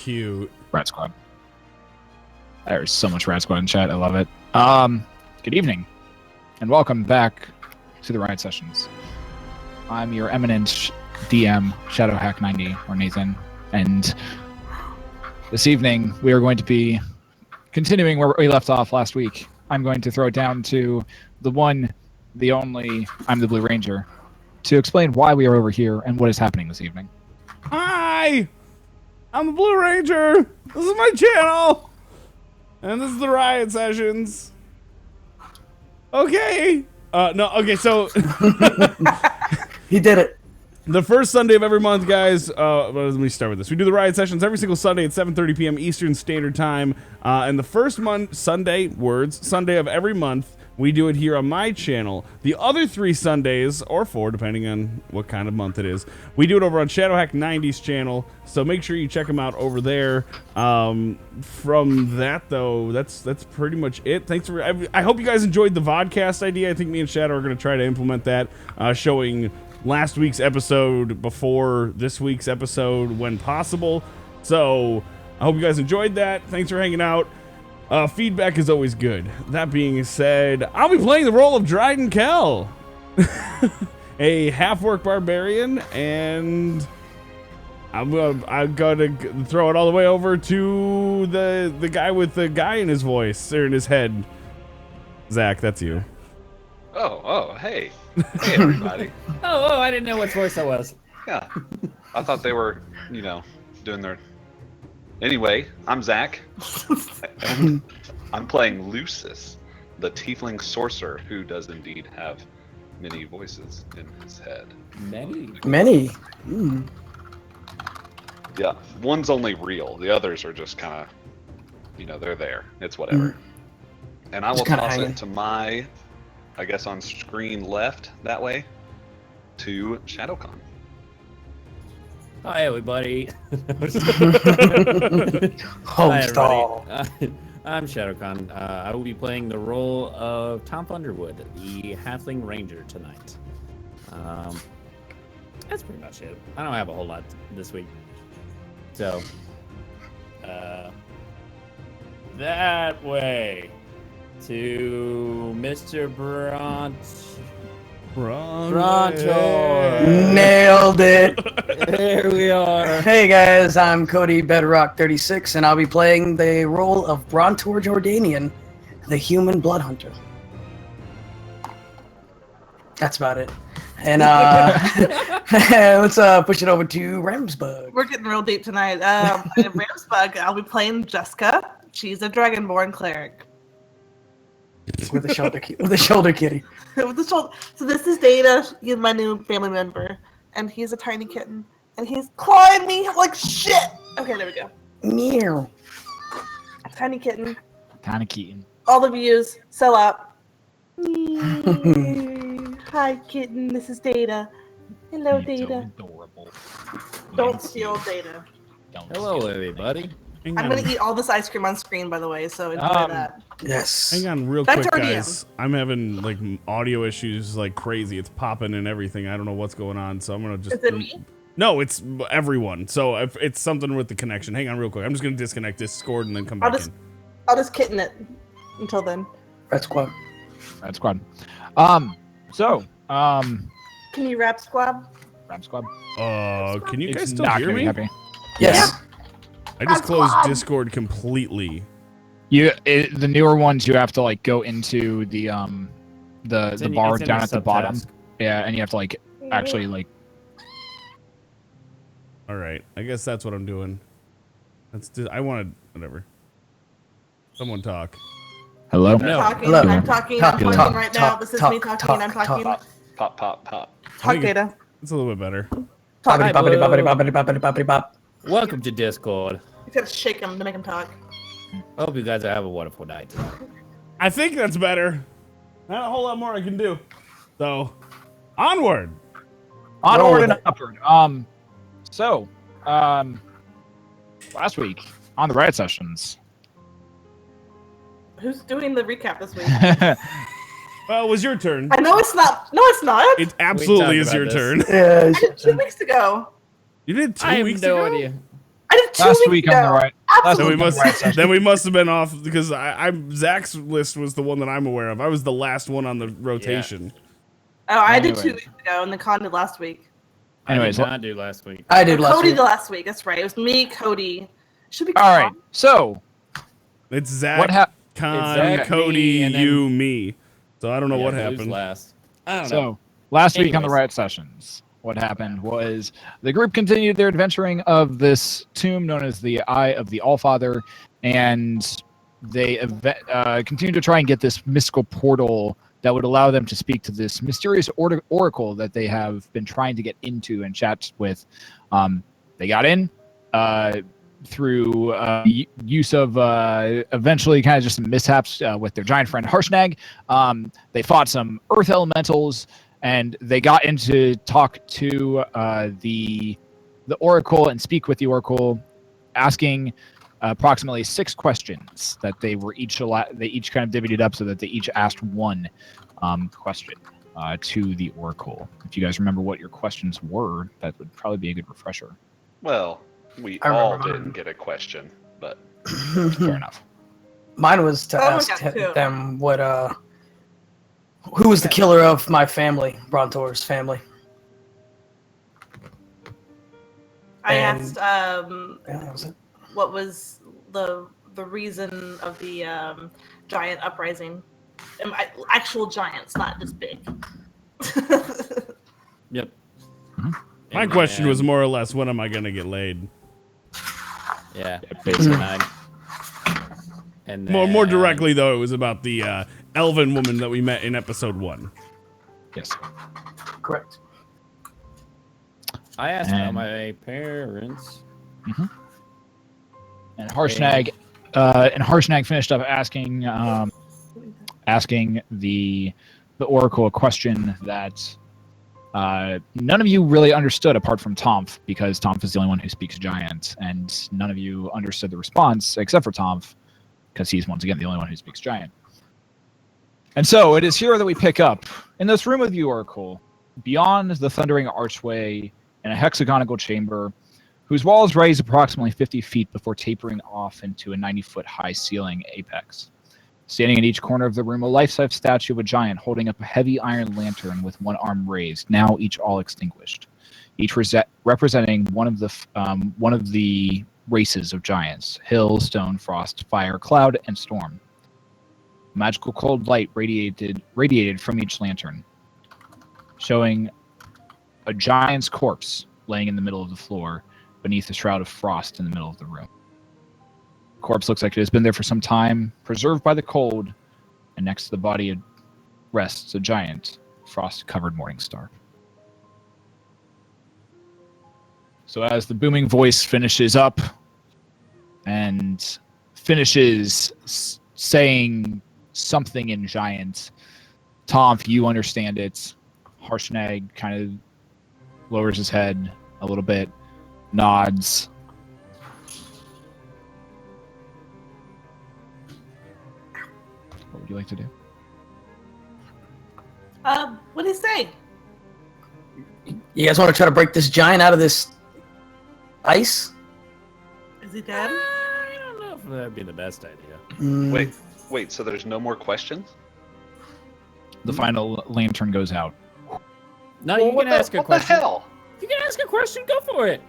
cute. Rat Squad. There's so much Rat Squad in chat. I love it. Good evening, and welcome back to the Riot Sessions. I'm your eminent DM, Shadowhack90, or Nathan, and this evening we are going to be continuing where we left off last week. I'm going to throw it down to the one, the only, I'm the Blue Ranger, to explain why we are over here and what is happening this evening. Hi! I'm the Blue Ranger! This is my channel! And this is the Riot Sessions. Okay! So... He did it. The first Sunday of every month, guys, let me start with this. We do the Riot Sessions every single Sunday at 7:30 p.m. Eastern Standard Time. And the first Sunday of every month, we do it here on my channel. The other 3 Sundays, or 4, depending on what kind of month it is, we do it over on Shadowhack90's channel. So make sure you check them out over there. From that, though, that's pretty much it. Thanks for. I hope you guys enjoyed the vodcast idea. I think me and Shadow are going to try to implement that, showing last week's episode before this week's episode when possible. So I hope you guys enjoyed that. Thanks for hanging out. Feedback is always good. That being said, I'll be playing the role of Dryden Kell, a half-orc barbarian, and I'm gonna throw it all the way over to the guy with the guy in his voice or in his head. Zach, that's you. Oh, hey. Hey, everybody. Oh, I didn't know what voice that was. Yeah. I thought they were, doing their... Anyway, I'm Zach. And I'm playing Leucis, the tiefling sorcerer who does indeed have many voices in his head. Many. Yeah, one's only real. The others are just kind of, they're there. It's whatever. And I will toss it to my... I guess on screen left, that way, to Shadowcawn. Hi, everybody. Hi, everybody. I'm Shadowcawn. I will be playing the role of Tonph Underwood, the Halfling Ranger, tonight. That's pretty much it. I don't have a whole lot this week. So, that way. To Mr. Brontor. Nailed it. There we are. Hey guys, I'm Codybedrock 36, and I'll be playing the role of Brontor Jordanian, the human blood hunter. That's about it. And let's push it over to Ramsbug. We're getting real deep tonight. Ramsbug, I'll be playing Jeska. She's a dragonborn cleric. With a shoulder kitty. With the shoulder. So this is Data. He's my new family member, and he's a tiny kitten, and he's clawing me like shit. Okay, there we go. Meow. Tiny kitten. All the views. Sell out. Hi, kitten. This is Data. Hello, Data. So adorable. Don't steal Data. Hello, everybody. I'm gonna eat all this ice cream on screen, by the way, so enjoy that. Yes. Hang on real quick, guys. I'm having like audio issues like crazy. It's popping and everything. I don't know what's going on, so I'm gonna just... Is it me? No, it's everyone. So if it's something with the connection. Hang on real quick. I'm just gonna disconnect Discord and then come back in. I'll just kitten it until then. Red Squad. Can you rap squab? Can you guys still hear me? Happy. Yes. Yeah. I just closed Discord completely. The newer ones, you have to like go into the bar down at the bottom. Yeah, and you have to actually. All right, I guess that's what I'm doing. I wanted whatever. Someone talk. Hello. No. Hello. I'm talking right now. This is me talking. I'm talking. Pop. Talk, Data. It's a little bit better. Welcome to Discord. You gotta shake him to make him talk. I hope you guys have a wonderful night. I think that's better. Not a whole lot more I can do. So, onward and upward. Last week on the Riot Sessions. Who's doing the recap this week? Well, it was your turn. I know it's not. No, it's not. It absolutely is your turn. Yeah. I did 2 weeks ago. You did 2 weeks ago? I have no idea. I did 2 Last weeks week ago. on the right. Last Then we week on the right session. then we must have been off because Zach's list was the one that I'm aware of. I was the last one on the rotation. Oh, I did 2 Anyways. weeks ago, and the con did last week. Anyways, I did not do last week. I did last Cody week. did last week. That's right. It was me, Cody. Should be all right. So It's Zach, what happened? Con, It's Zach, Cody, me, and then- you, me. So I don't know Yeah, what who's happened. last? I don't know. So last week on the Anyways. Riot sessions, what happened was the group continued their adventuring of this tomb known as the Eye of the Allfather, and they continued to try and get this mystical portal that would allow them to speak to this mysterious oracle that they have been trying to get into and chat with. They got in through use of eventually kind of just some mishaps with their giant friend Harshnag. They fought some earth elementals, and they got in to talk to the oracle and speak with the oracle, asking approximately 6 questions that they were each they each kind of divvied it up so that they each asked one question to the oracle. If you guys remember what your questions were, that would probably be a good refresher. Well, we I all remember didn't get a question, but Fair enough. Mine was to Oh, I ask got 2. them what who was the killer of my family, Brontor's family. I And- asked Yeah, that was it. what was the reason of the giant uprising. Actual giants, not just big. Yep. My question was more or less, when am I gonna get laid? Yeah, basically. And More then- directly though, it was about the elven woman that we met in episode 1. Yes. Correct. I asked about And- my parents. And Harshnag finished up asking the oracle a question that none of you really understood apart from Tonph, because Tonph is the only one who speaks giant, and none of you understood the response except for Tonph, because he's once again the only one who speaks giant. And so it is here that we pick up in this room of the oracle, beyond the thundering archway, in a hexagonal chamber whose walls raise approximately 50 feet before tapering off into a 90-foot high ceiling apex. Standing in each corner of the room, a life-size statue of a giant holding up a heavy iron lantern with one arm raised, now each all extinguished, each representing one of the races of giants: hill, stone, frost, fire, cloud, and storm. Magical cold light radiated from each lantern, showing a giant's corpse laying in the middle of the floor beneath a shroud of frost in the middle of the room. The corpse looks like it has been there for some time, preserved by the cold, and next to the body rests a giant, frost-covered morning star. So as the booming voice finishes up and finishes saying something in giant, Tonph, you understand it. Harshnag kind of lowers his head a little bit, nods. What would you like to do? What did he say? You guys want to try to break this giant out of this ice? Is he dead? I don't know if that'd be the best idea. Mm, wait. So there's no more questions? The final lantern goes out. No, Well, you can ask a what question. the hell? You can ask a question. Go for it.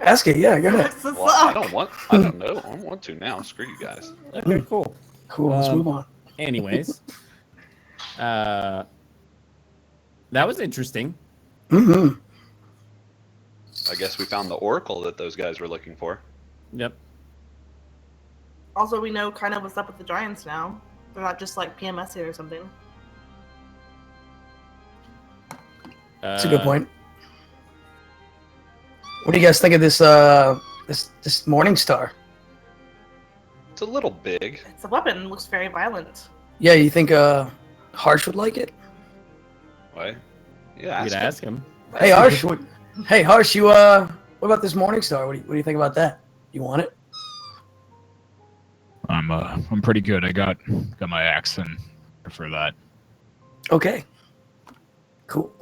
Ask it, yeah, go ahead. This is Well, I suck. don't know. I don't want to now. Screw you guys. Okay, cool. Cool, let's move on. Anyways, that was interesting. Mm-hmm. I guess we found the oracle that those guys were looking for. Yep. Also, we know kind of what's up with the giants now. They're not just like PMS here or something. That's a good point. What do you guys think of this this morning star? It's a little big. It's a weapon. It looks very violent. Yeah, you think Harsh would like it? What? You Yeah. could ask him. Hey Harsh, hey Harsh, you what about this morning star? What do you think about that? You want it? I'm pretty good. I got my axe and prefer that. Okay. Cool.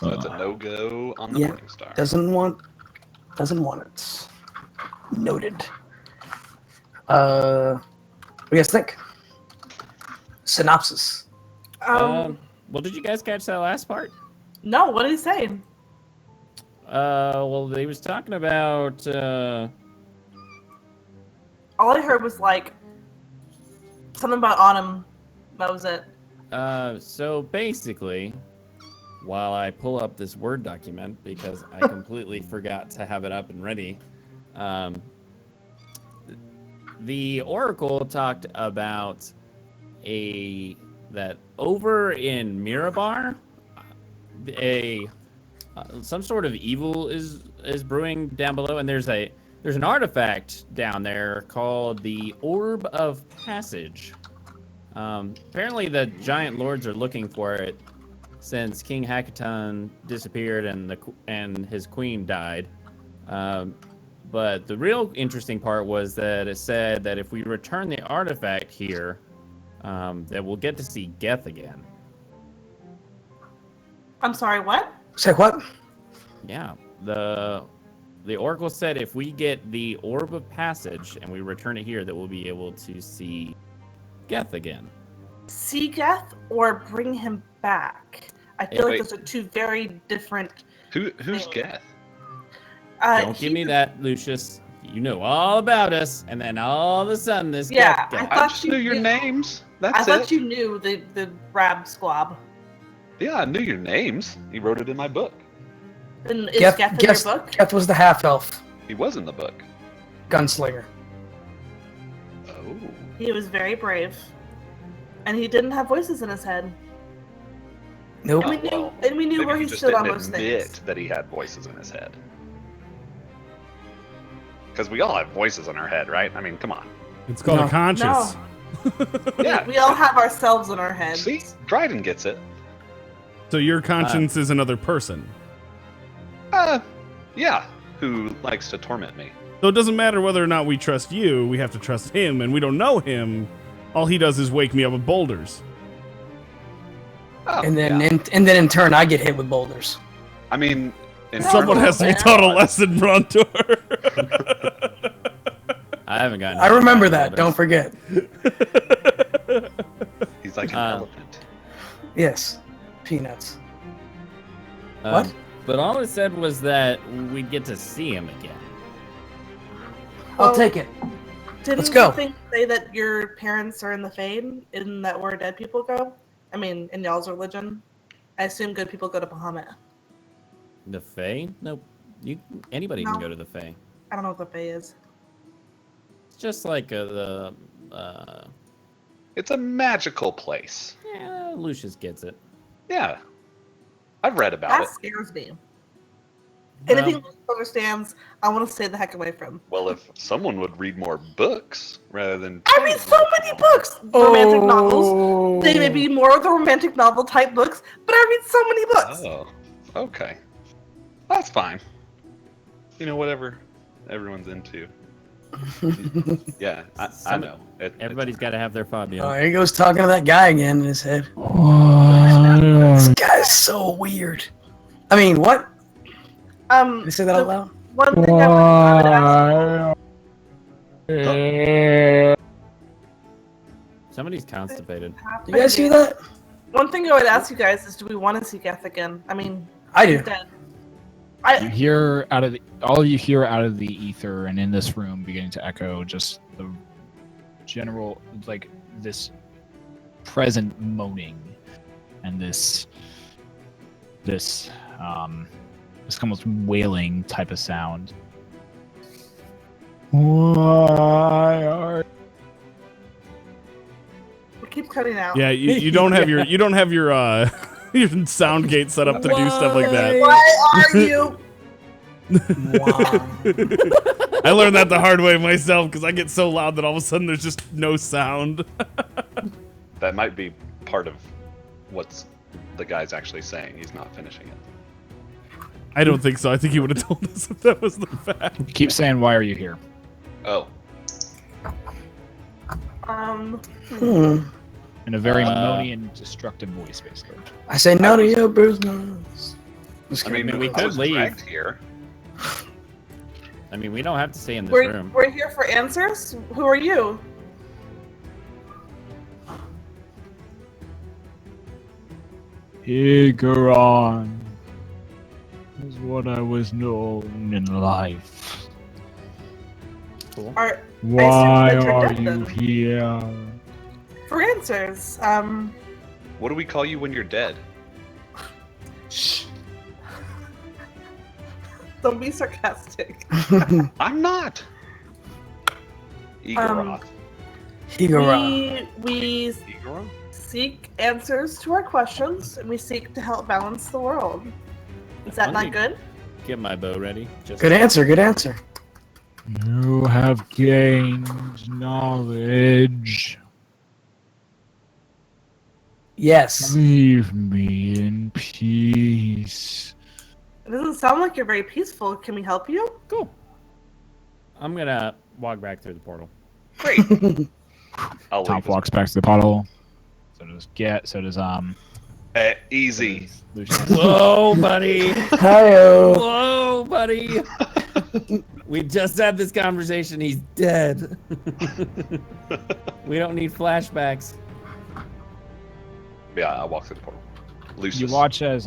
So it's a no-go on the Yeah. Morning Star. Doesn't want it. Noted. What do you guys think? Synopsis. Well, did you guys catch that last part? No, what did he say? Well, they was talking about, All I heard was like something about Autumn. That was it. So basically, while I pull up this Word document because I completely forgot to have it up and ready, the Oracle talked about that over in Mirabar, some sort of evil is brewing down below, and there's an artifact down there called the Orb of Passage. Apparently the giant lords are looking for it since King Hackathon disappeared and his queen died. But the real interesting part was that it said that if we return the artifact here, that we'll get to see Geth again. I'm sorry, what? Say what? Yeah, the Oracle said if we get the Orb of Passage and we return it here, that we'll be able to see Geth again. See Geth or bring him back? I feel like Wait. those are two very different. Who's things. Geth? Don't give me that, Lucius. You know all about us, and then all of a sudden this Yeah, Geth I guy. thought I just you knew your knew- names. I That's thought it. you knew the Rab Squab. Yeah, I knew your names. He wrote it in my book. And is Geth in your book? Geth was the half-elf He was in the book. gunslinger. Oh. He was very brave. And he didn't have voices in his head. Nope. And we knew, well, and we knew Maybe where he he just stood on didn't most admit things. that he had voices in his head. Because we all have voices in our head, right? I mean, come on. It's called No. a conscience. Yeah. We all have ourselves in our heads. See, Dryden gets it. So your conscience is another person. Yeah. Who likes to torment me? So it doesn't matter whether or not we trust you, we have to trust him, and we don't know him. All he does is wake me up with boulders. Oh, And then, yeah. and then in turn, I get hit with boulders. I mean, in Someone terms has to of- be taught a lesson, Brontor. I haven't gotten. I remember any that. Don't orders. forget. He's like an elephant. Yes. Peanuts. Um, What? But all it said was that we'd get to see him again. I'll Well, take it. Didn't Let's go. you think say that your parents are in the Fade? Isn't that where dead people go? I mean, in y'all's religion? I assume good people go to Bahamut. The Fae? Nope. Anybody No. can go to the Fae. I don't know what the Fae is. It's just like It's a magical place. Lucius gets it. Yeah. I've read about That it. scares me. Anything Lucius understands, I want to stay the heck away from. Well, if someone would read more books rather than. I read so many books! Romantic novels. Oh. They may be more of the romantic novel type books, but I read so many books. Oh, okay. That's fine. You know, whatever everyone's into. Yeah, I know. Everybody's got to have their phobia. Oh, here he goes talking to that guy again in his head. This guy's so weird. I mean, what? Did I say that out loud? One thing I would Somebody's constipated. You guys hear that? One thing I would ask you guys is, do we want to see Geth again? I mean, I do. he's dead. You hear all you hear out of the ether and in this room beginning to echo just the general, like, this present moaning and this almost wailing type of sound. Why are We keep cutting out. Yeah, you don't have your your sound gate set up to do stuff like that. Why are you? I learned that the hard way myself because I get so loud that all of a sudden there's just no sound. That might be part of what's the guy's actually saying. He's not finishing it. I don't think so. I think he would have told us if that was the fact. keep saying, why are you here? Oh, In a very moany and destructive voice, basically. I say no to your business. I mean, we I could was leave. dragged here. I mean, we don't have to stay in this We're, room. we're here for answers. Who are you? Igaron is what I was known in life. Cool. Are Why that you're are dead, you then. here? For answers. What do we call you when you're dead? Don't be sarcastic. I'm not. Igoroth. Igaron. We Igoroth? seek answers to our questions, and we seek to help balance the world. Is that Let not me good? Get my bow ready. Just Good answer. Good answer. You have gained knowledge. Yes. Leave me in peace. It doesn't sound like you're very peaceful. Can we help you? Cool. I'm gonna walk back through the portal. Great. I'll Tonph leave. walks back to the puddle. So does Easy. Lucius. Whoa, buddy. Hi-yo. Whoa, buddy. We just had this conversation. He's dead. We don't need flashbacks. Yeah, I'll walk through the portal. Leucis. You watch as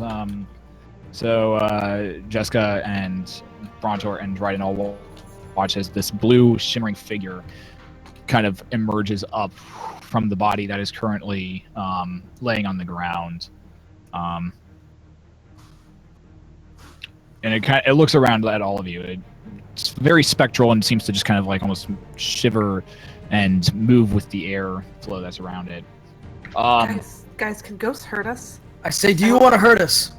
Jeska and Brontor and Dryden all watch as this blue shimmering figure kind of emerges up from the body that is currently laying on the ground. And it looks around at all of you. It's very spectral and seems to just kind of like almost shiver and move with the air flow that's around it. Guys, can ghosts hurt us? I say, do you want to hurt us?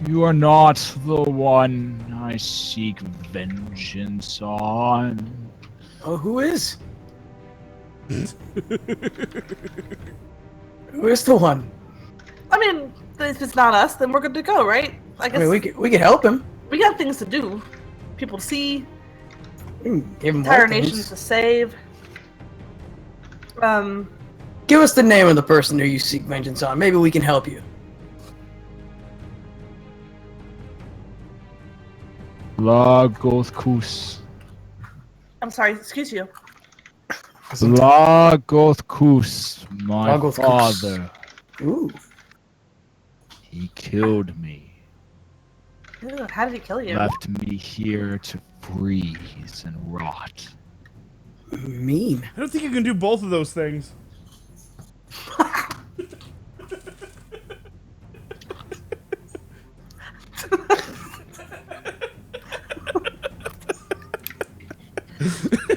You are not the one I seek vengeance on. Oh, who is? Who is the one? I mean, if it's not us, then we're good to go, right? I guess I mean, we could help him. we got things to do. People to see, We can give him entire more things. nations to save. Give us the name of the person who you seek vengeance on. Maybe we can help you. Lagothkus. I'm sorry, excuse you. Lagothkus, my Lagothkus. father. Ooh. He killed me. Ew, how did he kill you? Left me here to freeze and rot. Mean. I don't think you can do both of those things.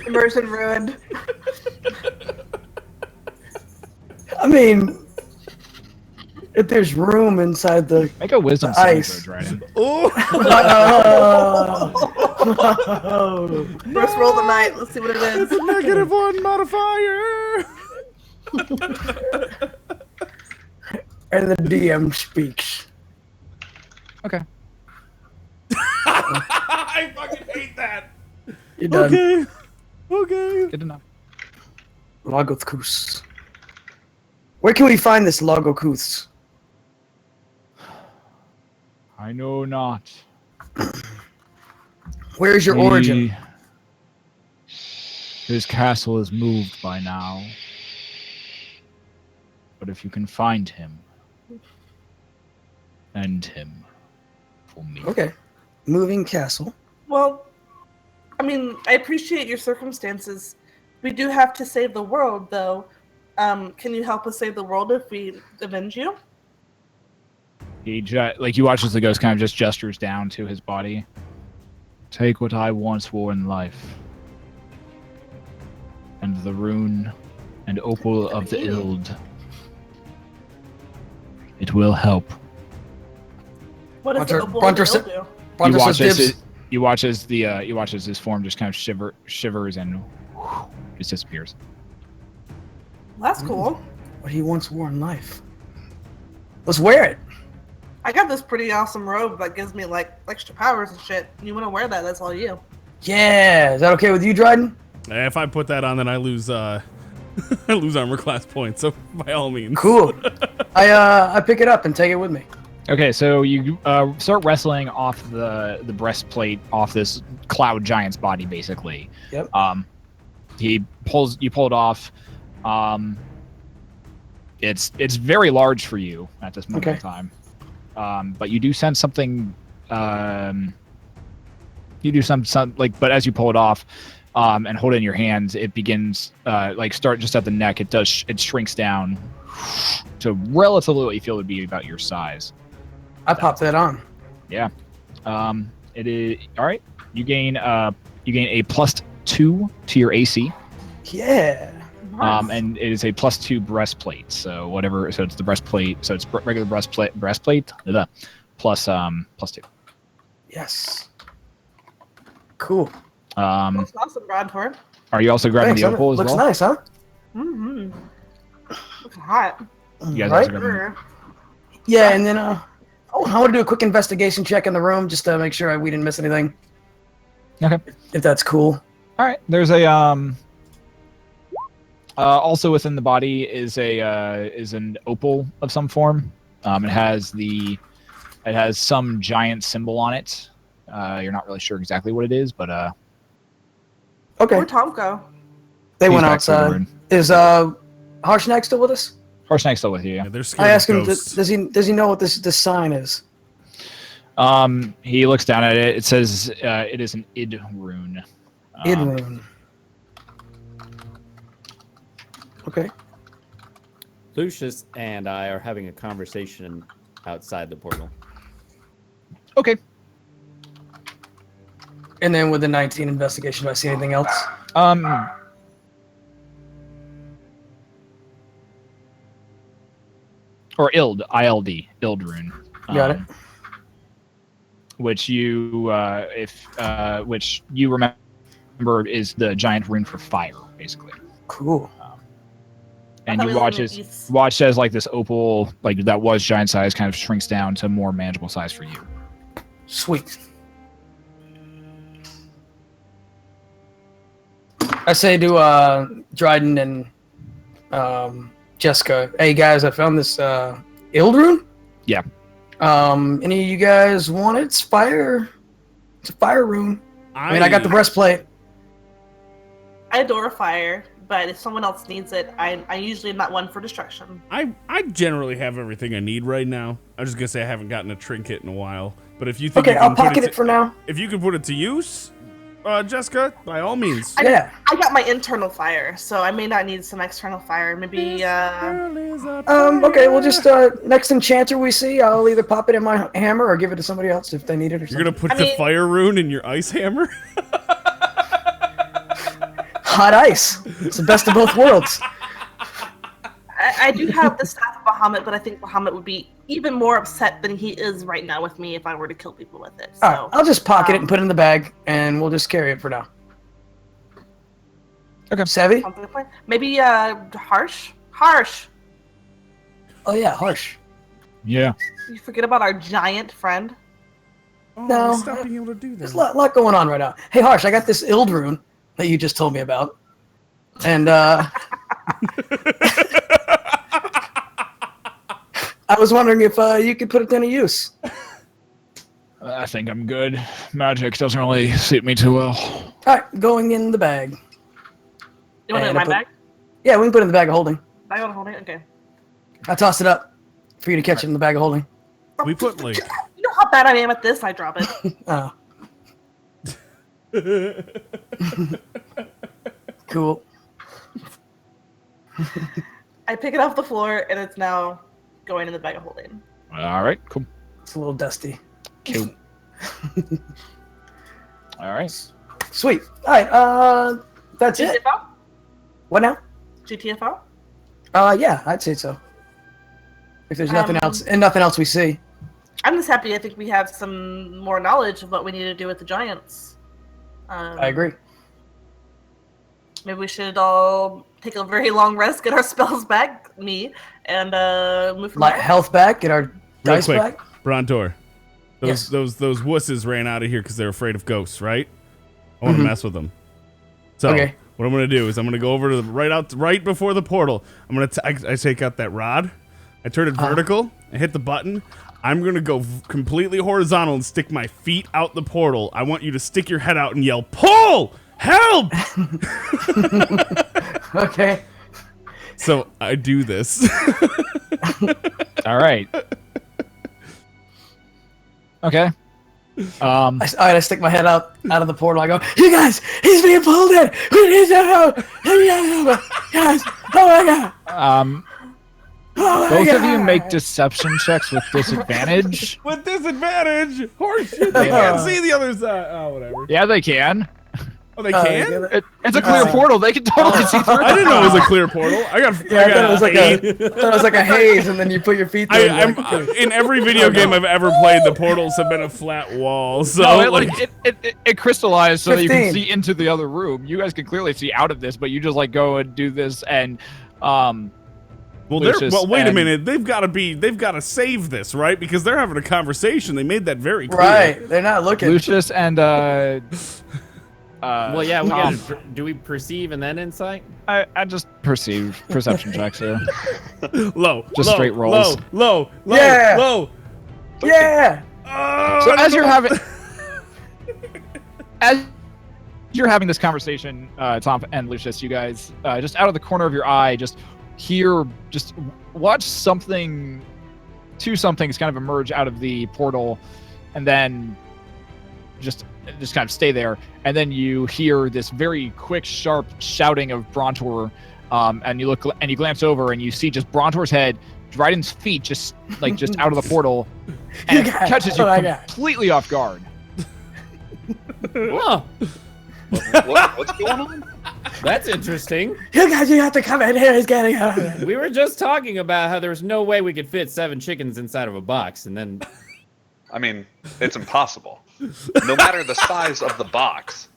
Immersion ruined. I mean, if there's room inside the Make a wisdom The saving ice. throw, Dryden. Oh, First roll of the night. Let's see what it is. it's a -1 modifier. and the DM speaks. Okay. I fucking hate that. You're done. Okay. Okay. Good enough. Lagothkus. Where can we find this Lagothkus? I know not. Where is your origin? His castle is moved by now. But if you can find him, end him for me. Okay. Moving castle. Well, I mean, I appreciate your circumstances. We do have to save the world, though. Can you help us save the world if we avenge you? You watch as the ghost kind of just gestures down to his body. Take what I once wore in life, and the rune and opal of the Ild. It will help. What does the Brontor- opal Brontor of sa- the do? Brontor watch says as dibs. you watch as his form just kind of shivers and just disappears. That's cool. What he once wore in life. Let's wear it. I got this pretty awesome robe that gives me like extra powers and shit. You want to wear that? That's all you. Yeah. Is that okay with you, Dryden? If I put that on, then I lose I lose armor class points. So by all means. Cool. I pick it up and take it with me. Okay, so you start wrestling off the breastplate off this cloud giant's body, basically. Yep. You pull it off. It's very large for you at this moment in time. But you do sense something. You do some like, but as you pull it off, and hold it in your hands, it begins start just at the neck. It shrinks down to relatively what you feel would be about your size. I popped that on. Yeah. It is all right. You gain a +2 to your AC. Yeah. Nice. And it is a +2 breastplate. So whatever. So it's the breastplate. So it's regular breastplate. Plus +2. Yes. Cool. That's awesome, Brontor. Are you also grabbing the opal as Looks well? nice, huh? Mm-hmm. Looks hot. You guys Right? also grabbing Yeah, and then I want to do a quick investigation check in the room just to make sure we didn't miss anything. Okay. If that's cool. All right. There's a also within the body is an opal of some form. It has some giant symbol on it. You're not really sure exactly what it is, but Okay. Where'd Tonph go? They he's went back to the outside. room. Is Harshnag still with us? Harshnag's still with you. Yeah, they're scared I asked of him, ghosts. does he know what this sign is? He looks down at it. It says it is an id rune. Id rune. Okay. Lucius and I are having a conversation outside the portal. Okay. And then with the 19 investigation, do I see anything else? Or Ild, ILD, Ild rune. Got it. Which you which you remember is the giant rune for fire, basically. Cool. And I thought you we watch were as gonna use- watch as like this opal, like that was giant size, kind of shrinks down to more manageable size for you. Sweet. I say to Dryden and Jeska, hey guys, I found this Ild rune. Yeah. Any of you guys want it? It's fire. It's a fire rune. I mean, I got the breastplate. I adore fire, but if someone else needs it, I usually am not one for destruction. I generally have everything I need right now. I'm just gonna say I haven't gotten a trinket in a while. But if you think Okay, you I'll can put pocket it for now. if you can put it to use, Jeska, by all means. Yeah. I got my internal fire, so I may not need some external fire. Maybe Okay, we'll just next enchanter we see, I'll either pop it in my hammer or give it to somebody else if they need it or You're something. gonna put I the mean- fire rune in your ice hammer? Hot ice. It's the best of both worlds. I do have the staff of Bahamut, but I think Bahamut would be even more upset than he is right now with me if I were to kill people with it. So All right, I'll just pocket it and put it in the bag, and we'll just carry it for now. Okay. Savvy? sounds like a plan. Maybe Harsh. Oh yeah, harsh. Yeah. You forget about our giant friend. Oh, No, stop being able to do There's that. a lot going on right now. Hey Harsh, I got this Ild rune that you just told me about, and I was wondering if you could put it to any use. I think I'm good. Magic doesn't really suit me too well. All right, going in the bag. You want it in And my I put- bag? Yeah, we can put it in the bag of holding. I want to hold it? Okay. I tossed it up for you to catch it in the bag of holding. We put like You know how bad I am at this? I drop it. Oh. Cool. I pick it off the floor, and it's now going in the bag of holding. All right, cool. It's a little dusty. Cool. All right. Sweet. All right. That's it. GTFO? What now? GTFO? Yeah, I'd say so. If there's nothing else, and nothing else we see. I'm just happy I think we have some more knowledge of what we need to do with the giants. I agree. Maybe we should all take a very long rest, get our spells back, and move from Like there. health back, get our real dice quick, back. Brontor. Yes. Those wusses ran out of here because they're afraid of ghosts, right? I want to mess with them. So Okay. what I'm gonna do is I'm gonna go over to the right before the portal. I'm gonna I take out that rod. I turn it vertical. I hit the button. I'm going to go completely horizontal and stick my feet out the portal. I want you to stick your head out and yell, "Pull! Help!" Okay. So I do this. All right. Okay. I stick my head out of the portal. I go, "You guys, he's being pulled in. We need to help. Guys, oh my god." Oh my Both of you God. make deception checks with disadvantage. With disadvantage. Horseshit. They can't see the other side. Oh, whatever. Yeah, they can. Oh, they can? It's a clear portal. They can totally see through. I didn't know it was a clear portal. I got it was like a haze, and then you put your feet through. In every video game I've ever played, the portals have been a flat wall. So No, it crystallized so that you can 15. see into the other room. You guys can clearly see out of this, but you just like go and do this and Leucis wait a and- minute. They've got to save this, right? Because they're having a conversation. They made that very clear. Right, they're not looking. Lucius and Well, yeah, we Tonph. gotta, do we perceive and then insight? I just perceive perception checks here. Low. Just low, straight rolls. Low. Yeah. Low. Yeah. Oh, So I don't as you're know. having as you're having this conversation, Tonph and Lucius, you guys just out of the corner of your eye, just watch two somethings kind of emerge out of the portal, and then just kind of stay there, and then you hear this very quick, sharp shouting of Brontor, and you look and you glance over and you see just Brontor's head, Dryden's feet just out of the portal, and it catches you completely off guard. Oh, What's going on? that's interesting. You guys, you have to come in here. He's getting out of it. We were just talking about how there's no way we could fit 7 chickens inside of a box, and then I mean, it's impossible. No matter the size of the box,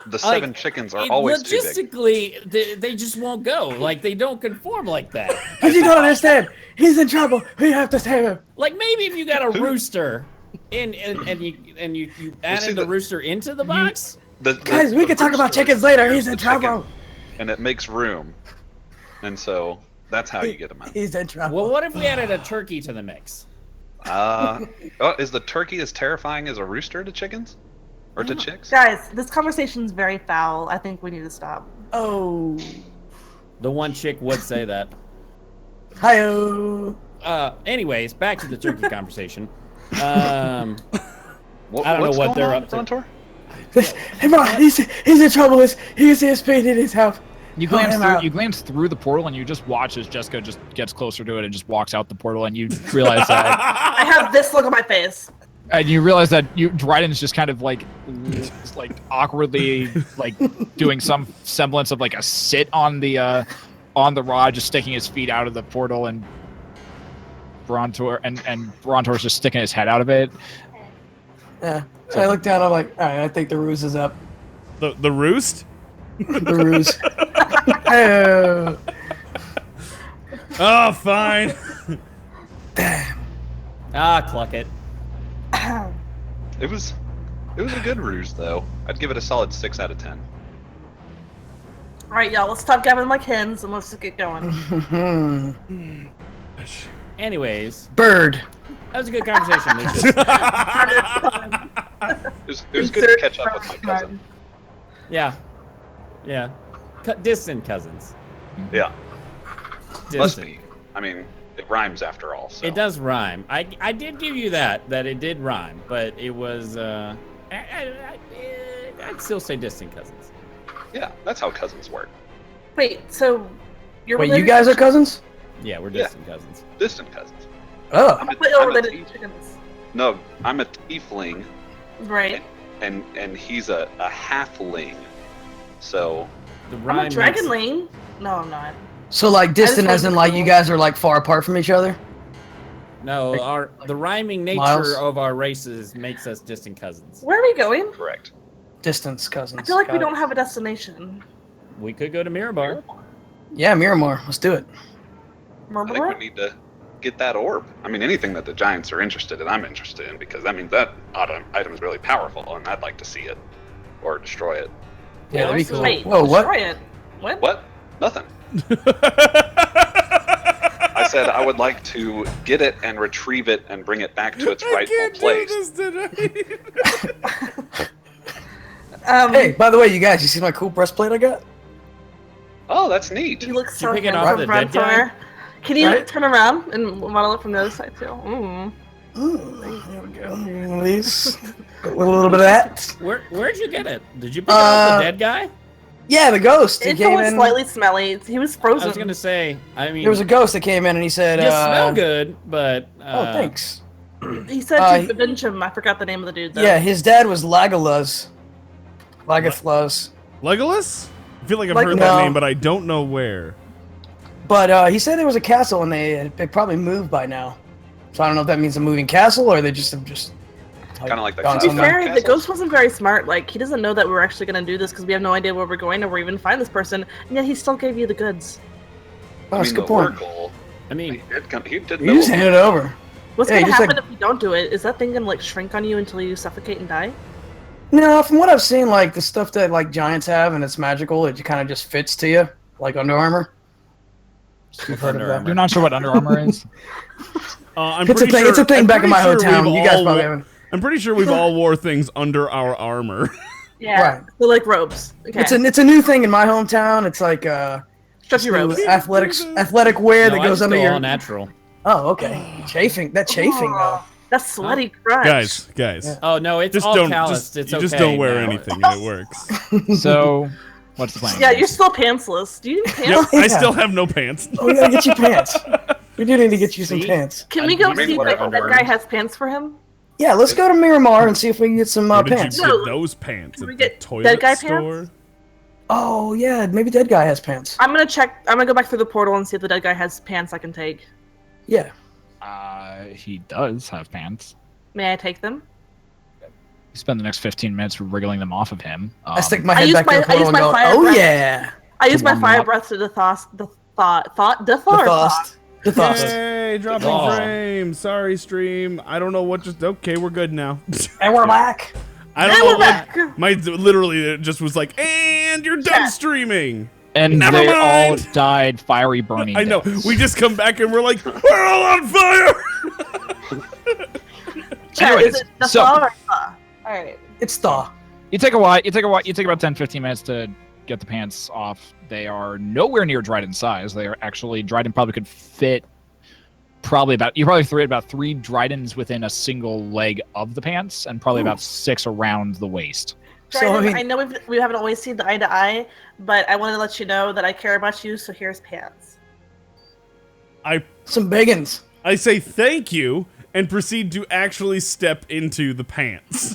the 7 chickens are always too big. logistically, they just won't go. Like, they don't conform like that. But you don't understand. He's in trouble. We have to save him. Like, maybe if you got a rooster and you added the rooster into the box. Guys, we can talk about chickens later. He's in trouble. And it makes room. And so that's how you get them out. He's in trouble. Well, what if we added a turkey to the mix? Is the turkey as terrifying as a rooster to chickens? Or to chicks? Guys, this conversation's very foul. I think we need to stop. Oh. The one chick would say that. Hi-oh. Anyways, back to the turkey conversation. I don't know what's what going they're on, up to. Brontor? Hey, Mom, he's in trouble. He can see his pain in his house. You glance through the portal and you just watch as Jeska just gets closer to it and just walks out the portal, and you realize that I have this look on my face. Dryden's just kind of like awkwardly like doing some semblance of like a sit on the rod, just sticking his feet out of the portal, and Brontor's just sticking his head out of it. Yeah. So I look down. I'm like, all right, I think the ruse is up. The roost? The ruse. Oh. Oh, fine. Damn. Cluck it. It was a good ruse, though. I'd give it a solid 6 out of 10. All right, y'all, let's stop gabbing like hens and let's just get going. Anyways, Bird. that was a good conversation. It was good to catch up with my cousin. Yeah. Distant cousins. Yeah. Distant. Must be. I mean, it rhymes after all. So. It does rhyme. I did give you that it did rhyme, but it was I'd still say distant cousins. Yeah, that's how cousins work. Wait, so you're Wait, you related guys are cousins? Yeah, we're distant cousins. Distant cousins. Oh. I thought you're related to chickens. No, I'm a tiefling, Right. and he's a halfling. So The I'm a rhyme dragon makes- lane. No, I'm not. So like distant I as just in wanted like to you know. guys are like far apart from each other? No, the rhyming nature Miles? of our races makes us distant cousins. Where are we going? correct. Distance cousins. I feel like we Got it. don't have a destination. We could go to Mirabar. Yeah, Miramar. Let's do it. I think we need to get that orb. I mean, anything that the giants are interested in, I'm interested in, because that means that item is really powerful, and I'd like to see it or destroy it. Yeah, that'd be also- cool. Wait, Whoa, what? destroy it. What? What? Nothing. I said I would like to get it and retrieve it and bring it back to its rightful place. Hey, by the way, you guys, you see my cool breastplate I got? Oh, that's neat. You look so pick it off handsome, the dead guy? Brontor. Can you Right? turn around and model it from the other side too? Mm. There we go. One of these. A little bit of that. Where'd you get it? Did you pick it off the dead guy? Yeah, the ghost. He It's came only in. slightly smelly. He was I frozen. was gonna say. I mean, There was a ghost that came in and he said, you smell good, but Oh, thanks. He said to avenge him. I forgot the name of the dude though. Yeah, his dad was Legolas. Legolas. Legolas? I feel like I've Like- heard no. that name, but I don't know where. But he said there was a castle and they probably moved by now. So I don't know if that means a moving castle or they just have Kinda like the gone To be somewhere. fair, the ghost wasn't very smart. Like, he doesn't know that we're actually going to do this because we have no idea where we're going or where we even find this person, and yet he still gave you the goods. Oh, that's a the good point. Oracle, I mean, he did You just know. hand it over. What's Yeah, going to just happen like- if we don't do it? Is that thing going to, like, shrink on you until you suffocate and die? No, from what I've seen, like the stuff that like giants have and it's magical, it kind of just fits to you, like Under Armour. You've heard of Under that? Armour. You're not sure what Under Armour is? I'm It's a pretty thing. sure, It's a thing I'm back in my pretty sure hometown. we've You guys all probably wo- haven't. I'm pretty sure we've all wore things under our armor. Yeah. Right. So, like, robes. Okay. It's a new thing in my hometown. It's like Stretchy robes. athletic wear no, that I goes just under go your. all natural. Oh, okay. Chafing. That chafing though. That's sweaty crotch. guys, Yeah. Oh no, it's just all don't calloused. It's you okay just don't wear now. anything and it works. So, what's the plan? Yeah, you're still pantsless. Do you need pants? Yep, Yeah. I still have no pants. Oh, we gotta get you pants. We do need to get you some See? pants. Can we I go do see wear if that underwear. guy has pants for him? Yeah, let's go to Miramar and see if we can get some Where did pants. you get No. those pants? Can At we the get toilet dead guy store? pants? Oh yeah, maybe Dead Guy has pants. I'm gonna check. I'm gonna go back through the portal and see if the dead guy has pants I can take. Yeah. He does have pants. May I take them? You spend the next 15 minutes wriggling them off of him. I stick my I head use back to my- the I portal use and my go, fire oh breath. yeah. I use my warm them fire up. breath to defrost. Hey, dropping Oh. frame. Sorry, stream. I don't know what just. Okay, we're good now. And we're back. I don't And know we're what. back. My literally it just was like, and you're done Yeah. streaming. And Never they all mind. died fiery burning. I know. deaths. We just come back and we're like, we're all on fire. Chat, Anyways, is it the so- thaw or thaw? Alright. It's Thaw. You take a while. You take about 10-15 minutes to get the pants off. They are nowhere near Dryden's size. They are actually Dryden probably could fit. You probably threw about 3 Drydens within a single leg of the pants, and probably about 6 around the waist. So, I mean- I know we haven't always seen eye to eye, but I wanted to let you know that I care about you, so here's pants. Some biggins. I say thank you and proceed to actually step into the pants.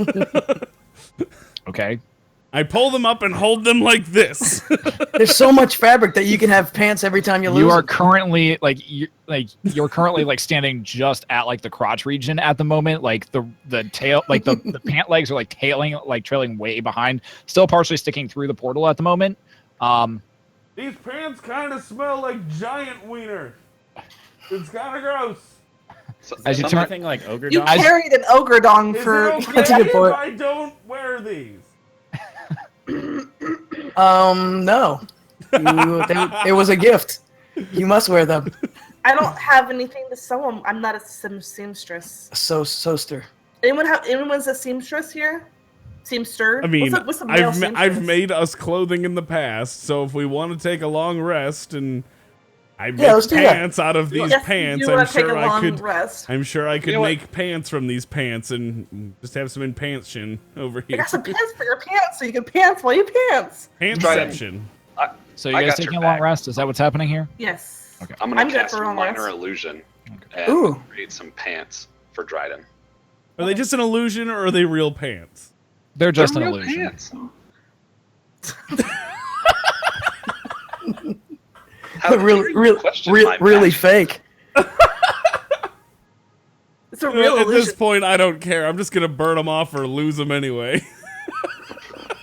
Okay. I pull them up and hold them like this. There's so much fabric that you can have pants every time you lose. You are it. currently you're currently like standing just at like the crotch region at the moment. Like the tail, like the pant legs are like trailing way behind, still partially sticking through the portal at the moment. These pants kind of smell like giant wiener. It's kind of gross. So, As you Something turn, like ogre You dog. carried an ogre dong Is for. it okay That's a good if point. I don't wear these? No. It was a gift. You must wear them. I don't have anything to sew them. I'm not a seamstress. Soster. Anyone's a seamstress here? Seamster? I mean, what's a male I've seamstress? made us clothing in the past, so if we want to take a long rest and I make let's do that. pants out of these Yes, pants, you I'm wanna take sure a I long could. Rest. I'm sure I could You know what? make pants from these pants and just have some in pants shin over I here. got some pants for your pants, so you can pants while you pants. Pantception. so you I guys got taking your a long back. rest? Is that what's happening here? Yes. Okay. I'm gonna I'm good cast for long minor rest. illusion Okay. and Ooh. create some pants for Dryden. Are they just an illusion or are they real pants? They're just an They're real illusion. pants. How dare you question my Really magic? fake. It's a real At this illusion. point, I don't care. I'm just gonna burn them off or lose them anyway.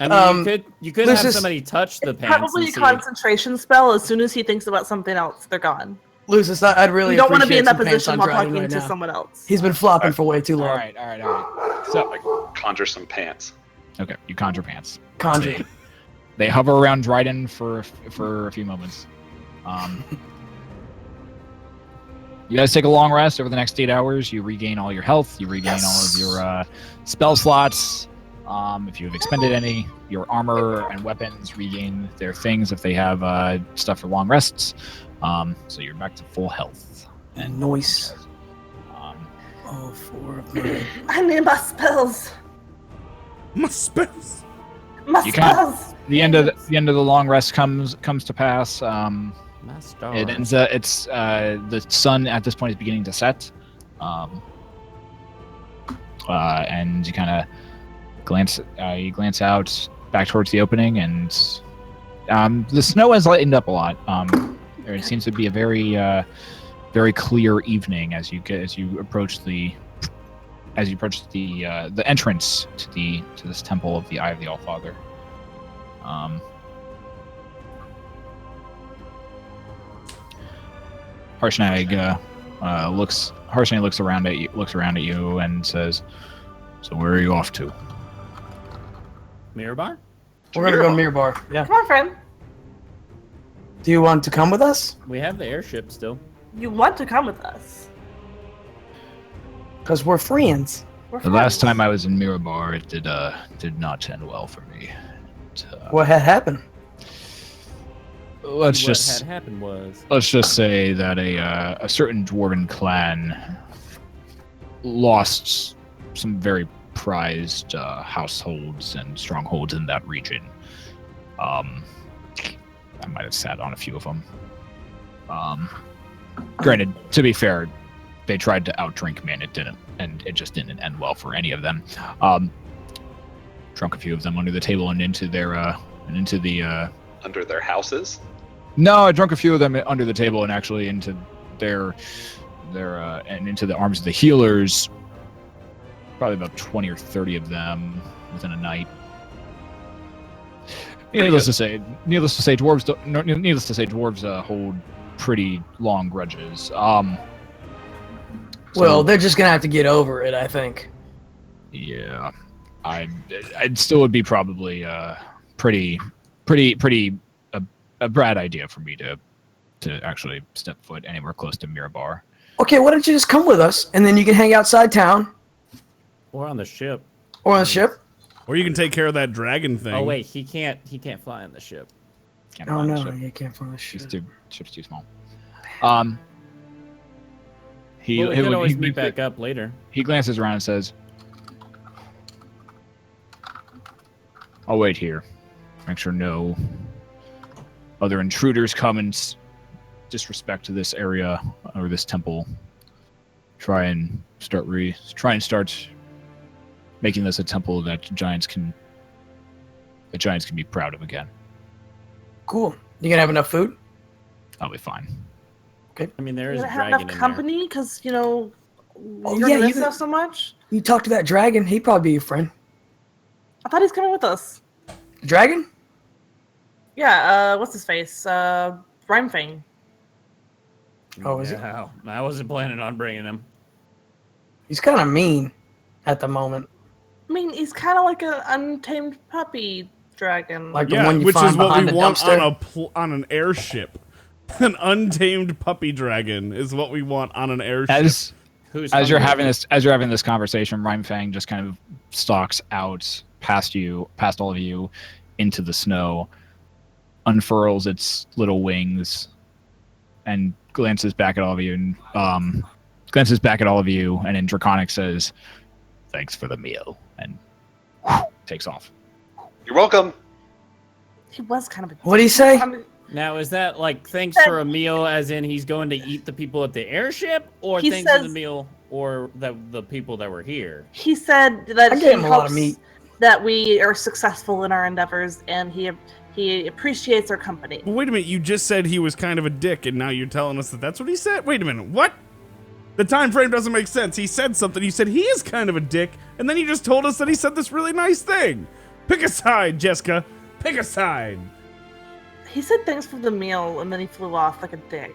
I mean, you could this have is- somebody touch the pants. Probably a and see. concentration spell. As soon as he thinks about something else, they're gone. Lucis, I'd really You don't want to be in that appreciate some position pants while on Dryden talking right to now. someone else. He's been flopping for way too long. All right. So, Like conjure some pants. okay, you conjure pants. Conjure. They hover around Dryden for a few moments. You guys take a long rest over the next 8 hours. You regain all your health. You regain all of your spell slots. If you have expended any, your armor and weapons regain their things if they have stuff for long rests. So you're back to full health. And noise. All 4 of them. I need my spells. My spells. My spells. The end of the long rest comes to pass. My star. It ends. It's the sun at this point is beginning to set, and you kind of glance. You glance out back towards the opening, and the snow has lightened up a lot. There seems to be a very clear evening as you approach the entrance to this temple of the Eye of the Allfather. Harshnag looks around at you and says, "So where are you off to?" Mirror bar? We're gonna go to Mirror Bar. Yeah. Come on, friend. Do you want to come with us? We have the airship still. You want to come with us? Because we're friends. We're The last time I was in Mirabar, it did not end well for me. What had happened? What had happened was... Let's just say that a certain dwarven clan lost some very prized households and strongholds in that region. I might have sat on a few of them. Granted, to be fair, they tried to outdrink me, and it just didn't end well for any of them. Drunk a few of them under the table and into the Under their houses? No, I drunk a few of them under the table and actually into their and into the arms of the healers. Probably about 20 or 30 of them within a night. Needless to say, dwarves hold pretty long grudges. Well, they're just gonna have to get over it, I think. Yeah, I'd still would be probably pretty a bad idea for me to actually step foot anywhere close to Mirabar. Okay, why don't you just come with us, and then you can hang outside town. Or on the ship. Or on the ship. Or you can take care of that dragon thing. Oh wait, he can't fly on the ship. Can't Oh fly on the no, ship. you can't find the ship. Ship's too small. Well, we can always meet back up later. He glances around and says, "I'll wait here. Make sure no other intruders come and disrespect this area or this temple. Try and start making this a temple that giants can be proud of again." Cool. You gonna have enough food? I'll be fine. I mean, there is You a have dragon enough in company because you're Oh, gonna yeah, miss you can- us so much. You talk to that dragon, he'd probably be your friend. I thought he's coming with us. The dragon? Yeah. What's his face? Rhymefang. Oh, is it? Yeah, I wasn't planning on bringing him. He's kind of mean at the moment. I mean, he's kind of like an untamed puppy dragon. Like the Yeah, one you which find is what behind we the want dumpster. on an airship. An untamed puppy dragon is what we want on an airship. As you're having this conversation, Rhymefang just kind of stalks out past all of you, into the snow, unfurls its little wings, and glances back at all of you, and in Draconic says, "Thanks for the meal," and takes off. You're welcome. he was kind of a. What'd he say? Now, is that like thanks for a meal, as in he's going to eat the people at the airship, or He thanks for the says- meal, or the people that were here? He said that I he gave him a lot of hopes meat. that we are successful in our endeavors, and he appreciates our company. Well, wait a minute, you just said he was kind of a dick, and now you're telling us that that's what he said? Wait a minute, what? The time frame doesn't make sense. He said something, you said he is kind of a dick, and then you just told us that he said this really nice thing. Pick a side, Jeska. Pick a side. He said thanks for the meal, and then he flew off like a dick.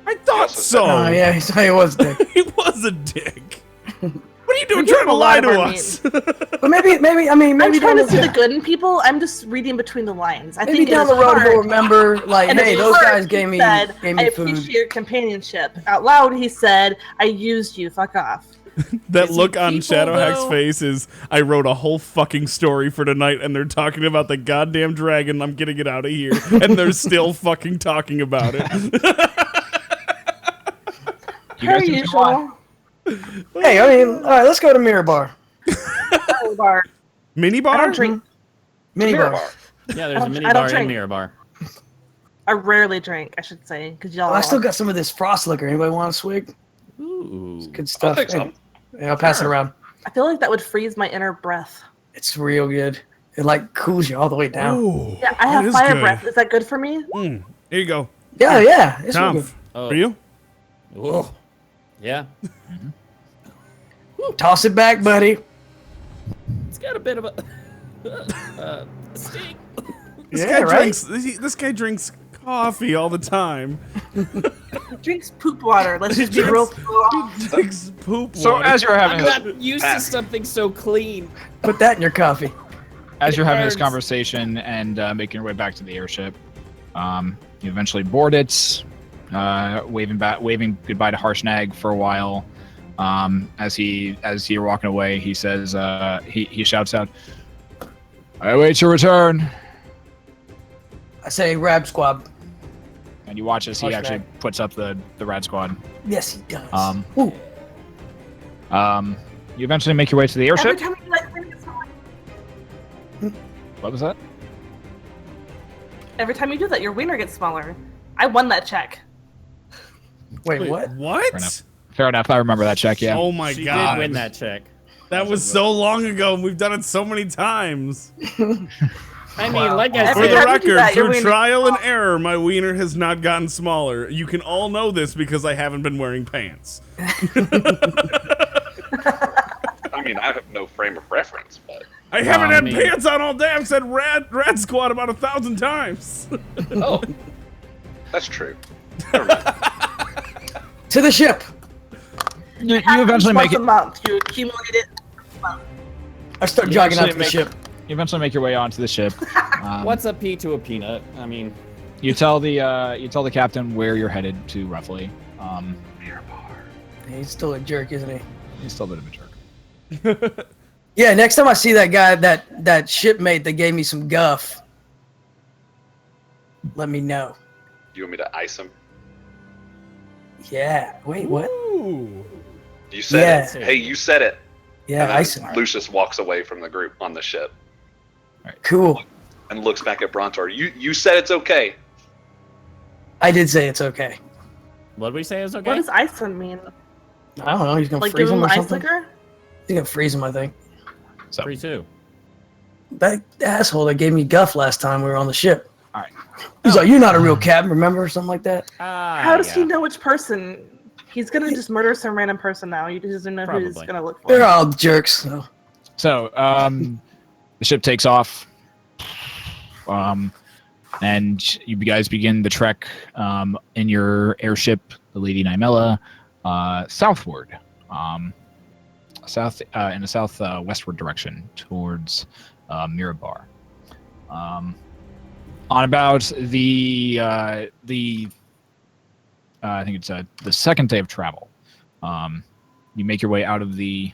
I thought so. Oh, yeah, he was dick. He was a dick. What do are you doing trying to lie to us? But maybe I'm trying down to see the good in people. I'm just reading between the lines. I maybe think down it the is road hard. he'll remember, like, And hey, it's those hard. guys He gave me said, I food. appreciate your companionship. Out loud, he said, I used you. Fuck off. That Is look he on people, Shadowhack's though? face is, I wrote a whole fucking story for tonight, and they're talking about the goddamn dragon. I'm gonna get out of here, and they're still fucking talking about it. You guys Per seem to lie. usual. Hey, I mean, all right, let's go to Mirror Bar. Bar. Mini I bar? don't drink. Mini Mirror bar. bar. Yeah, there's a mini I don't bar and drink. mirror bar. I rarely drink, I should say, because y'all. Oh, I still got some of this frost liquor. Anybody want a swig? Ooh. Good I'll stuff. take some. Yeah, I'll pass it around. I feel like that would freeze my inner breath. It's real good. It like cools you all the way down. Ooh, Yeah, I that have is fire good. breath. Is that good for me? Here you go. Yeah, it's real good. Tonph, Oh. for you? Whoa. Yeah. Toss it back, buddy. It's got a bit of a sting. This Yeah, guy right? drinks. This guy drinks coffee all the time. Drinks poop water. Let's just be real. He drinks poop So water. as you're having I'm this, not used to something so clean. Put that in your coffee. as you're having this Nerds. conversation and making your way back to the airship, you eventually board it, waving goodbye to Harshnag for a while. As you're walking away, he says, he shouts out, "I await your return." I say Rab Squad. And you watch as he Harshnag. actually puts up the Rad Squad. Yes, he does. Ooh. You eventually make your way to the Every airship. time you like, wiener gets smaller. What was that? Every time you do that, your wiener gets smaller. I won that check. Wait, Wait, what? what? Fair enough. Fair enough. I remember that check. Yeah. Oh my She god. did win that check. That was so long ago, and we've done it so many times. I mean, like I For Every the time said, you do record, that, your through wiener- trial and error, my wiener has not gotten smaller. You can all know this because I haven't been wearing pants. I mean, I have no frame of reference, but I haven't I had mean- pants on all day. I've said rad squad about 1,000 times. oh, that's true. Never mind. To the ship. You eventually make Once it. a month. You accumulate it. I start jogging out to the ship. You eventually make your way onto the ship. what's a pea to a peanut? I mean, You tell the captain where you're headed to roughly. He's still a jerk, isn't he? He's still a bit of a jerk. Yeah, next time I see that guy, that shipmate that gave me some guff, let me know. You want me to ice him? Yeah. Wait, what? Ooh. You said Yeah. it. Hey, you said it. Yeah, And ice then him. Lucius walks away from the group on the ship Cool. and looks back at Brontor. You said it's okay. I did say it's okay. what did we say is okay? What does Iceland mean? I don't know. He's gonna Like freeze give him him or ice something. liquor? He's gonna freeze him, I think. So Free too. That asshole that gave me guff last time we were on the ship. all right. He's like, "You're not a real captain, remember?" Or something like that. How does he know which person? He's gonna just murder some random person now. He doesn't know who he's Probably. gonna look They're for. all jerks. So. So the ship takes off. And you guys begin the trek in your airship, the Lady Nymella, southward, in the southwestward direction towards Mirabar. On about the I think it's the second day of travel, you make your way out of the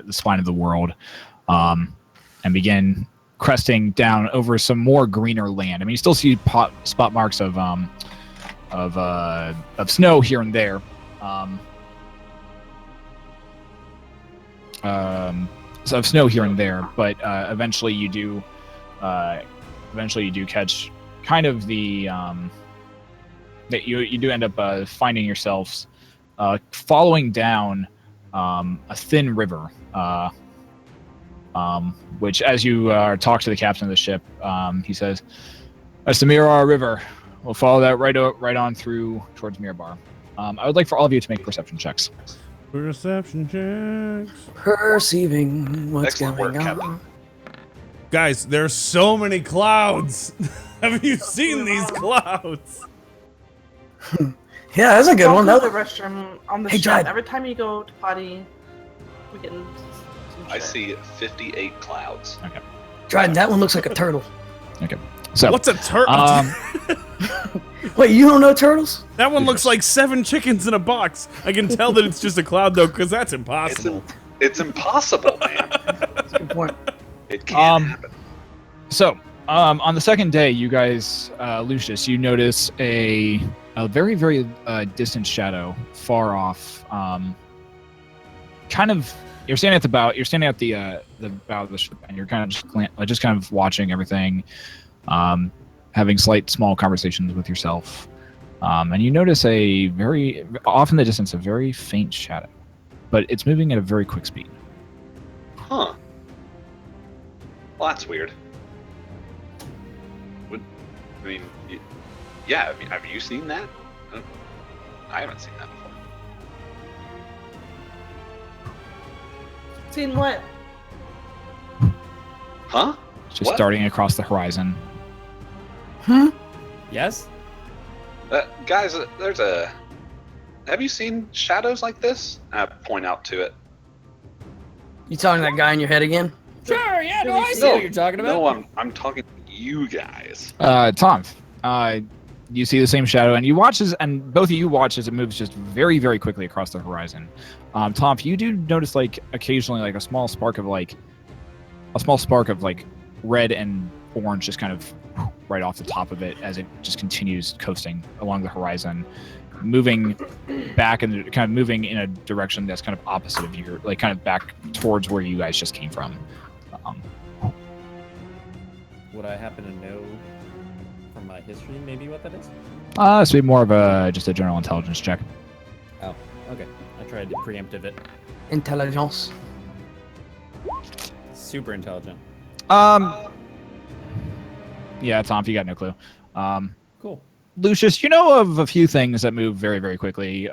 spine of the world, and begin cresting down over some more greener land. I mean, you still see spot marks of snow here and there. So of snow here and there, but eventually you do catch kind of the that you do end up finding yourselves following down a thin river. Which, as you talk to the captain of the ship, he says, "That's the Mirar River. We'll follow that right on through towards Mirabar." I would like for all of you to make perception checks. Perception checks. Perceiving what's Excellent going work, on. Captain. Guys, there's so many clouds. Have you seen these clouds? Yeah, that's a good Go one. to That the was, restroom on the Hey, ship. Dryden. Every time you go to potty, We're getting some I shit. see 58 clouds. Okay. Dryden, that one looks like a turtle. Okay. So What's a turtle? Wait, you don't know turtles? That one looks like 7 chickens in a box. I can tell that it's just a cloud though, because that's impossible. It's impossible, man. That's a good point. It can't happen. So, on the second day, you guys, Lucius, you notice a very, very distant shadow far off. You're standing at the bow. You're standing at the bow of the ship, and you're kind of just kind of watching everything, having small conversations with yourself, and you notice off in the distance, a very faint shadow, but it's moving at a very quick speed. Huh. Well, that's weird. Have you seen that? I haven't seen that before. Seen what? Huh? It's just darting across the horizon. Yes? Guys, have you seen shadows like this? I point out to it. You talking to that guy in your head again? Sure, yeah, no, I see what you're talking about. No, I'm talking to you guys. Tonph, you see the same shadow, and both of you watch as it moves just very, very quickly across the horizon. Tonph, you do notice occasionally a small spark of red and orange just kind of right off the top of it as it just continues coasting along the horizon, moving back and kind of moving in a direction that's kind of opposite of your, kind of back towards where you guys just came from. Would I happen to know from my history maybe what that is? This would be more of just a general intelligence check. Oh, okay. I tried to preemptive it. Intelligence. Super intelligent. Yeah, Tonph, you got no clue. Cool. Lucius, you know of a few things that move very, very quickly.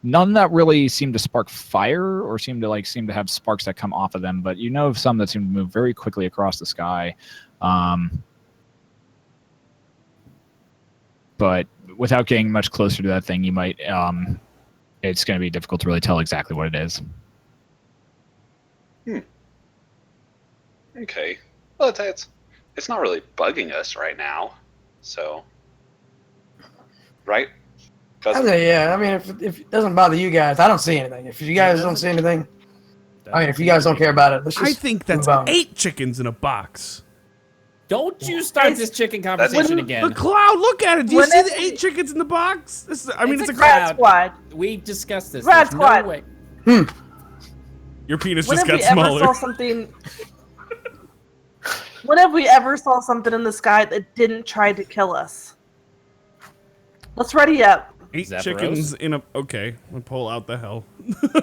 None that really seem to spark fire or seem to have sparks that come off of them, but you know of some that seem to move very quickly across the sky. But without getting much closer to that thing, you might. It's going to be difficult to really tell exactly what it is. Okay. Well, it's not really bugging us right now, so. Right? Yeah, I mean, if it doesn't bother you guys, I don't see anything. If you guys don't see anything, if you guys don't care about it, let's just I think that's move on. 8 chickens in a box. Don't you start this chicken conversation again. The cloud, look at it. Do you see the 8 chickens in the box? It's a Rat crowd. Squad. We discussed this. Rat There's Squad. no way. Your penis When just have got we ever smaller. saw something? When have we ever saw something in the sky that didn't try to kill us? Let's ready up. 8 Zapparos? chickens in a. Okay, we'll pull out the hell.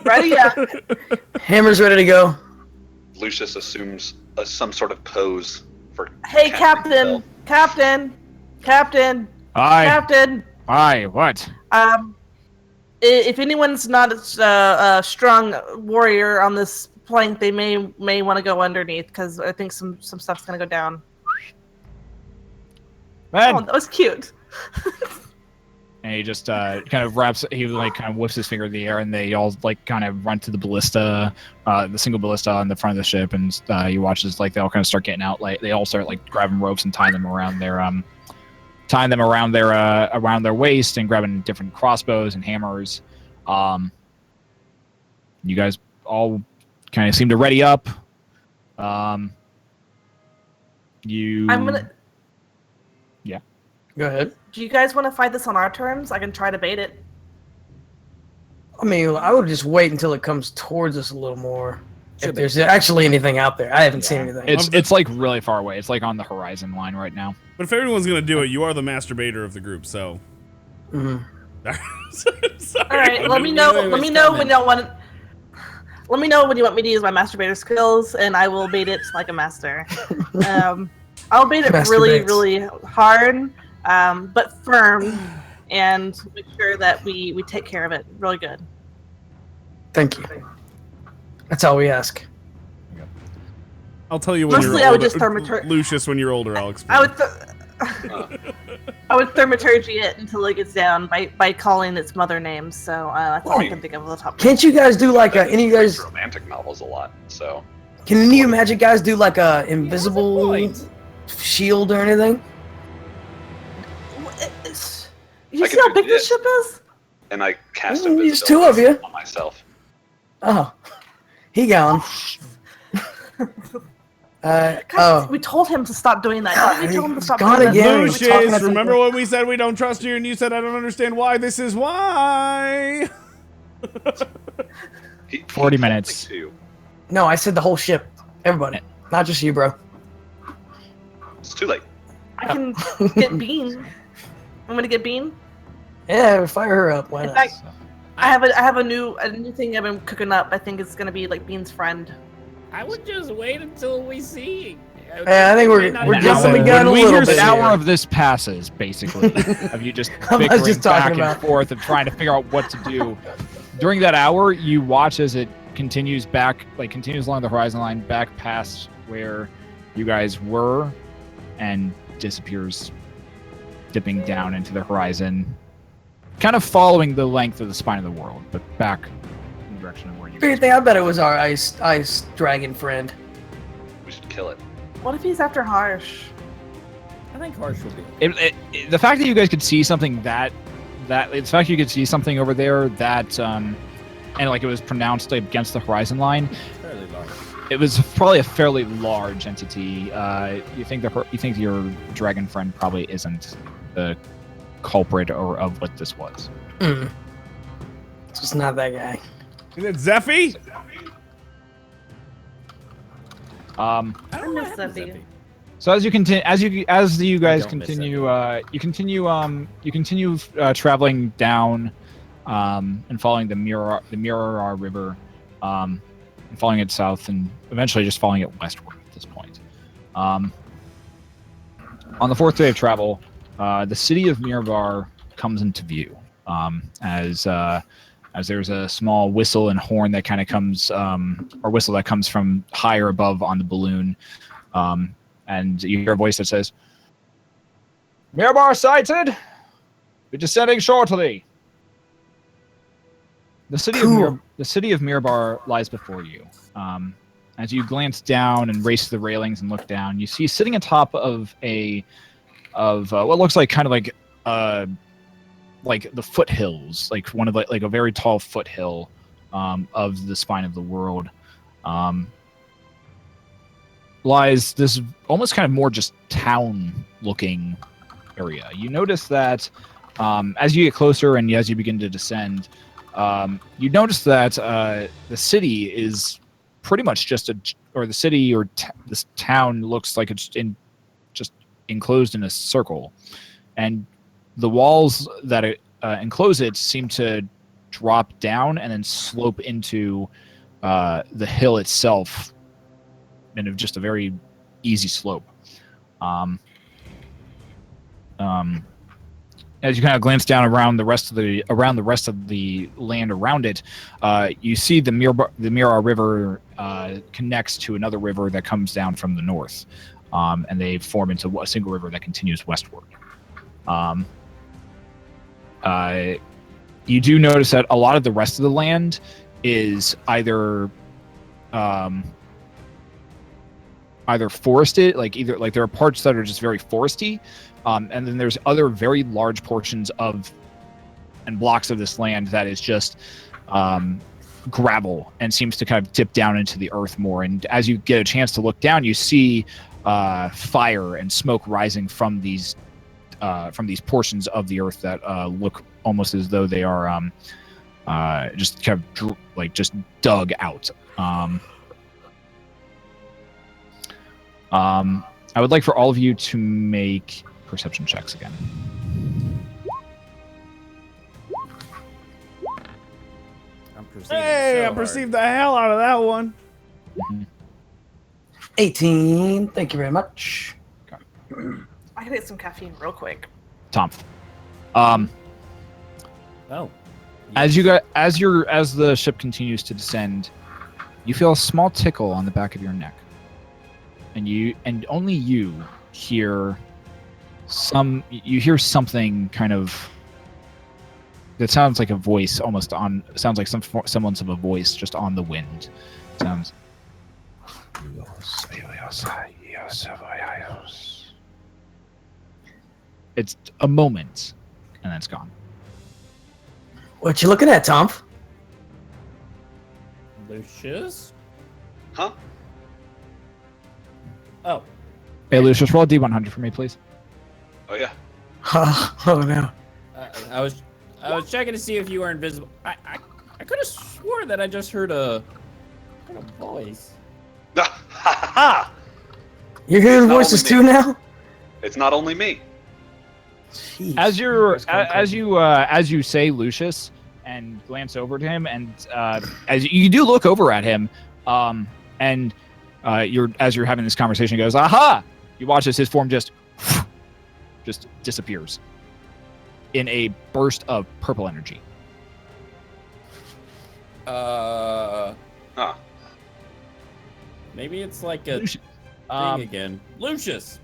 Ready up. Hammer's ready to go. Lucius assumes some sort of pose for. Hey, casting Captain. Captain. Aye. Captain. Aye. What? If anyone's not a strong warrior on this plank, they may want to go underneath because I think some stuff's gonna go down. Man. Oh, that was cute. And he just kind of whips his finger in the air, and they all kind of run to the ballista, the single ballista on the front of the ship, and you watch as they all kind of start getting out. They all start grabbing ropes and tying them around their waist, and grabbing different crossbows and hammers. You guys all kind of seem to ready up. I'm gonna. Yeah. Go ahead. Do you guys want to fight this on our terms? I can try to bait it. I mean, I would just wait until it comes towards us a little more. If there's actually anything out there. I haven't seen anything. It's really far away. It's on the horizon line right now. But if everyone's gonna do it, you are the masturbator of the group, so. Mhm. Sorry. All right. Let me know when y'all want. Let me know when you want me to use my masturbator skills, and I will bait it like a master. I'll bait it really, really hard, but firm, and make sure that we take care of it really good. Thank you. That's all we ask. I'll tell you when Mostly you're I would older. just throw Lucius, when you're older, I'll explain. I would. I would thaumaturgy it until it gets down by calling its mother names. So that's all I can think of off the top. Can't you guys do like a, any of you guys? Romantic novels a lot, so. Can any of you magic guys do like a invisible shield or anything? You see how big this ship is? And I cast There's two of you on myself. Oh, he gone. Guys, we told him to stop doing that. We told him to stop gone doing again. that. Lucius, remember when we said we don't trust you and you said I don't understand why? This is why. 40 minutes. No, I said the whole ship. Everybody. Not just you, bro. It's too late. I can get Bean. I'm gonna get Bean. Yeah, fire her up. Why In not? fact, I have a new thing I've been cooking up. I think it's gonna be like Bean's friend. I would just wait until we see. Yeah, I think we're jumping the gun a little bit. An hour of this passes, basically, of you just bickering back and forth and trying to figure out what to do. During that hour, you watch as it continues back, continues along the horizon line, back past where you guys were, and disappears, dipping down into the horizon, kind of following the length of the spine of the world, but back in the direction of where you guys I bet it was our ice dragon friend. We should kill it. What if he's after Harsh? I think Harsh will be. The fact that you guys could see something the fact you could see something over there that and like it was pronounced against the horizon line. Fairly large. It was probably a fairly large entity. You think your dragon friend probably isn't the culprit or of what this was. It's just not that guy. Is it Zeffy? I miss Zeffy. So as you continue, as you guys continue, you continue traveling down and following the Mirror River, and following it south, and eventually just following it westward at this point. On the fourth day of travel, the city of Mirabar comes into view as there's a small whistle and horn that kind of comes, or whistle that comes from higher above on the balloon. And you hear a voice that says, "Mirabar sighted! We're descending shortly." The city of Mirabar lies before you. As you glance down and race the railings and look down, you see sitting atop of what looks like kind of like the foothills, like one of like a very tall foothill of the spine of the world. Lies this almost kind of more just town-looking area. You notice that as you get closer and as you begin to descend, you notice that the city is pretty much just this town looks like it's just enclosed in a circle, and the walls that enclose it seem to drop down and then slope into the hill itself. And just a very easy slope. As you kind of glance down around the rest of the land around it, you see the Mirror River connects to another river that comes down from the north, and they form into a single river that continues westward. You do notice that a lot of the rest of the land is either forested, like there are parts that are just very foresty, and then there's other very large portions and blocks of this land that is just gravel and seems to kind of dip down into the earth more. And as you get a chance to look down, you see fire and smoke rising from these portions of the earth that look almost as though they are just kind of just dug out. I would like for all of you to make perception checks again. I perceived the hell out of that one. 18. Thank you very much. I gotta get some caffeine real quick. Tonph. Oh. As the ship continues to descend, you feel a small tickle on the back of your neck. And only you hear you hear something kind of that sounds like a voice almost on sounds like some semblance of a voice just on the wind. Sounds it's a moment and then it's gone. What you looking at, Tonph? Lucius? Huh? Oh. Hey, Lucius, roll a D100 for me, please. Oh yeah. Oh no. I was checking to see if you were invisible. I could have swore that I just heard a voice. Ha ha! You're hearing It's not voices only too now? It's not only me. Jeez. As you say Lucius and glance over to him, and as you do look over at him, and as you're having this conversation, he goes, "Aha!" You watch as his form just disappears in a burst of purple energy. Huh. Maybe it's like a Lucius, thing again. Lucius.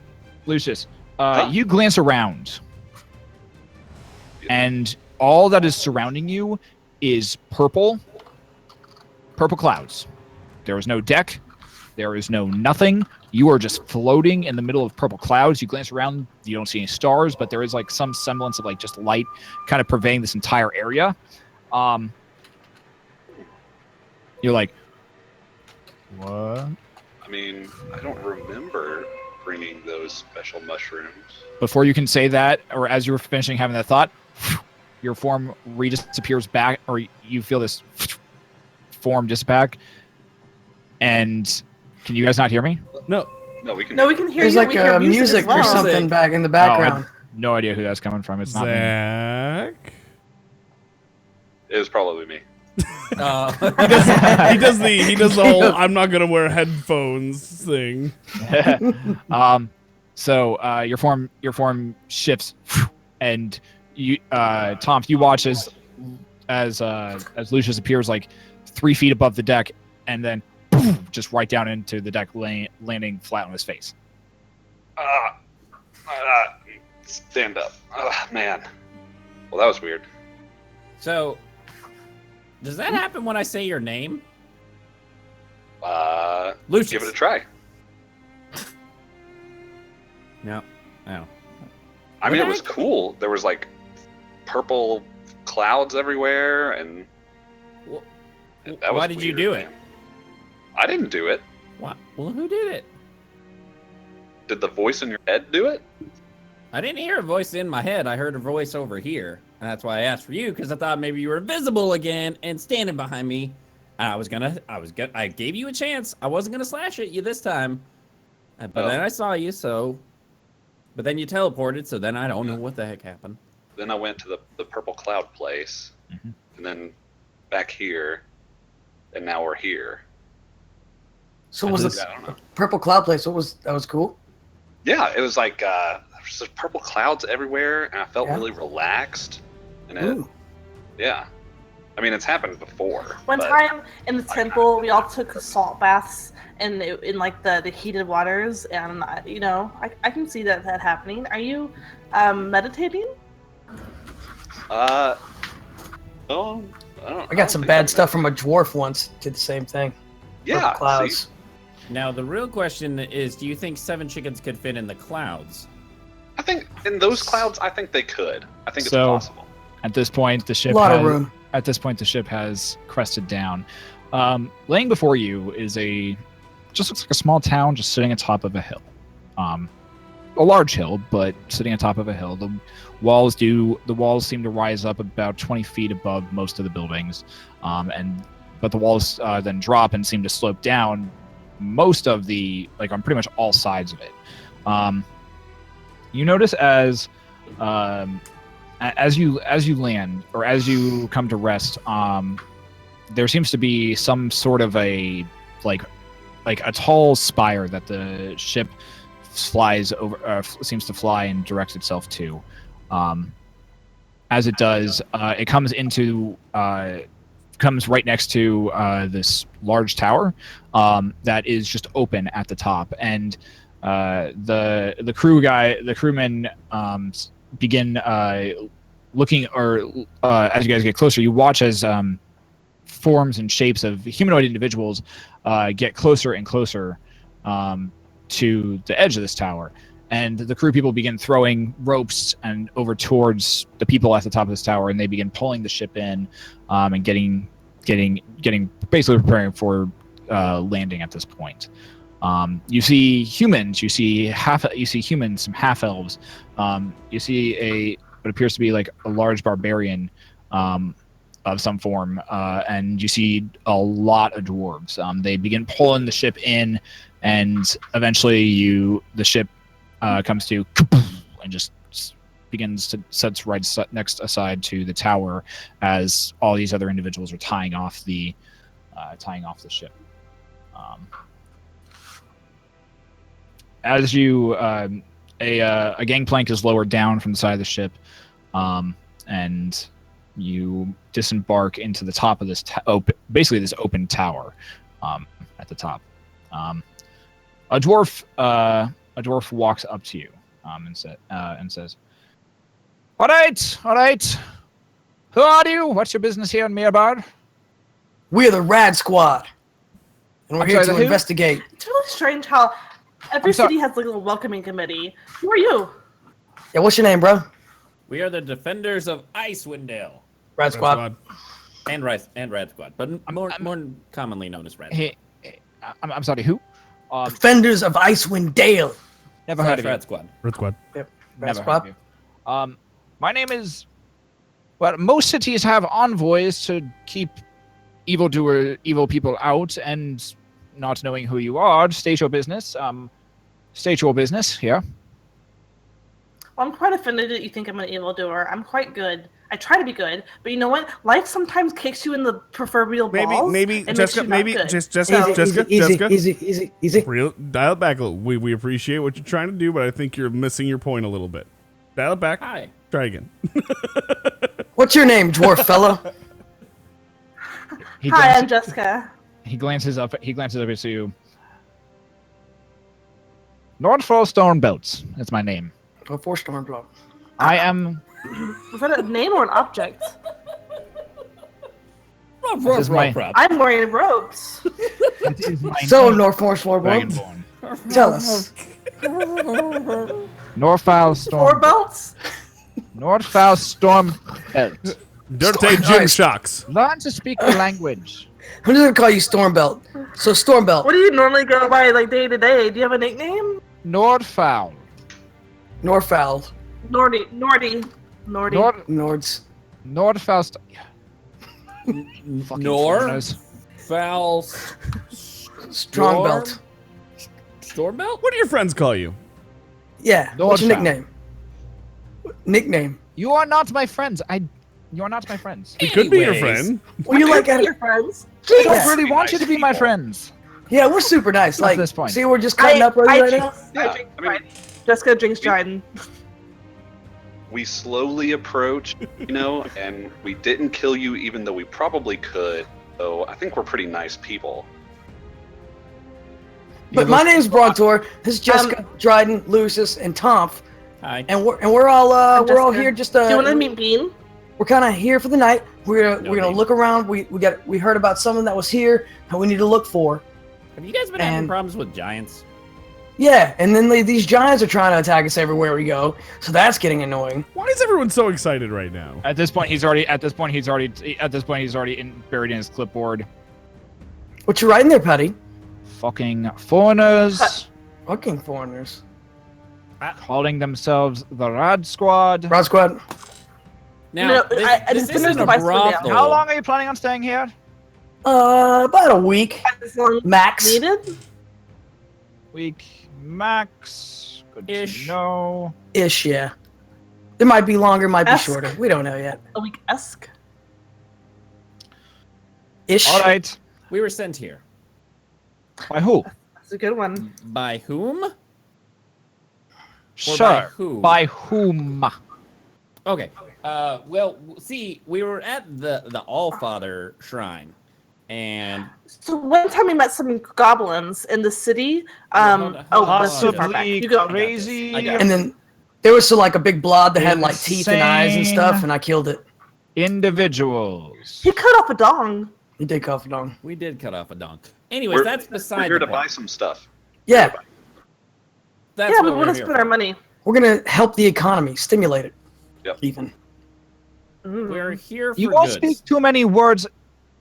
You glance around, and all that is surrounding you is purple clouds. There is no deck. There is no nothing. You are just floating in the middle of purple clouds. You glance around. You don't see any stars, but there is like some semblance of like just light kind of pervading this entire area. You're like, what? I mean, I don't remember bringing those special mushrooms. Before you can say that, or as you were finishing having that thought, your form disappears back, or you feel this form disappear. And can you guys not hear me? No, we can. No, we can hear There's you. like We hear music as well. or something back in the Oh, I background. have no idea who that's coming from. It's not me. Zach. It was probably me. He does the whole "I'm not gonna wear headphones" thing. So your form shifts, and you, Tonph, you watch as Lucius appears like 3 feet above the deck, and then just right down into the deck, landing flat on his face. Stand up. Man. Well, that was weird. So, does that happen when I say your name? Lucius. Give it a try. No. I mean, it was cool. There was like purple clouds everywhere, and that was Why did you do it? man. I didn't do it. What? Well, who did it? Did the voice in your head do it? I didn't hear a voice in my head. I heard a voice over here, and that's why I asked for you, because I thought maybe you were invisible again and standing behind me. And I gave you a chance. I wasn't gonna slash at you this time, but then I saw you. But then you teleported, so then I don't know what the heck happened. Then I went to the purple cloud place, and then back here, and now we're here. So was I the don't know. purple cloud place? That was cool. Yeah, it was like there was just purple clouds everywhere, and I felt Yeah. really relaxed. And Ooh. yeah, I mean it's happened before. One but time in the temple, we all took salt baths in like the heated waters, and I can see that happening. Are you meditating? Oh, I got some bad stuff from a dwarf once. Did the same thing. Yeah, Purple clouds. see? Now, the real question is, do you think 7 chickens could fit in the clouds? I think in those clouds, I think they could. I think it's So- possible. At this point, the ship A lot of room. At this point, the ship has crested down. Laying before you is just looks like a small town, just sitting atop of a hill. A large hill, but sitting on top of a hill. The walls seem to rise up about 20 feet above most of the buildings, but the walls then drop and seem to slope down most of on pretty much all sides of it. You notice as you land, or as you come to rest, there seems to be some sort of a tall spire that the ship flies over, seems to fly and directs itself to. As it does, it comes right next to this large tower that is just open at the top, and The crewmen begin looking, or as you guys get closer, you watch as forms and shapes of humanoid individuals get closer and closer to the edge of this tower. And the crew people begin throwing ropes and over towards the people at the top of this tower, and they begin pulling the ship in and getting basically preparing for landing at this point. You see humans. You see humans, some half elves. You see what appears to be like a large barbarian of some form, and you see a lot of dwarves. They begin pulling the ship in, and eventually the ship comes to and just begins to sets right next aside to the tower as all these other individuals are tying off the ship. As you a gangplank is lowered down from the side of the ship, and you disembark into the top of this basically this open tower at the top. A dwarf walks up to you and says, All right. Who are you? What's your business here in Mirbar? We're the Rad Squad, and we're here to investigate. It's really strange how every city has like a little welcoming committee. Who are you? Yeah, what's your name, bro? We are the Defenders of Icewind Dale. Rad Squad. And Rad Squad, but more commonly known as Rad. Hey, I'm sorry, who? Defenders of Icewind Dale. Never heard of Rad Squad. Red Squad. Yep. Never heard of you. My name is. Well, most cities have envoys to keep evil people out, and not knowing who you are, state your business. State your business here. Well, I'm quite offended that you think I'm an evildoer. I'm quite good. I try to be good, but you know what? Life sometimes kicks you in the proverbial balls. Maybe, and Jeska, makes you not good. Jeska. Easy. Dial it back a little. We appreciate what you're trying to do, but I think you're missing your point a little bit. Dial it back. Hi. Try again. What's your name, dwarf fellow? Hi, I'm Jeska. He glances up at you. Nordfall Stormbelts. That's my name. Before Stormblow. I am. Was that a name or an object? I'm wearing ropes. So, Northforce Floorboard, tell us. Northfowl Storm. Four belts? Northfowl Stormbelt. Dirty Jim Shocks. Learn to speak the language. I'm just gonna call you Stormbelt. So, Stormbelt. What do you normally go by like day to day? Do you have a nickname? Nordfowl. Norfowl. Nordy. Nords. Nordfowl. Foul. Strongbelt. Stormbelt? What do your friends call you? Yeah. What's your nickname? You are not my friends. You are not my friends. He could be your friend. Well, you like your friends? I don't really want you to be my friends. Yeah, we're super nice. At this point. See, we're just cutting up right now. Jessica drinks Dryden. We slowly approach, and we didn't kill you even though we probably could. So I think we're pretty nice people. But my name's Brontor. This is Jeska, Dryden, Leucis, and Tonph. Hi. And we're all here just Do you want to meet Bean? We're kind of here for the night. We're gonna look around. We heard about someone that was here and we need to look for. Have you guys been having problems with giants? Yeah, and then these giants are trying to attack us everywhere we go, so that's getting annoying. Why is everyone so excited right now? At this point, he's already buried in his clipboard. What you writing there, Patty? Fucking foreigners. Fucking foreigners. Calling themselves the Rad Squad. Rad Squad. Now, this isn't a brothel. How long are you planning on staying here? About a week. Max. Needed? Week max. Good to know. Ish, yeah. It might be longer, might be shorter. We don't know yet. A week-esque? Ish. All right. We were sent here. By who? That's a good one. By whom? Sure. By who? By whom? Okay. Well, see, we were at the Allfather shrine, And So one time we met some goblins in the city. Hold on. That's too far back. You go. Crazy. I got this. And then there was like a big blob that had like teeth and eyes and stuff, Insane. and I killed it. Individuals. He cut off a dong. He did cut off a dong. We did cut off a dong. Anyways, that's We're beside here the to buy point. some stuff. Yeah, That's Yeah, what we we're want to here spend for. our money. we're gonna help the economy, stimulate it. Yep. Even. We're here for You all goods. speak too many words.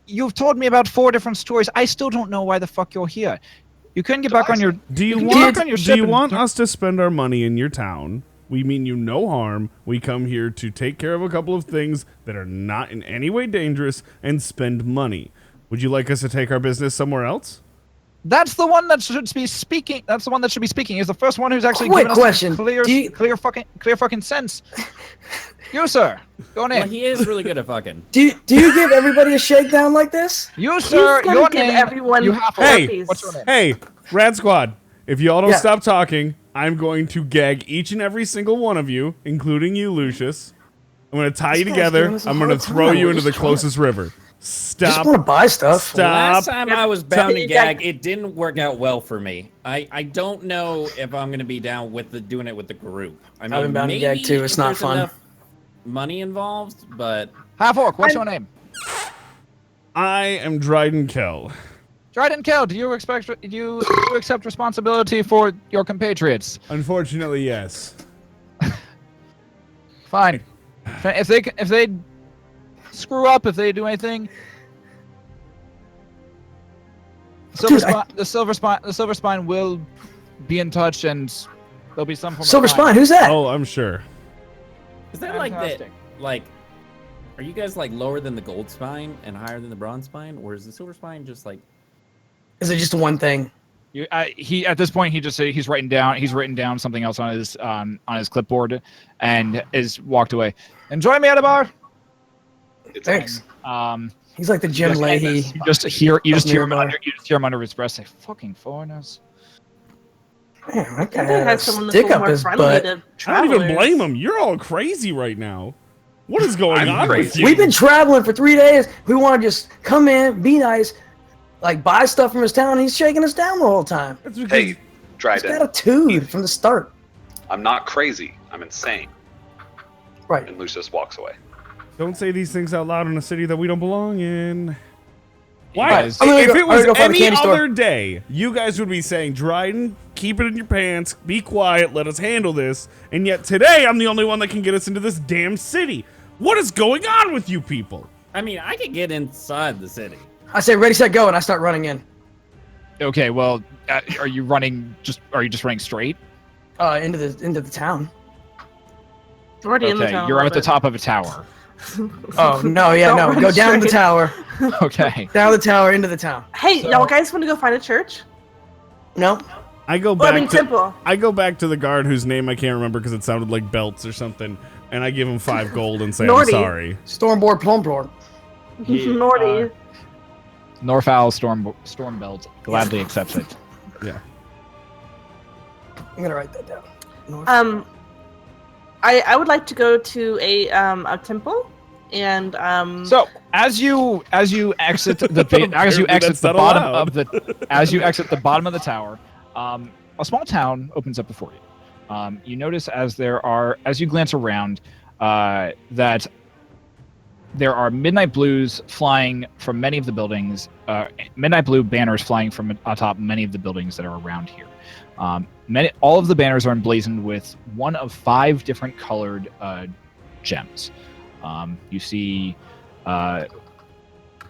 You've told me about 4 different stories. I still don't know why the fuck you're here. You couldn't get back on your. Do you can want? get back on your Do ship you and- want us to spend our money in your town? We mean you no harm. We come here to take care of a couple of things that are not in any way dangerous and spend money. Would you like us to take our business somewhere else? That's the one that should be speaking. That's the one that should be speaking. Is the first one who's actually Quick given us question. clear, Do you- clear fucking sense. You sir, go Well, name. he is really good at fucking. Do you give everybody a shakedown like this? You sir, He's gonna your give name. everyone You have Hey, herpes. What's your name? Hey, Rat Squad, if y'all don't Yeah. stop talking, I'm going to gag each and every single one of you, including you, Lucius. I'm going to tie you guy's together. giving us a I'm going to hard throw time. you We're into the just trying to- closest river. Just Stop. want to buy stuff. Stop. Last time I was bound to Yeah. gag, it didn't work out well for me. I don't know if I'm gonna be down with doing it with the group. I mean, I've been bound to maybe gag too. It's if not there's fun. enough money involved, but Half orc. What's your name? I am Dryden Kell. Dryden Kell. Do you accept responsibility for your compatriots? Unfortunately, yes. Fine. If they screw up, if they do anything, Dude, the silver spine will be in touch, and there'll be some form Silver of Spine, who's that? Oh, I'm sure. is that like that? Fantastic. Like, are you guys like lower than the gold spine and higher than the bronze spine, or is the silver spine just like? Is it just one thing? He at this point he's written down something else on his clipboard, and is walked away. Enjoy me at a bar. Thanks. Um, He's like the Jim Leahy. you just hear him nearby. under his breath say, "Fucking foreigners." Man, that guy They had had a someone that's stick a little up more his friendly butt. to I don't travelers. even blame him. You're all crazy right now. What is going I'm on with crazy. you? We've been traveling for 3 days. We want to just come in, be nice, like buy stuff from his town. He's shaking us down the whole time. That's because Hey, He's Dryden, got a tude from the start. I'm not crazy. I'm insane. Right. And Lucius walks away. don't say these things out loud in a city that we don't belong in. Why? guys- I'm gonna If go- it I'm gonna was go find the any candy store. other day, you guys would be saying, Dryden, keep it in your pants, be quiet, let us handle this. And yet today, I'm the only one that can get us into this damn city. What is going on with you people? I mean, I could get inside the city. I say ready, set, go, and I start running in. Okay, well, are you just running straight? Into the town. We're already in the Okay, town. you're a at the little top of a tower. Oh no, yeah, Don't no. run Go down the straight. tower, Okay. down the tower, into the town. bit. Hey, So- y'all guys want to go find a church? No, I go Well, back I mean, to temple. I go back to the guard whose name I can't remember because it sounded like belts or something, and I give him 5 gold and say I'm Nordy. sorry. Stormboard, Plumboard. Nordy. Norfowl Storm Belt gladly accepts it. Yeah. I'm gonna write that down. North. I would like to go to a temple, and So as you exit the That's not allowed. as you exit the bottom of the tower, a small town opens up before you. You notice as you glance around that there are midnight blues flying from many of the buildings, midnight blue banners flying from atop many of the buildings that are around here. All of the banners are emblazoned with one of 5 different colored gems. You see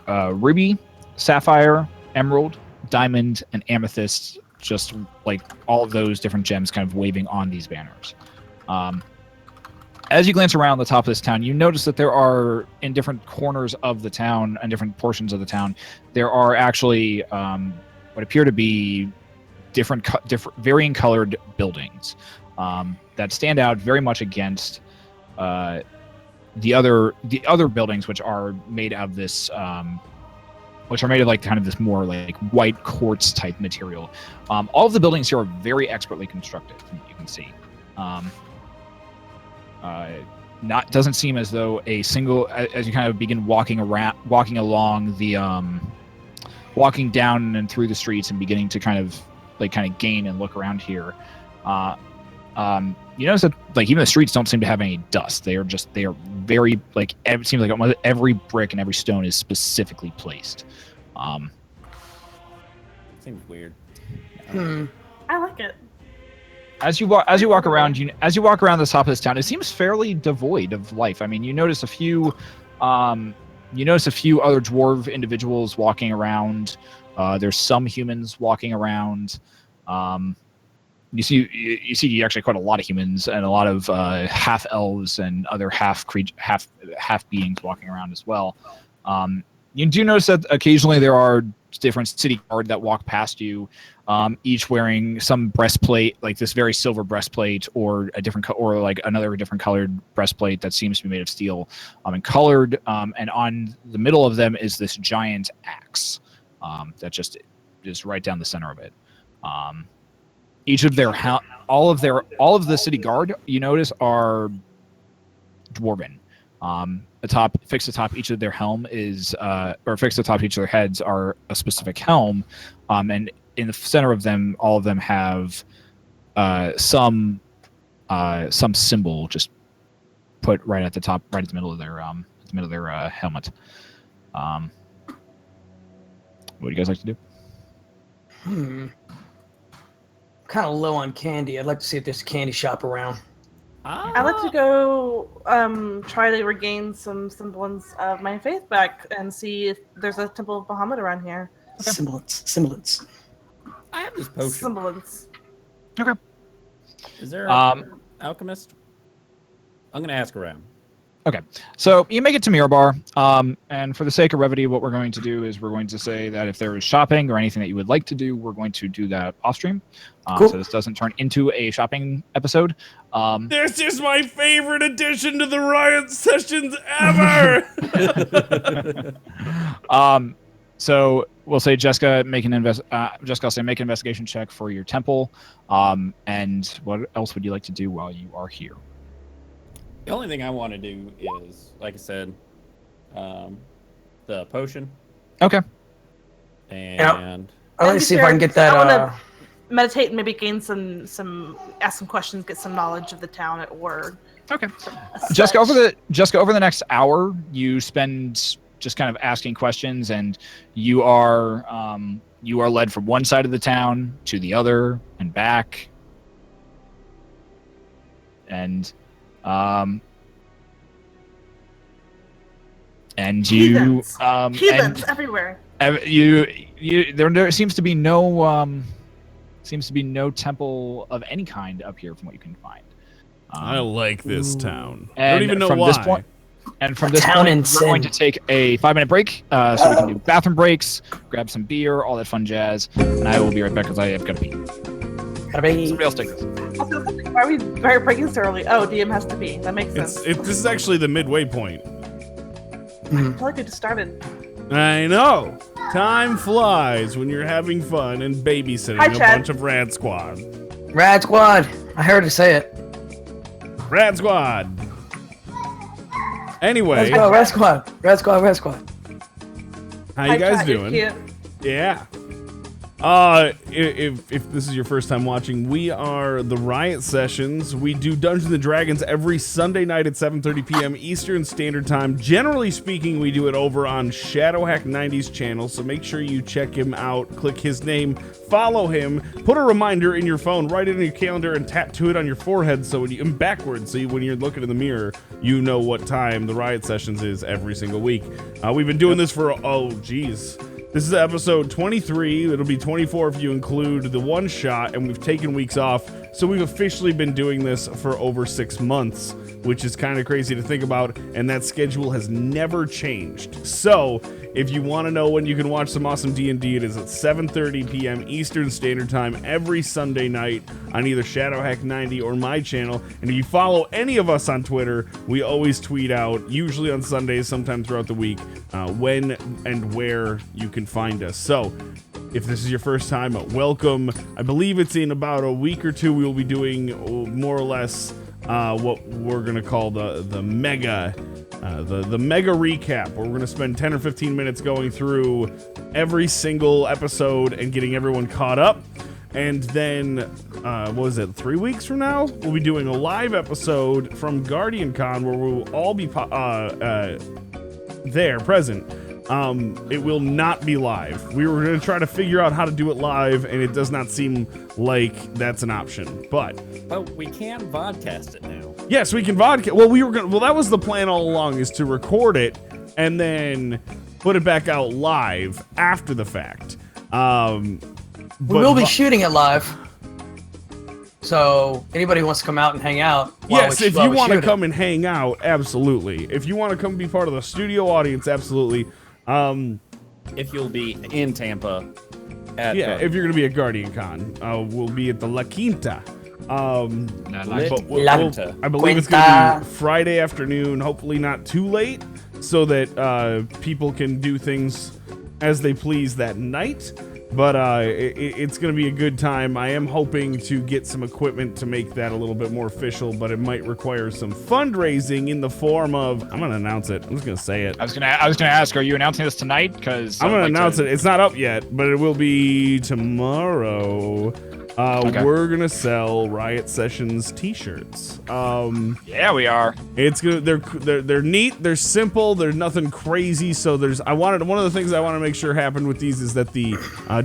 ruby, sapphire, emerald, diamond, and amethyst, just like all of those different gems kind of waving on these banners. As you glance around the top of this town, you notice that there are, in different corners of the town and different portions of the town, there are actually what appear to be different varying colored buildings that stand out very much against the other buildings, which are made of this which are made of like kind of this more like white quartz type material. All of the buildings here are very expertly constructed, from what you can see. Doesn't seem as though a single, as you kind of begin walking along the walking down and through the streets and beginning to kind of gain and look around here, you notice that like even the streets don't seem to have any dust. They are very like it seems like almost every brick and every stone is specifically placed. Seems weird. I like it. As you walk around the top of this town, it seems fairly devoid of life. I mean, you notice a few other dwarf individuals walking around. There's some humans walking around. You see actually quite a lot of humans and a lot of half elves and other half beings walking around as well. You do notice that occasionally there are different city guard that walk past you, each wearing some breastplate, like this very silver breastplate, or another different colored breastplate that seems to be made of steel, and colored. And on the middle of them is this giant axe that just is right down the center of it. Each of their all of the city guard, you notice, are dwarven. Fixed atop each of their helm is, or fixed atop each of their heads are a specific helm, and in the center of them, all of them have some symbol just put right at the top, right at the middle of their helmet. What do you guys like to do? Kind of low on candy. I'd like to see if there's a candy shop around. I'd like to go try to regain some semblance of my faith back and see if there's a Temple of Bahamut around here. Okay. Semblance. I have this potion. Semblance. Okay. Is there an alchemist? I'm going to ask around. Okay, so you make it to Mirabar, and for the sake of brevity, what we're going to do is we're going to say that if there is shopping or anything that you would like to do, we're going to do that off stream. Cool. So this doesn't turn into a shopping episode. This is my favorite addition to the Riot sessions ever. So we'll say Jeska, make an investigation check for your temple. And what else would you like to do while you are here? The only thing I want to do is, like I said, the potion. Okay. And I'd like to see if I can get that. I want to meditate and maybe gain ask some questions, get some knowledge of the town at Word. Okay. Jeska, over the next hour, you spend just kind of asking questions, and you are led from one side of the town to the other and back, and you heathens everywhere. There seems to be no temple of any kind up here from what you can find. I like this town. I And don't even know from why. this point, we're going to take a 5-minute break, so we can do bathroom breaks, grab some beer, all that fun jazz, and I will be right back because I have got to pee. Somebody else take this. Why are we breaking so early? Oh, DM has to pee. That makes sense. This is actually the midway point. I feel like we just started. I know. Time flies when you're having fun and babysitting Hi, a Chad. bunch of Rad Squad. Rad Squad. I heard her say it. Rad Squad. Anyway, Let's go, Rad Squad. Rad Squad. Rad Squad. how you guys Chat, you're doing? cute. Yeah. If this is your first time watching, we are the Riot Sessions. We do Dungeons and Dragons every Sunday night at 7:30 p.m. Eastern Standard Time. Generally speaking, we do it over on Shadowhack 90's channel, so make sure you check him out, click his name, follow him, put a reminder in your phone, write it in your calendar, and tattoo it on your forehead so backwards, so when you're looking in the mirror, you know what time the Riot Sessions is every single week. We've been doing this for, this is episode 23. It'll be 24 if you include the one shot, and we've taken weeks off. So we've officially been doing this for over 6 months, which is kind of crazy to think about, and that schedule has never changed. So if you want to know when you can watch some awesome D&D, it is at 7:30 p.m. Eastern Standard Time every Sunday night on either Shadowhack 90 or my channel. And if you follow any of us on Twitter, we always tweet out, usually on Sundays, sometime throughout the week, when and where you can find us. So if this is your first time, welcome. I believe it's in about a week or two we will be doing more or less what we're gonna call the mega recap, where we're gonna spend 10 or 15 minutes going through every single episode and getting everyone caught up. And then, what was it, 3 weeks from now, we'll be doing a live episode from GuardianCon where we'll all be there, present. It will not be live. We were going to try to figure out how to do it live, and it does not seem like that's an option. But we can vodcast it now. Yes, we can vodcast. Well, that was the plan all along, is to record it and then put it back out live after the fact. We will be shooting it live. So anybody who wants to come out and hang out. Yes, if you want to come and hang out, absolutely. If you want to come be part of the studio audience, absolutely. If you'll be in Tampa. If you're going to be at GuardianCon, we'll be at the La Quinta. I believe it's going to be Friday afternoon, hopefully not too late, so that people can do things as they please that night. But it's going to be a good time. I am hoping to get some equipment to make that a little bit more official, but it might require some fundraising in the form of... I'm going to announce it. I'm just going to say it. I was going to ask, are you announcing this tonight? Because I'm going to announce it. It's not up yet, but it will be tomorrow. Okay. We're going to sell Riot Sessions t-shirts. Yeah, we are. It's good. They're neat. They're simple. There's nothing crazy. So one of the things I want to make sure happened with these is that the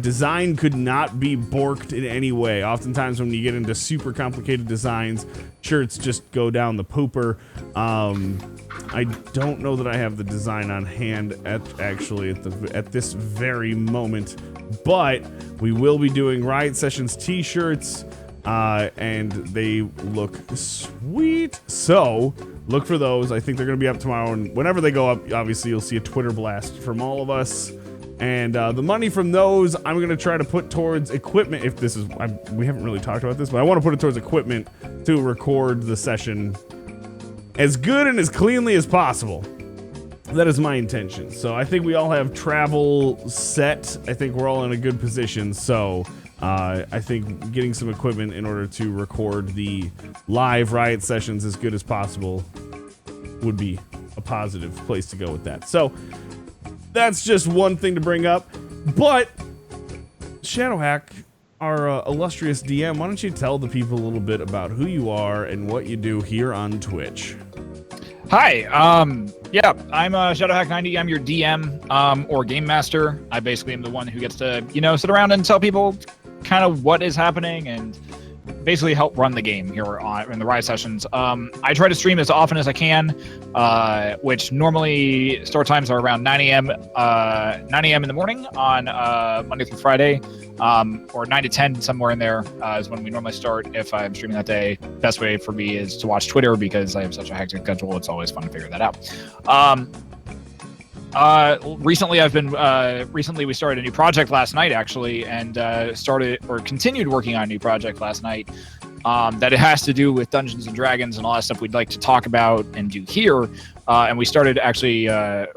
design could not be borked in any way. Oftentimes when you get into super complicated designs, shirts just go down the pooper. I don't know that I have the design on hand at this very moment, but we will be doing Riot Sessions t-shirts, and they look sweet. So look for those. I think they're going to be up tomorrow, and whenever they go up, obviously you'll see a Twitter blast from all of us. And the money from those, I'm going to try to put towards equipment. We haven't really talked about this, but I want to put it towards equipment to record the session as good and as cleanly as possible. That is my intention. So I think we all have travel set. I think we're all in a good position. So I think getting some equipment in order to record the live Riot sessions as good as possible would be a positive place to go with that. So that's just one thing to bring up. But Shadowhack, our illustrious DM, why don't you tell the people a little bit about who you are and what you do here on Twitch? Hi, yeah, I'm Shadowhack90. I'm your DM or game master. I basically am the one who gets to, sit around and tell people kind of what is happening and basically help run the game here in the Riot sessions. I try to stream as often as I can, which normally start times are around 9 a.m. In the morning on Monday through Friday, or 9 to 10, somewhere in there is when we normally start if I'm streaming that day. Best way for me is to watch Twitter because I have such a hectic schedule. It's always fun to figure that out. Recently we started a new project last night, actually, and continued working on a new project last night that it has to do with Dungeons and Dragons and all that stuff we'd like to talk about and do here. And we started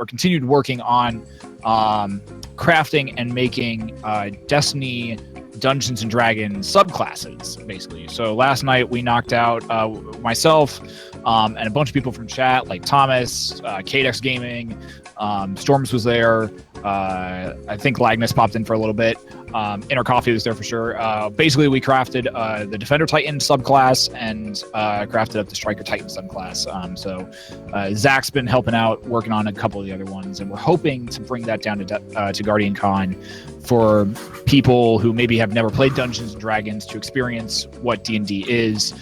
continued working on crafting and making Destiny Dungeons and Dragons subclasses, basically. So last night we knocked out myself and a bunch of people from chat, like Thomas, Kadex Gaming, Storms was there. I think Lagnus popped in for a little bit. Inner Coffee was there for sure. Basically, we crafted the Defender Titan subclass and crafted up the Striker Titan subclass. So Zach's been helping out, working on a couple of the other ones, and we're hoping to bring that down to GuardianCon for people who maybe have never played Dungeons and Dragons to experience what D&D is,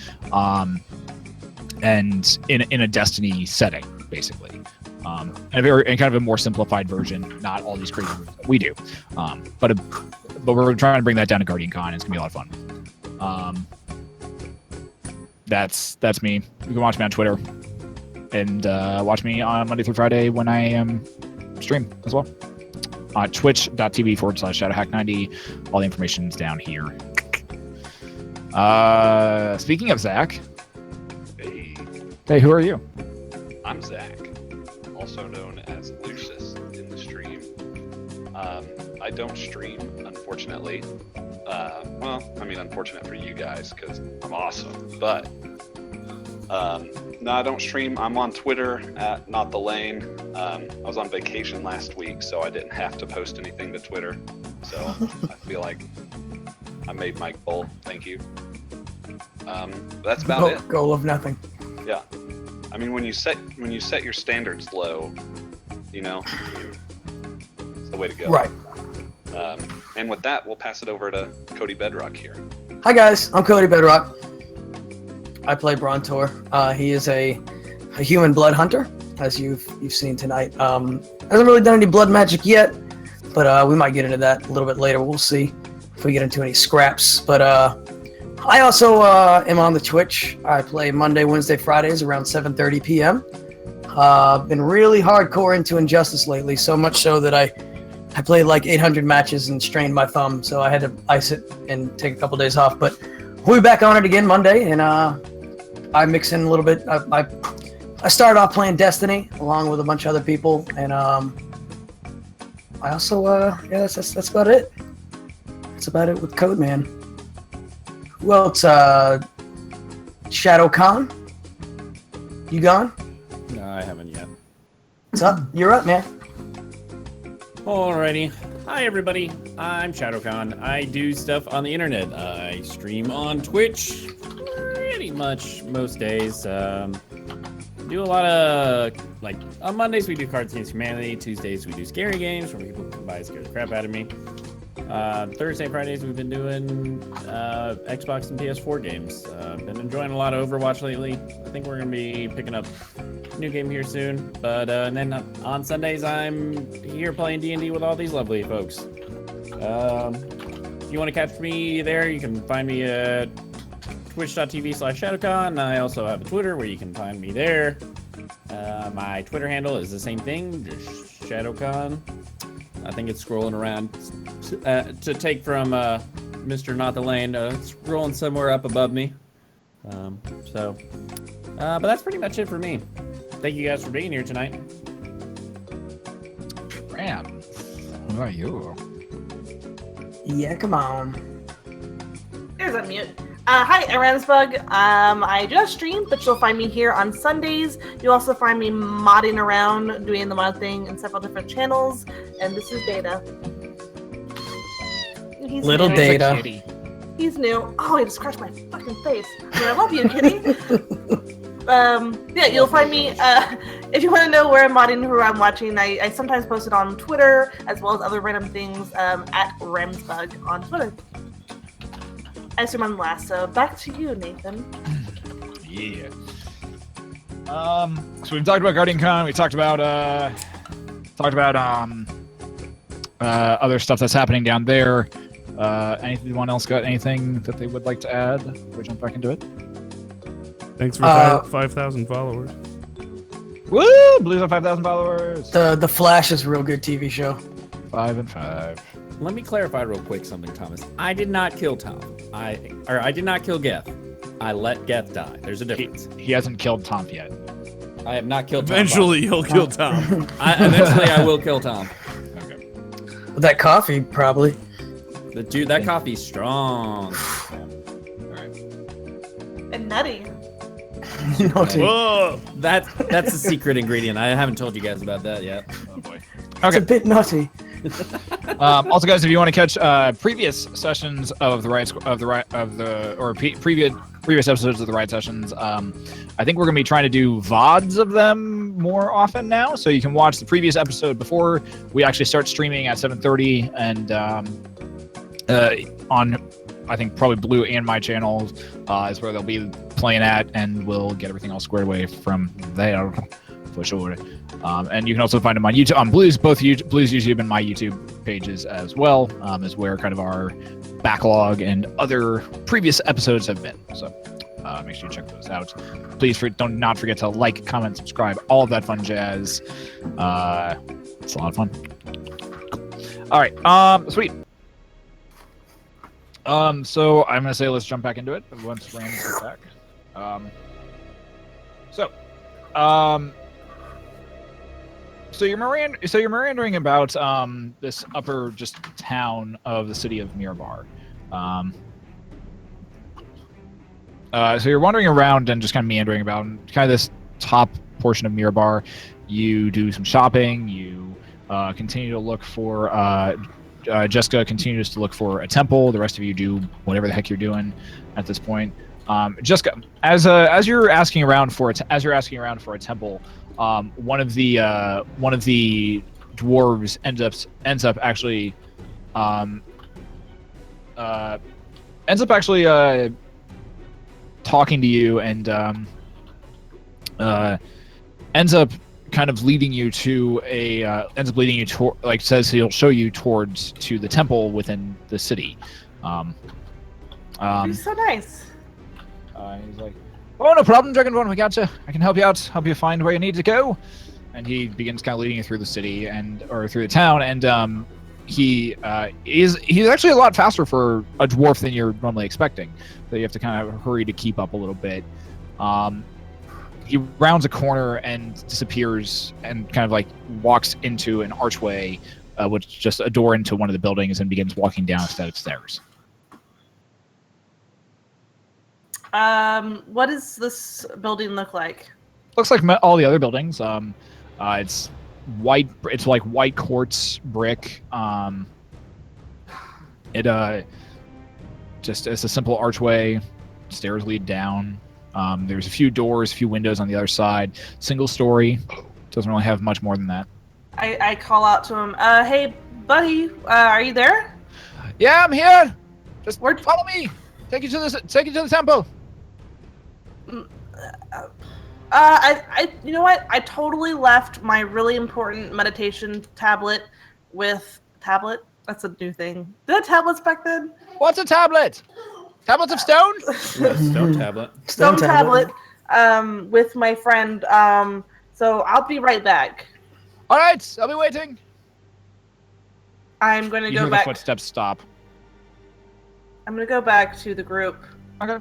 and in a Destiny setting, basically. And kind of a more simplified version, not all these crazy moves that we do. But we're trying to bring that down to GuardianCon. It's gonna be a lot of fun. That's me. You can watch me on Twitter and watch me on Monday through Friday when I stream as well. Twitch.tv/Shadowhack90. All the information is down here. Speaking of Zach. Hey, who are you? I'm Zach, also known as Leucis in the stream. I don't stream, unfortunately. Unfortunate for you guys, because I'm awesome. But No, I don't stream. I'm on Twitter at Not the Lane. I was on vacation last week, so I didn't have to post anything to Twitter. So I feel like I made my goal. Thank you. That's about it. Goal of nothing. Yeah. I mean, when you set your standards low, you know, it's the way to go. Right. And with that, we'll pass it over to Codybedrock here. Hi guys, I'm Codybedrock. I play Brontor. He is a human blood hunter, as you've seen tonight. Hasn't really done any blood magic yet, but we might get into that a little bit later. We'll see if we get into any scraps. But I also am on the Twitch. I play Monday, Wednesday, Fridays around 7:30 p.m. Been really hardcore into Injustice lately, so much so that I played like 800 matches and strained my thumb, so I had to ice it and take a couple days off. But we'll be back on it again Monday, and I mix in a little bit. I started off playing Destiny along with a bunch of other people, and I also yeah, that's about it. That's about it with Code Man. Who else? Shadowcawn. You gone? No, I haven't yet. What's up? You're up, man. Alrighty. Hi, everybody. I'm Shadowcawn. I do stuff on the internet. I stream on Twitch pretty much most days. Do a lot of, like, on Mondays we do Cards Against Humanity. Tuesdays we do scary games where people come by and scare the crap out of me. Thursday, Fridays we've been doing Xbox and PS4 games. Been enjoying a lot of Overwatch lately. I think we're going to be picking up a new game here soon. But and then on Sundays I'm here playing D&D with all these lovely folks. If you want to catch me there, you can find me at twitch.tv/Shadowcawn. I also have a Twitter where you can find me there. My Twitter handle is the same thing, just Shadowcawn. I think it's scrolling around to take from Mr. Not the Lane. It's scrolling somewhere up above me. But that's pretty much it for me. Thank you guys for being here tonight. Ram, what about you? Yeah, come on. There's unmute. Hi, I'm Ramsbug. I just stream, but you'll find me here on Sundays. You'll also find me modding around, doing the mod thing in several different channels. And this is Data. He's Little new. Data. He's new. Oh, he just scratched my fucking face. I mean, I love you, kitty. Yeah, you'll find me, if you want to know where I'm modding, who I'm watching, I sometimes post it on Twitter, as well as other random things, at Ramsbug on Twitter. I assume I'm last, so back to you, Nathan. Yeah. So we've talked about Guardian Con. We talked about other stuff that's happening down there. Anyone else got anything that they would like to add before we jump back into it? Thanks for 5,000 followers. Woo! Blues on 5,000 followers. The Flash is a real good TV show. 5 and 5. Let me clarify real quick something, Thomas. I did not kill Tom. I did not kill Geth. I let Geth die. There's a difference. He hasn't killed Tonph yet. I have not killed Tom. Eventually, he'll kill Tom. Eventually, I will kill Tom. Okay. With that coffee, probably. Dude, that coffee's strong. Alright. And nutty. Naughty. Whoa! That's a secret ingredient. I haven't told you guys about that yet. Oh boy. It's Okay. a bit nutty. Also, guys, if you want to catch previous sessions of the previous episodes of the Riot sessions, I think we're gonna be trying to do VODs of them more often now. So you can watch the previous episode before we actually start streaming at 7:30, and on I think probably Blue and my channel is where they'll be playing at, and we'll get everything all squared away from there for sure. And you can also find them on YouTube, on Blue's, both Blue's YouTube and my YouTube pages as well, is where kind of our backlog and other previous episodes have been. So make sure you check those out. Please don't not forget to like, comment, subscribe, all of that fun jazz. It's a lot of fun. All right, sweet. So I'm gonna say let's jump back into it once Rand gets back. So you're meandering about this upper just town of the city of Mirabar. So you're wandering around and just kind of meandering about, kind of this top portion of Mirabar. You do some shopping. You continue to look for. Jeska continues to look for a temple. The rest of you do whatever the heck you're doing at this point. Jeska, as you're asking around for a temple, one of the dwarves ends up actually talking to you and ends up kind of leading you to says he'll show you to the temple within the city. He's so nice. He's like, oh, no problem, Dragonborn, we got you. I can help you out, help you find where you need to go. And he begins kind of leading you through the city or through the town, and he's actually a lot faster for a dwarf than you're normally expecting. So you have to kind of hurry to keep up a little bit. He rounds a corner and disappears and kind of like walks into an archway, which is just a door into one of the buildings, and begins walking down a set of stairs. What does this building look like? Looks like all the other buildings. It's white. It's like white quartz brick. It's a simple archway. Stairs lead down. There's a few doors, a few windows on the other side. Single story. Doesn't really have much more than that. I call out to him. Hey, buddy, are you there? Yeah, I'm here. Just follow me. Take you to the temple. You know what? I totally left my really important meditation tablet with tablet. That's a new thing. Did I have tablets back then? What's a tablet? Tablets of stone? Yeah, stone tablet. Stone tablet. With my friend. So I'll be right back. All right, I'll be waiting. I'm going to You go hear back. the footsteps stop. I'm going to go back to the group. Okay.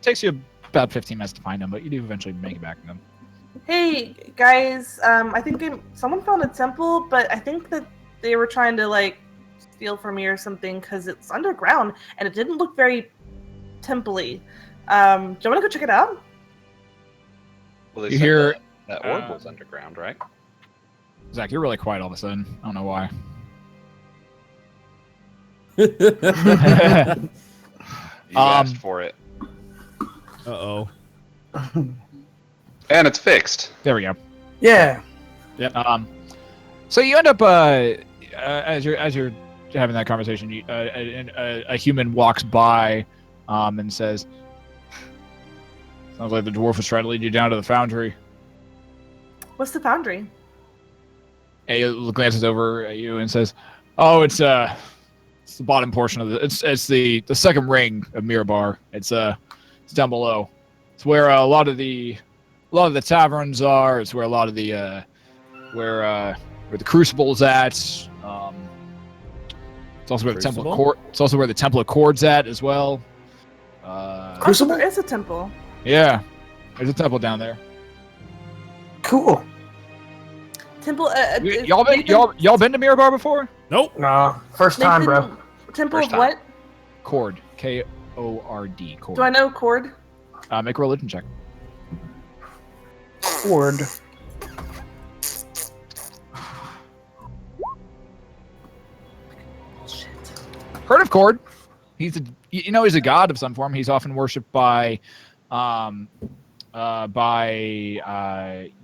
Takes you about 15 minutes to find them, but you do eventually make it back to them. Hey guys, I think someone found a temple, but I think that they were trying to like steal from me or something because it's underground and it didn't look very temple-y. Do you want to go check it out? Well, they You said hear that orb was underground, right? Zach, you're really quiet all of a sudden. I don't know why. You asked for it. Uh-oh. And it's fixed. There we go. Yeah. So you end up as you're having that conversation, a human walks by and says, "Sounds like the dwarf was trying to lead you down to the foundry." What's the foundry? And he glances over at you and says, "Oh, it's the bottom portion of it's the second ring of Mirabar. It's down below. It's where a lot of the taverns are. It's where a lot of the where the crucible's at. It's also where the temple of it's also where the temple of Cord's at as well. Crucible? There is a temple. Yeah, there's a temple down there. Cool. Temple. Y'all been to Mirabar before? Nope. Nah, first time, bro. Temple First of what? Cord. K-O-R-D. Cord. Do I know Cord? Make a religion check. Cord. Heard of Cord? He's a god of some form. He's often worshipped by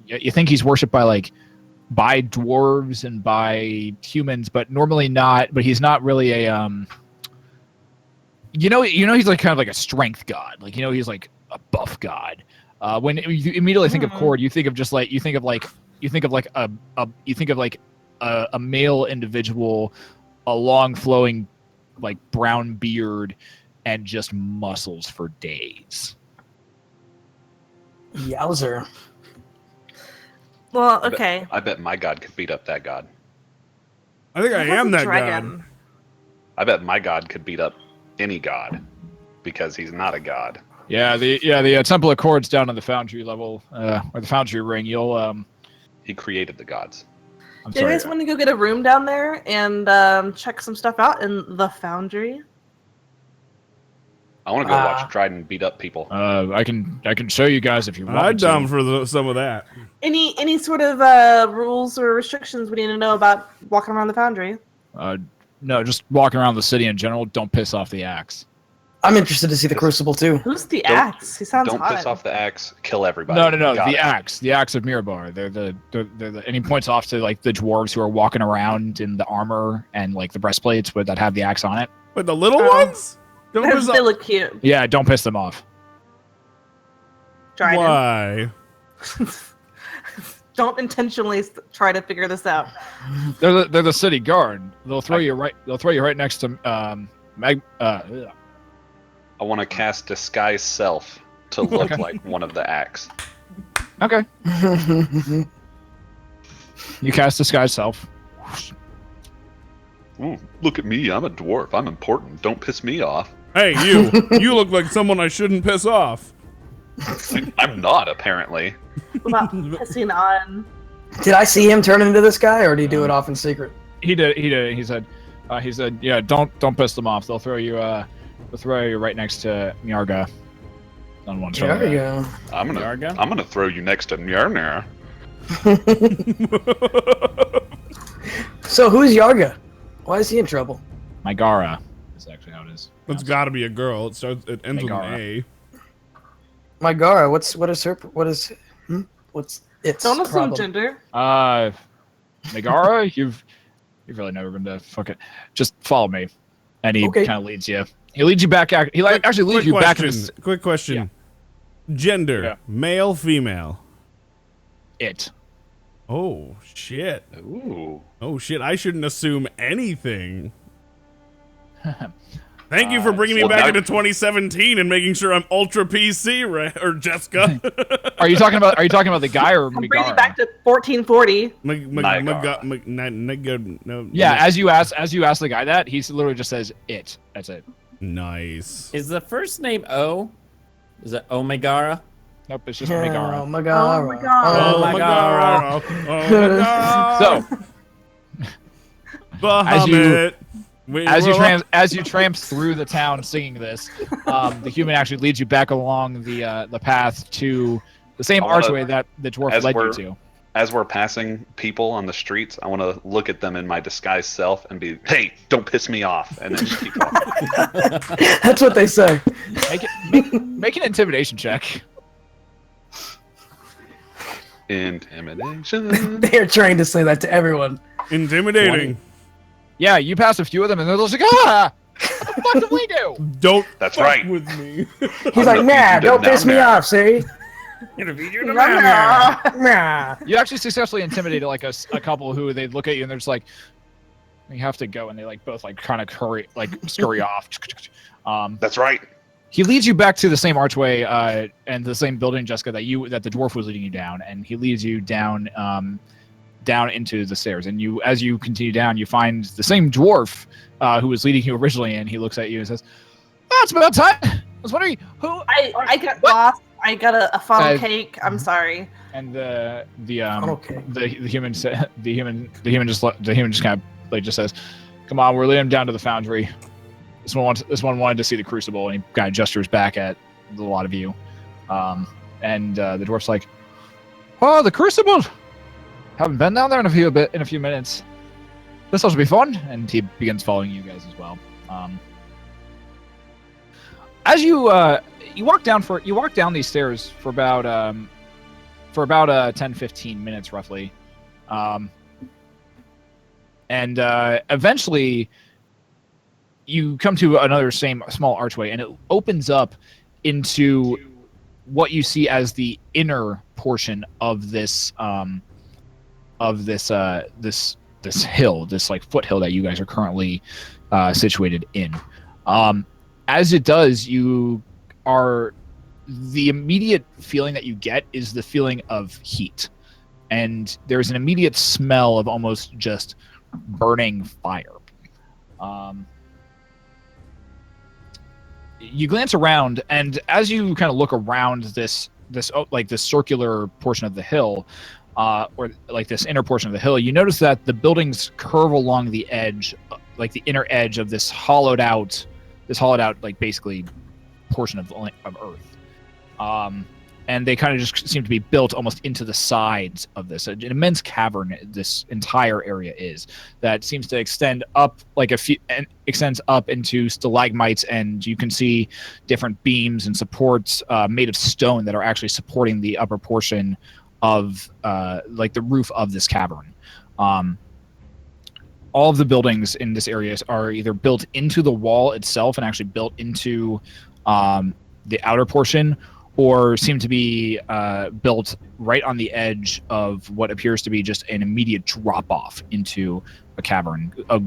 you think he's worshipped by dwarves and by humans, but normally not. But he's not really a he's like kind of like a strength god. He's like a buff god. When you immediately think of Cord, you think of a male individual, a long flowing like brown beard, and just muscles for days. Yowzer. Well, okay. I bet my god could beat up that god. I think I am that dragon. god. I bet my god could beat up any god because he's not a god. Yeah, the Temple of Cord's down on the foundry level, or the foundry ring. He created the gods. Do you guys want to go get a room down there and check some stuff out in the foundry? I want to go watch Dryden beat up people. I can show you guys if you want. I'm down for some of that. Any sort of rules or restrictions we need to know about walking around the foundry? No, just walking around the city in general. Don't piss off the axe. I'm interested to see the Crucible too. Who's the axe? He sounds Don't hot. piss off the axe. Kill everybody. No. Got The it. axe. The axe of Mirabar. They're the and he points off to like the dwarves who are walking around in the armor and like the breastplates that have the axe on it. But the little ones? Don't piss They off. look cute. Yeah, don't piss them off. Dryden. Why? Don't intentionally try to figure this out. They're the city guard. They'll throw you right next to I want to cast Disguise Self to look like one of the axe. Okay. You cast Disguise Self. Ooh, look at me. I'm a dwarf. I'm important. Don't piss me off. Hey, you. You look like someone I shouldn't piss off. I'm not, apparently. What about pissing on? Did I see him turn into this guy, or did he do it off in secret? He did. He said, yeah, don't piss them off. They'll throw you right next to Nyarga. On one shoulder. There we go. I'm Yarga? gonna throw you next to Mjolnir. So who's Yarga? Why is he in trouble? Mygara is actually how it is. That's got to be a girl. It ends with an Megara. A. Mygara, what's its Don't assume problem? gender. Megara, you've really never been to fuck it. Just follow me, and he Okay. kind of leads you. He leads you back. He actually leads you back. Quick question. Gender: Yeah. male, female. It. Oh shit. Ooh. Oh shit. I shouldn't assume anything. Thank you for bringing me well, back now- into 2017 and making sure I'm ultra PC, right? Or Jeska. Are you talking about the guy or I'm bringing Megara? you back to 1440. No, Yeah, as you ask the guy that, he literally just says it. That's it. Nice. Is the first name O? Is it Omegara? Nope, it's just Oh, Megara. Megara. Oh my God. Oh my god. Oh my god. So, Bahamut. as you tramp through the town singing this, the human actually leads you back along the path to the same I wanna- archway that the dwarf as led you we're- to. As we're passing people on the streets, I want to look at them in my disguised self and be, "Hey, don't piss me off," and then just keep walking. That's what they say. Make an intimidation check. Intimidation. They are trained to say that to everyone. Intimidating. Yeah, you pass a few of them, and they're just like, ah! What the fuck did we do? Don't That's fuck right. with me. He's like, gonna nah, feed you don't down piss me there." off, see? Nah. You actually successfully intimidated like a couple who they look at you and they're just like, "We have to go," and they like both like kind of scurry off. That's right. He leads you back to the same archway and the same building, Jeska, that the dwarf was leading you down, and he leads you down into the stairs. And as you continue down, you find the same dwarf who was leading you originally, and he looks at you and says, "Oh, it's about time. I was wondering who." I got lost. I got a funnel cake. I'm sorry. And the Okay. human just kind of like just says, "Come on, we're leading him down to the foundry. This one wanted to see the crucible," and he kind of gestures back at a lot of you. And the dwarf's like, "Oh, the crucible! Haven't been down there in a few minutes. This ought to be fun." And he begins following you guys as well. As you walk down these stairs for about 10-15 minutes roughly, and eventually you come to another small archway, and it opens up into what you see as the inner portion of this hill, this like foothill that you guys are currently situated in. As it does, the immediate feeling that you get is the feeling of heat, and there's an immediate smell of almost just burning fire. You glance around, and as you kind of look around this circular portion of the hill, or like this inner portion of the hill, you notice that the buildings curve along the edge, like the inner edge of this hollowed out, like basically portion of Earth. And they kind of just seem to be built almost into the sides of this. An immense cavern this entire area is, that seems to extend up extends up into stalagmites, and you can see different beams and supports made of stone that are actually supporting the upper portion of like the roof of this cavern. All of the buildings in this area are either built into the wall itself and actually built into the outer portion, or seem to be built right on the edge of what appears to be just an immediate drop-off into a cavern. A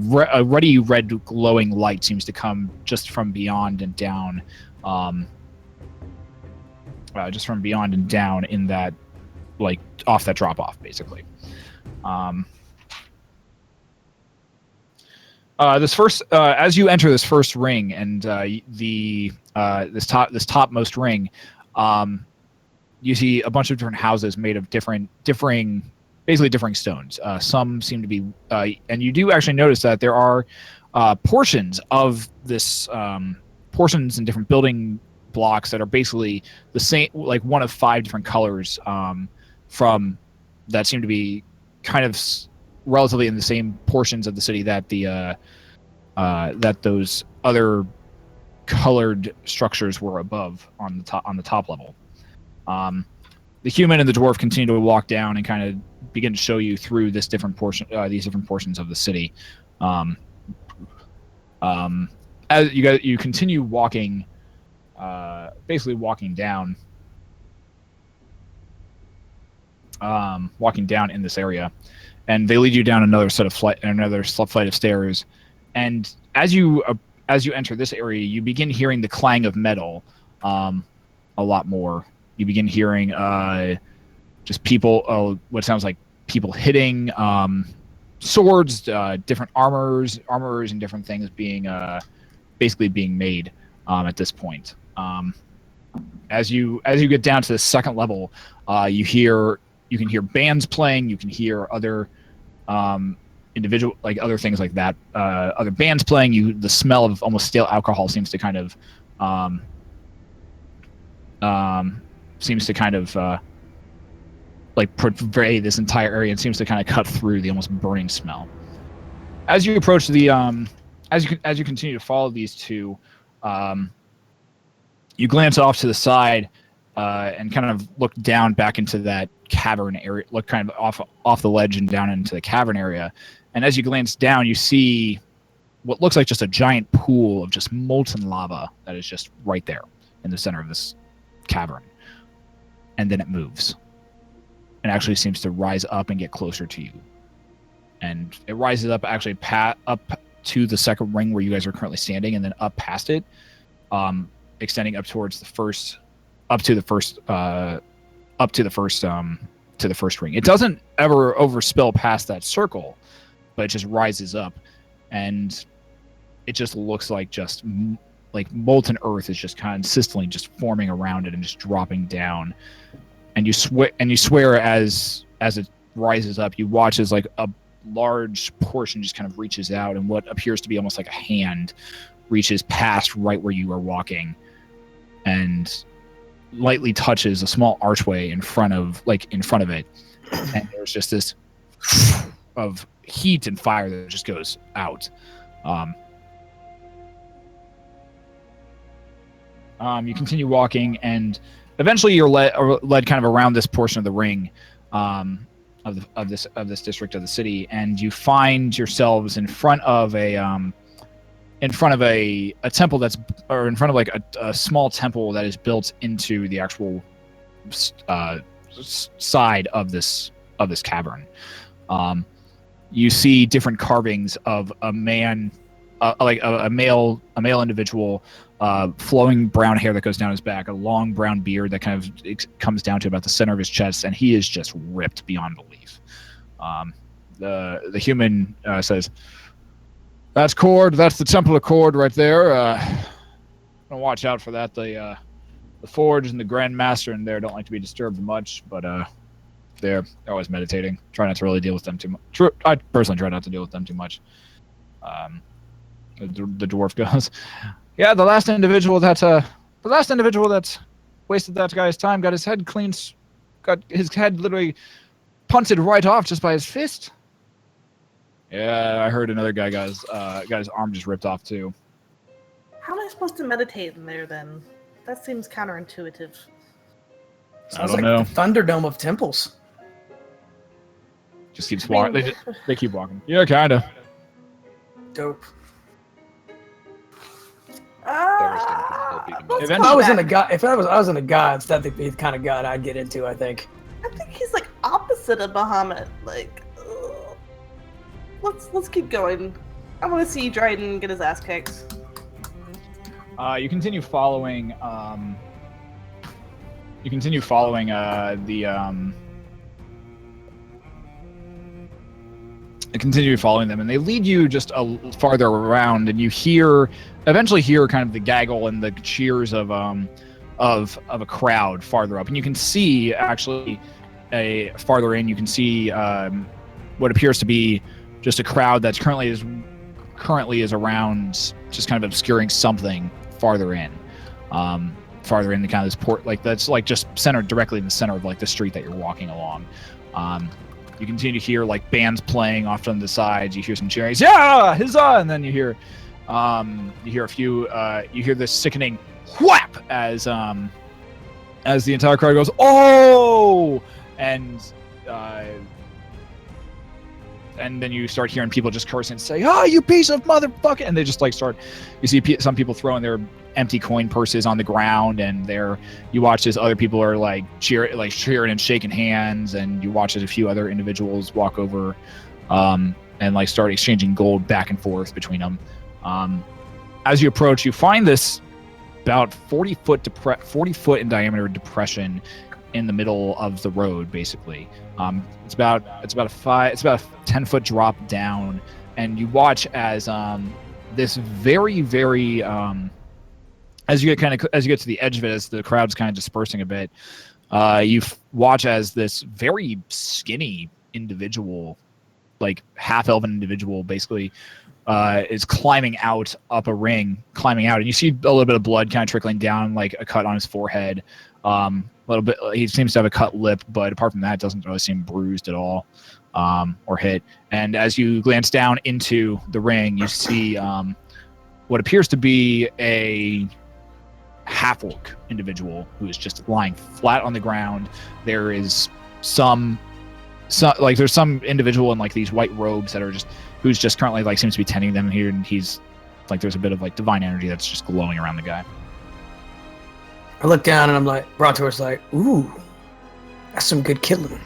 ruddy red glowing light seems to come just from beyond and down, in that, like, off that drop-off, basically. As you enter this first ring, and this topmost ring, you see a bunch of different houses made of differing stones. Some seem to be, and you do actually notice that there are portions of this, portions and different building blocks that are basically the same, like one of 5 different colors, from that seem to be kind of relatively in the same portions of the city that that those other colored structures were above on the top level. The human and the dwarf continue to walk down and kind of begin to show you through these different portions of the city. As you continue walking, basically walking down in this area, and they lead you down another flight of stairs. And as you enter this area, you begin hearing the clang of metal a lot more. You begin hearing just people, what sounds like people hitting, swords, different armors and different things being basically being made at this point. As you get down to the second level, you can hear bands playing. You can hear other individual, like other things like that, other bands playing. The smell of almost stale alcohol seems to kind of like pervade this entire area, and seems to kind of cut through the almost burning smell. As you approach the as you continue to follow these two, you glance off to the side and kind of look down back into that cavern area, look kind of off the ledge and down into the cavern area. And as you glance down, you see what looks like just a giant pool of just molten lava that is just right there in the center of this cavern. And then it moves and actually seems to rise up and get closer to you. And it rises up actually up to the second ring where you guys are currently standing, and then up past it, extending up towards the first ring. It doesn't ever overspill past that circle, but it just rises up, and it just looks like like molten earth is just consistently just forming around it and just dropping down. And you swear as it rises up, you watch as like a large portion just kind of reaches out, and what appears to be almost like a hand reaches past right where you are walking and lightly touches a small archway in front of it. And there's just this of heat and fire that just goes out. You continue walking, and eventually you're led kind of around this portion of the ring of this district of the city, and you find yourselves in front of a temple in front of like a small temple that is built into the actual side of this cavern. You see different carvings of a man, like a male individual, flowing brown hair that goes down his back, a long brown beard that kind of comes down to about the center of his chest, and he is just ripped beyond belief. The human says, "That's Cord. That's the Temple of Cord right there. Gonna watch out for that. The Forge and the Grand Master in there don't like to be disturbed much, but they're always meditating. Try not to really deal with them too much. I personally try not to deal with them too much." The dwarf goes, "Yeah, the last individual that The last individual that wasted that guy's time got his head literally punted right off just by his fist. Yeah, I heard another guy got his arm just ripped off too. How am I supposed to meditate in there then? That seems counterintuitive. Sounds don't like know. the Thunderdome of temples. Just keeps walking. They keep walking. Yeah, kinda. Dope. Let's If go I was in back. the god, if I was in the gods, that'd be the kind of god I'd get into. I think. I think he's like opposite of Bahamut. Like, let's keep going. I want to see Dryden get his ass kicked. You continue following. You continue following continue following them, and they lead you just farther around, and you eventually hear kind of the gaggle and the cheers of a crowd farther up, and you can see actually farther in. You can see what appears to be just a crowd that's currently is around, just kind of obscuring something farther in the kind of this port, like that's like just centered directly in the center of like the street that you're walking along. You continue to hear like bands playing off on the sides. You hear some cheering, yeah, huzzah, and then you hear a few. You hear this sickening whap as the entire crowd goes, oh, and then you start hearing people just cursing and say, oh, you piece of motherfucker, and they just like start. You see some people throwing their empty coin purses on the ground, and you watch as other people are like cheering and shaking hands, and you watch as a few other individuals walk over and like start exchanging gold back and forth between them. As you approach, you find this about 40 foot in diameter depression in the middle of the road, basically. It's about a 10-foot drop down, and you watch as this very, very as you get to the edge of it, as the crowd's kind of dispersing a bit, you watch as this very skinny individual, like half-elven individual, basically is climbing out up a ring, and you see a little bit of blood kind of trickling down, like a cut on his forehead. A little bit. He seems to have a cut lip, but apart from that, it doesn't really seem bruised at all or hit. And as you glance down into the ring, you see what appears to be a half-orc individual who is just lying flat on the ground. There is there's some individual in like these white robes that are who's just currently like seems to be tending them here, and he's like there's a bit of like divine energy that's just glowing around the guy. I look down and I'm like, Brontor's like, ooh, that's some good killing.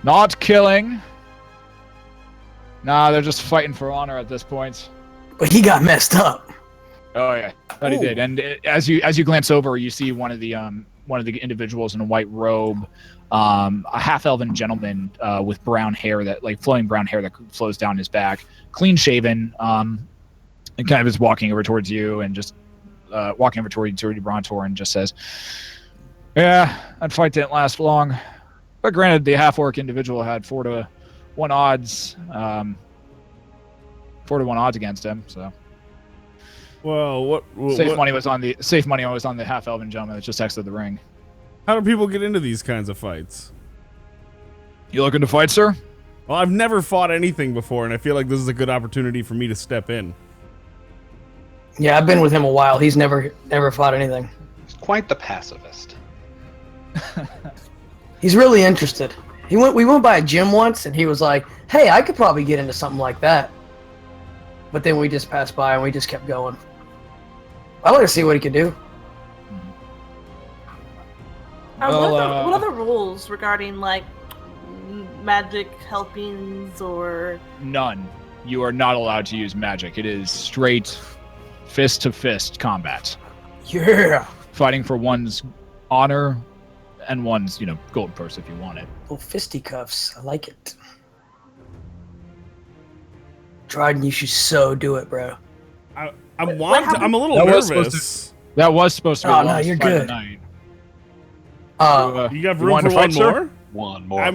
Not killing. Nah, they're just fighting for honor at this point. But he got messed up. Oh yeah, that he did. And as you glance over, you see one of the individuals in a white robe, a half-elven gentleman with brown hair, that like flowing brown hair that flows down his back, clean shaven, and kind of is walking over towards you and just walking over towards Brontor and just says, "Yeah, that fight didn't last long, but granted, the half-orc individual had 4-1 odds, 4-1 odds against him, so." Well, safe money was on the half-elven gentleman that just exited the ring. How do people get into these kinds of fights? You looking to fight, sir? Well, I've never fought anything before, and I feel like this is a good opportunity for me to step in. Yeah, I've been with him a while. He's never fought anything. He's quite the pacifist. He's really interested. We went by a gym once, and he was like, "Hey, I could probably get into something like that." But then we just passed by and we just kept going. I want to see what he could do. What are the rules regarding like magic helpings or? None. You are not allowed to use magic. It is straight fist-to-fist combat. Yeah. Fighting for one's honor and one's, gold purse if you want it. Little fisticuffs. I like it. Dryden, you should so do it, bro. I'm a little nervous. That was supposed to be. Oh no, you're good. You got room for one more? One more.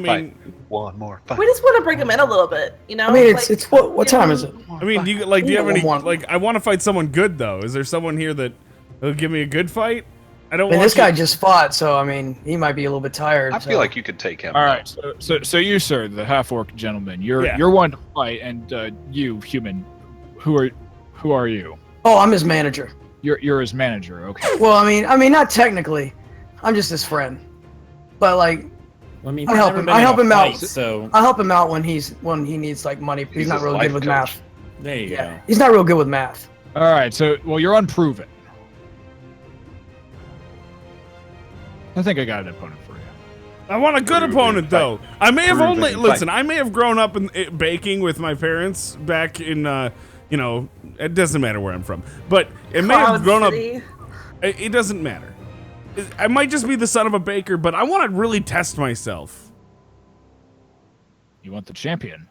One more fight. We just want to bring him in a little bit, I mean, it's what time is it? I mean, do you have any? Like, I want to fight someone good though. Is there someone here that He'll give me a good fight. I don't I mean, want this guy just fought, so I mean, he might be a little bit tired. I feel like you could take him. All right, so you, sir, the half-orc gentleman, you're one to fight, and you, human, who are you? Oh, I'm his manager. You're his manager, okay? Well, I mean, not technically. I'm just his friend. But like, I mean, I help him. I help him out. So I help him out when he needs like money. He's He's not his real life good with coach. math. there you Yeah, go. he's not real good with math. All right, so you're unproven. I think I got an opponent for you. I want a good Proven opponent, though. I may have Proven only fight. listen. I may have grown up in baking with my parents back in, it doesn't matter where I'm from, but it may have Cloud grown up. City. It doesn't matter. I might just be the son of a baker, but I want to really test myself. You want the champion?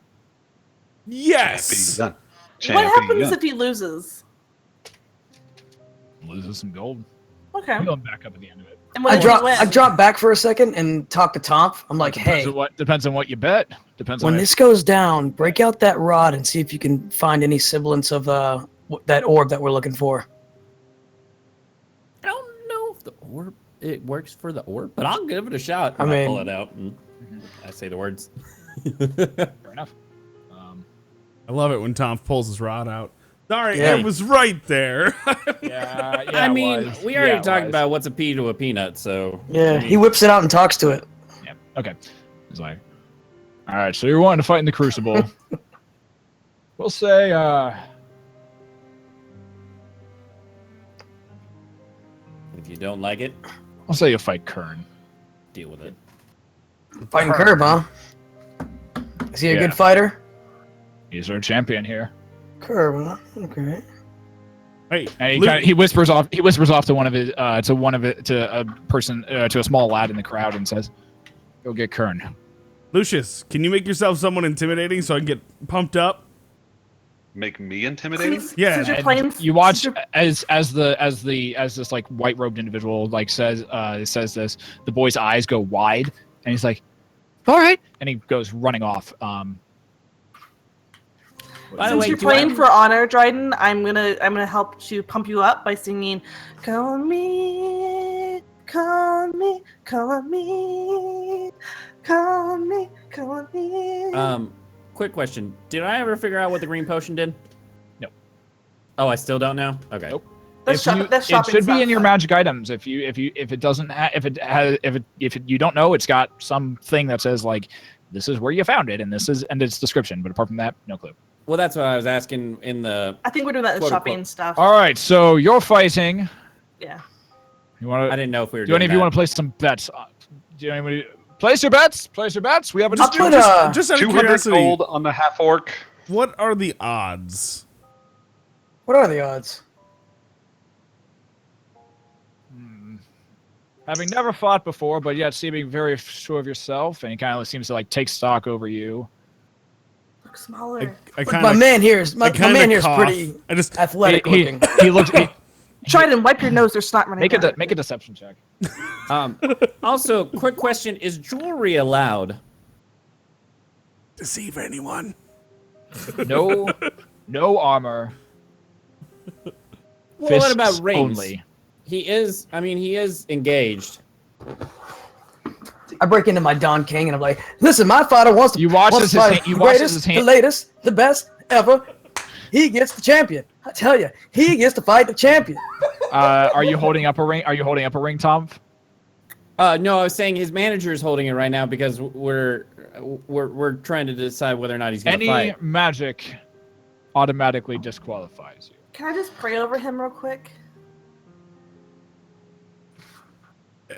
Yes. What happens if he loses? Loses some gold. Okay. He'll back up at the end of it. And what I drop back for a second and talk to Tonph. I'm like, hey, Depends on what you bet. Depends when on this goes down, break out that rod and see if you can find any semblance of that orb that we're looking for. I don't know if the orb it works for the orb, but I'll give it a shot. I And mean- pull it out and I say the words. Fair enough. I love it when Tom pulls his rod out. Sorry, Yeah. it was right there. Yeah, I mean, we already talked about what's a pea to a peanut, so Yeah, he whips it out and talks to it. Yeah. Okay. It's like, all right. So you're wanting to fight in the Crucible. We'll say, if you don't like it, I'll say you'll fight Kern. deal with it. Fighting Curb, huh? Is he a Yeah. good fighter? He's our champion here. Curb, huh? Okay. Hey, And he whispers off. He whispers off to a person to a small lad in the crowd and says, "Go get Kern." Lucius, can you make yourself someone intimidating so I can get pumped up? Make me intimidating? Yeah, Since you're And playing, you watch since as this like white robed individual like says this. The boy's eyes go wide, and he's like, "All right," and he goes running off. By the Since way, you're do I- playing for honor, Dryden, I'm gonna help to pump you up by singing "Call on me, call on me, call on me, call on me, call on me." Quick question: did I ever figure out what the green potion did? No. Oh, I still don't know. Okay. Nope. That's It shopping should be stuff. in your magic items. If it doesn't if you don't know, it's got something that says like this is where you found it and its description. But apart from that, no clue. Well, that's what I was asking in the. I think we're doing that in Quote, shopping unquote. stuff. All right, so you're fighting. Yeah. You want I to? didn't know if we were. Do any of you want to place some bets? Do anybody place your bets? Place your bets. We have a I'll put just out of 200 curiosity, gold on the half orc. what are the odds? What are the odds? Having never fought before, but yet seeming very sure of yourself, and he kind of seems to like take stock over you. Look smaller. I My kind man here is my kinda man here's cough. pretty I just athletic He looking. looks. Dryden, wipe your nose. There's snot running Make down. a deception check. Also, quick question: is jewelry allowed? deceive anyone. No armor. Well, what Fists about rings? only. He is. I mean, he is engaged. I break into my Don King and I'm like, listen, my father wants to You watch wants as to his fight hand- you the watch as greatest, his hand- the latest, the best ever. He gets the champion. I tell you, he gets to fight the champion. Are you holding up a ring? Are you holding up a ring, Tom? No, I was saying his manager is holding it right now because we're trying to decide whether or not he's going to Any fight. magic automatically disqualifies you. Can I just pray over him real quick? I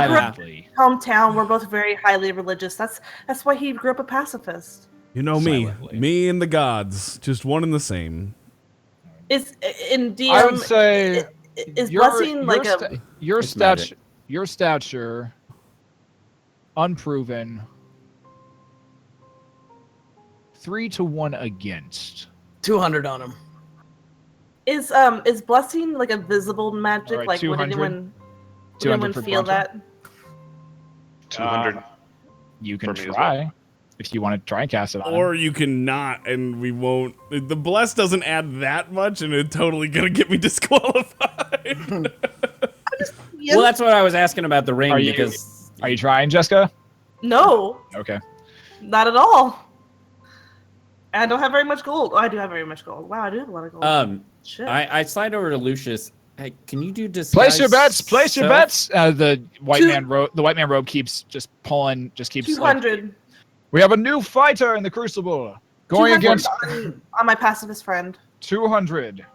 grew up Silently. in hometown. We're both very highly religious. That's why he grew up a pacifist. You know me, Silently. me and the gods, just one and the same. Is in DM? I would say is blessing like a your It's magic. stature, unproven, 3-1 against. 200 on him. is blessing like a visible magic? All right, like would 200. anyone 200 for feel Brontor? that? 200. You can For me as try if you want to try and cast it on him. Or you can not, and we won't. The bless doesn't add that much, and it's totally gonna get me disqualified. Yes. Well, that's what I was asking about the ring Are you- because Are you trying, Jeska? No, Okay. not at all. And I don't have very much gold. Oh, I do have very much gold. Wow, I do have a lot of gold. Shit. I slide over to Lucius. Hey, can you do disguise? Place your bets. Place your self? bets. The white man robe keeps just pulling. Just keeps. 200. We have a new fighter in the Crucible going 200 against on my pacifist friend. 200.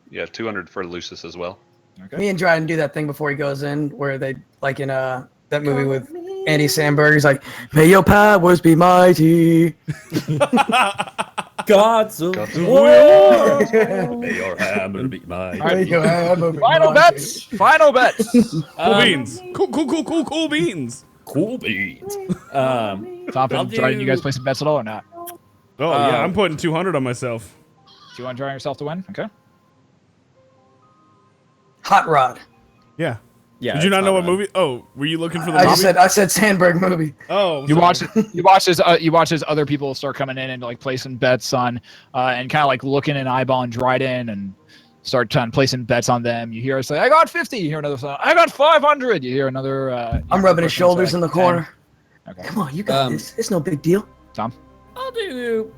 Yeah, 200 for Leucis as well. Okay. Me and Dryden do that thing before he goes in, where they like in that movie with Andy Samberg. He's like, "May your powers be mighty." Gods of war. May your hammer be mine. May your hammer be Final mighty. bets. Final bets. Cool beans. Cool beans. Cool beans. Tonph I'll and Dryden, do- you guys play some bets at all or not? Oh yeah, I'm putting 200 on myself. Do you want to try yourself to win? Okay. Hot Rod. Yeah. Yeah. Did you it's not know what bad. movie? Oh, were you looking for the I movie? just said Sandberg movie. Oh, You sorry. watch as other people start coming in and like placing bets on, and kind of like looking and eyeballing Dryden and start placing bets on them. You hear us say, "I got 50." You hear another say, "I got 500." You hear another. I'm rubbing his shoulders in the corner. Okay. Come on, you got this. It's no big deal. Tom. I'll do.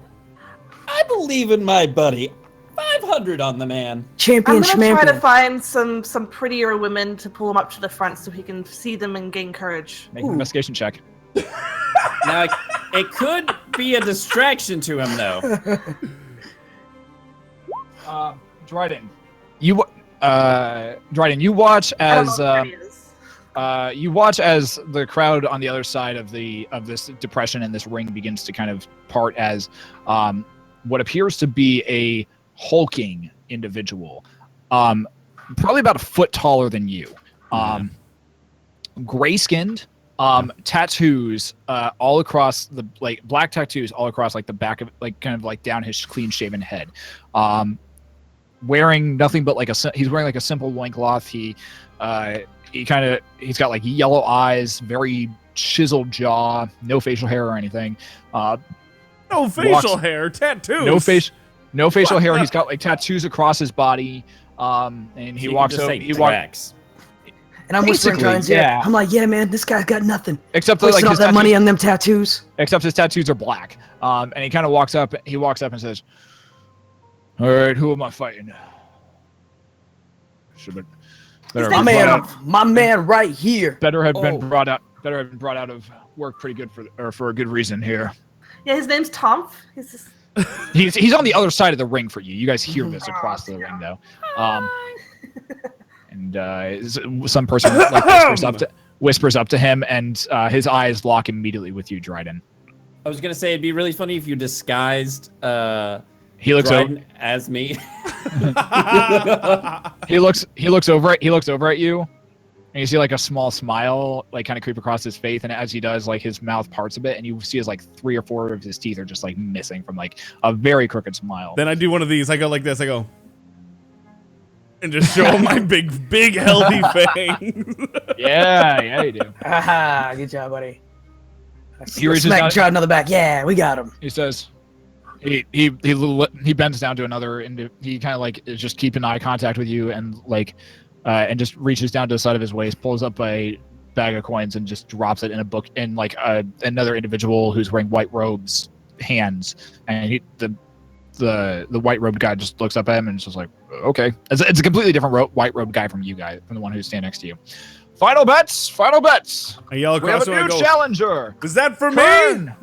I believe in my buddy. 500 on the man. Champion I'm gonna try to schmampion. find some prettier women to pull him up to the front so he can see them and gain courage. Make an investigation check. Now, it could be a distraction to him, though. Dryden, you watch I don't as know what pretty is. you watch as the crowd on the other side of this depression and this ring begins to kind of part as what appears to be a hulking individual, probably about a foot taller than you, gray-skinned, tattoos all across the black tattoos all across like the back of kind of like down his clean-shaven head, wearing nothing but he's wearing like a simple loincloth. He's got like yellow eyes, very chiseled jaw, no facial hair or anything. No facial hair, tattoos. No facial hair. He's got like tattoos across his body. And he walks over. He walks. And I'm whispering Basically, Dryden's ear. yeah. I'm like, yeah, man, this guy's got nothing. Except Wasting all his that tattoos, money on them tattoos. except his tattoos are black. And he kind of walks up. He walks up and says, "All right, who am I fighting?" My man right here. Better have been brought out. Better have been brought out of work pretty good for a good reason here. Yeah, his name's Tonph. He's just... He's on the other side of the ring for you. You guys hear this across the ring though. And some person like whispers up to him, and his eyes lock immediately with you, Dryden. I was gonna say it'd be really funny if you disguised He looks over. Dryden as me. He looks over at you, and you see like a small smile like kind of creep across his face, and as he does, like his mouth parts a bit, and you see his like 3 or 4 of his teeth are just like missing from like a very crooked smile. Then I do one of these. I go like this. I go. And just show him my big healthy fangs. Yeah, you do. Haha, good job, buddy. He reaches Smack down- Dryden on the back. Yeah, we got him. He says, he bends down to another, and he kind of like is just keeping eye contact with you, and like, and just reaches down to the side of his waist, pulls up a bag of coins, and just drops it in a book in like another individual who's wearing white robes hands, and the white robed guy just looks up at him and is just like, okay, it's a completely different white robed guy from the one who's standing next to you. Final bets. I yell We have across a and I new go, challenger. is that for Kern!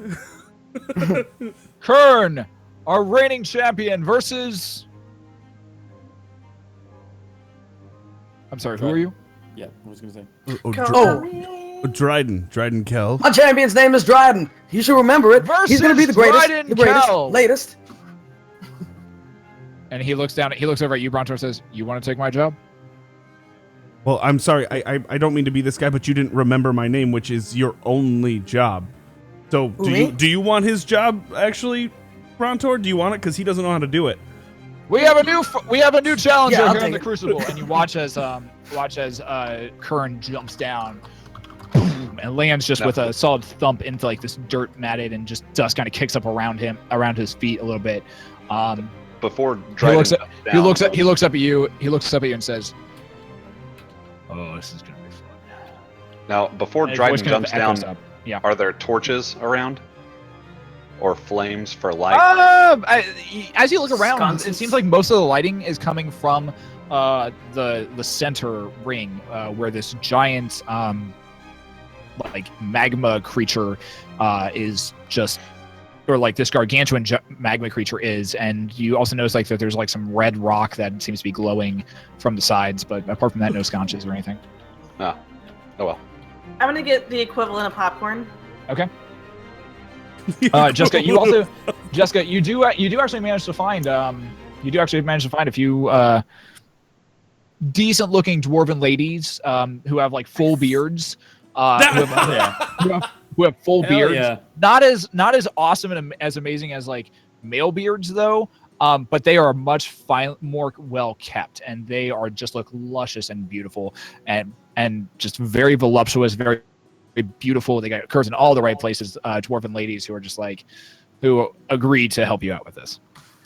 me? Kern, our reigning champion, versus. I'm sorry, who are you? Yeah, I was gonna say. Dryden Kell. My champion's name is Dryden. You should remember it. He's going to be the greatest, Dryden the greatest, Kell. latest. And he looks down. He looks over at you, Brontor, and says, "You want to take my job?" Well, I'm sorry. I don't mean to be this guy, but you didn't remember my name, which is your only job. So do you want his job actually, Brontor? Do you want it? Because he doesn't know how to do it. We have a new challenger Yeah, I'll here in take the it. Crucible, and you watch as Kern jumps down and lands just with a solid thump into like this dirt matted, and just dust kind of kicks up around his feet a little bit. Before He Dryden looks comes down, up at you and says, Oh, this is gonna be fun. Now, before And his Dryden voice kind of jumps down, echoes up. Yeah. are there torches around? Or flames for light? As you look around, Sconces. it seems like most of the lighting is coming from the center ring, where this giant like magma creature is just, or like this gargantuan magma creature is, and you also notice like that there's like some red rock that seems to be glowing from the sides, but apart from that, no sconces or anything. Oh well. I'm gonna get the equivalent of popcorn. Okay. Jeska, you do actually manage to find a few decent looking dwarven ladies who have like full beards, who have full Hell beards. yeah. Not as awesome and as amazing as like male beards though, but they are much more well kept, and they are just look luscious and beautiful and just very voluptuous, very beautiful. They got curves in all the right places. Dwarven ladies who are just like, who agree to help you out with this.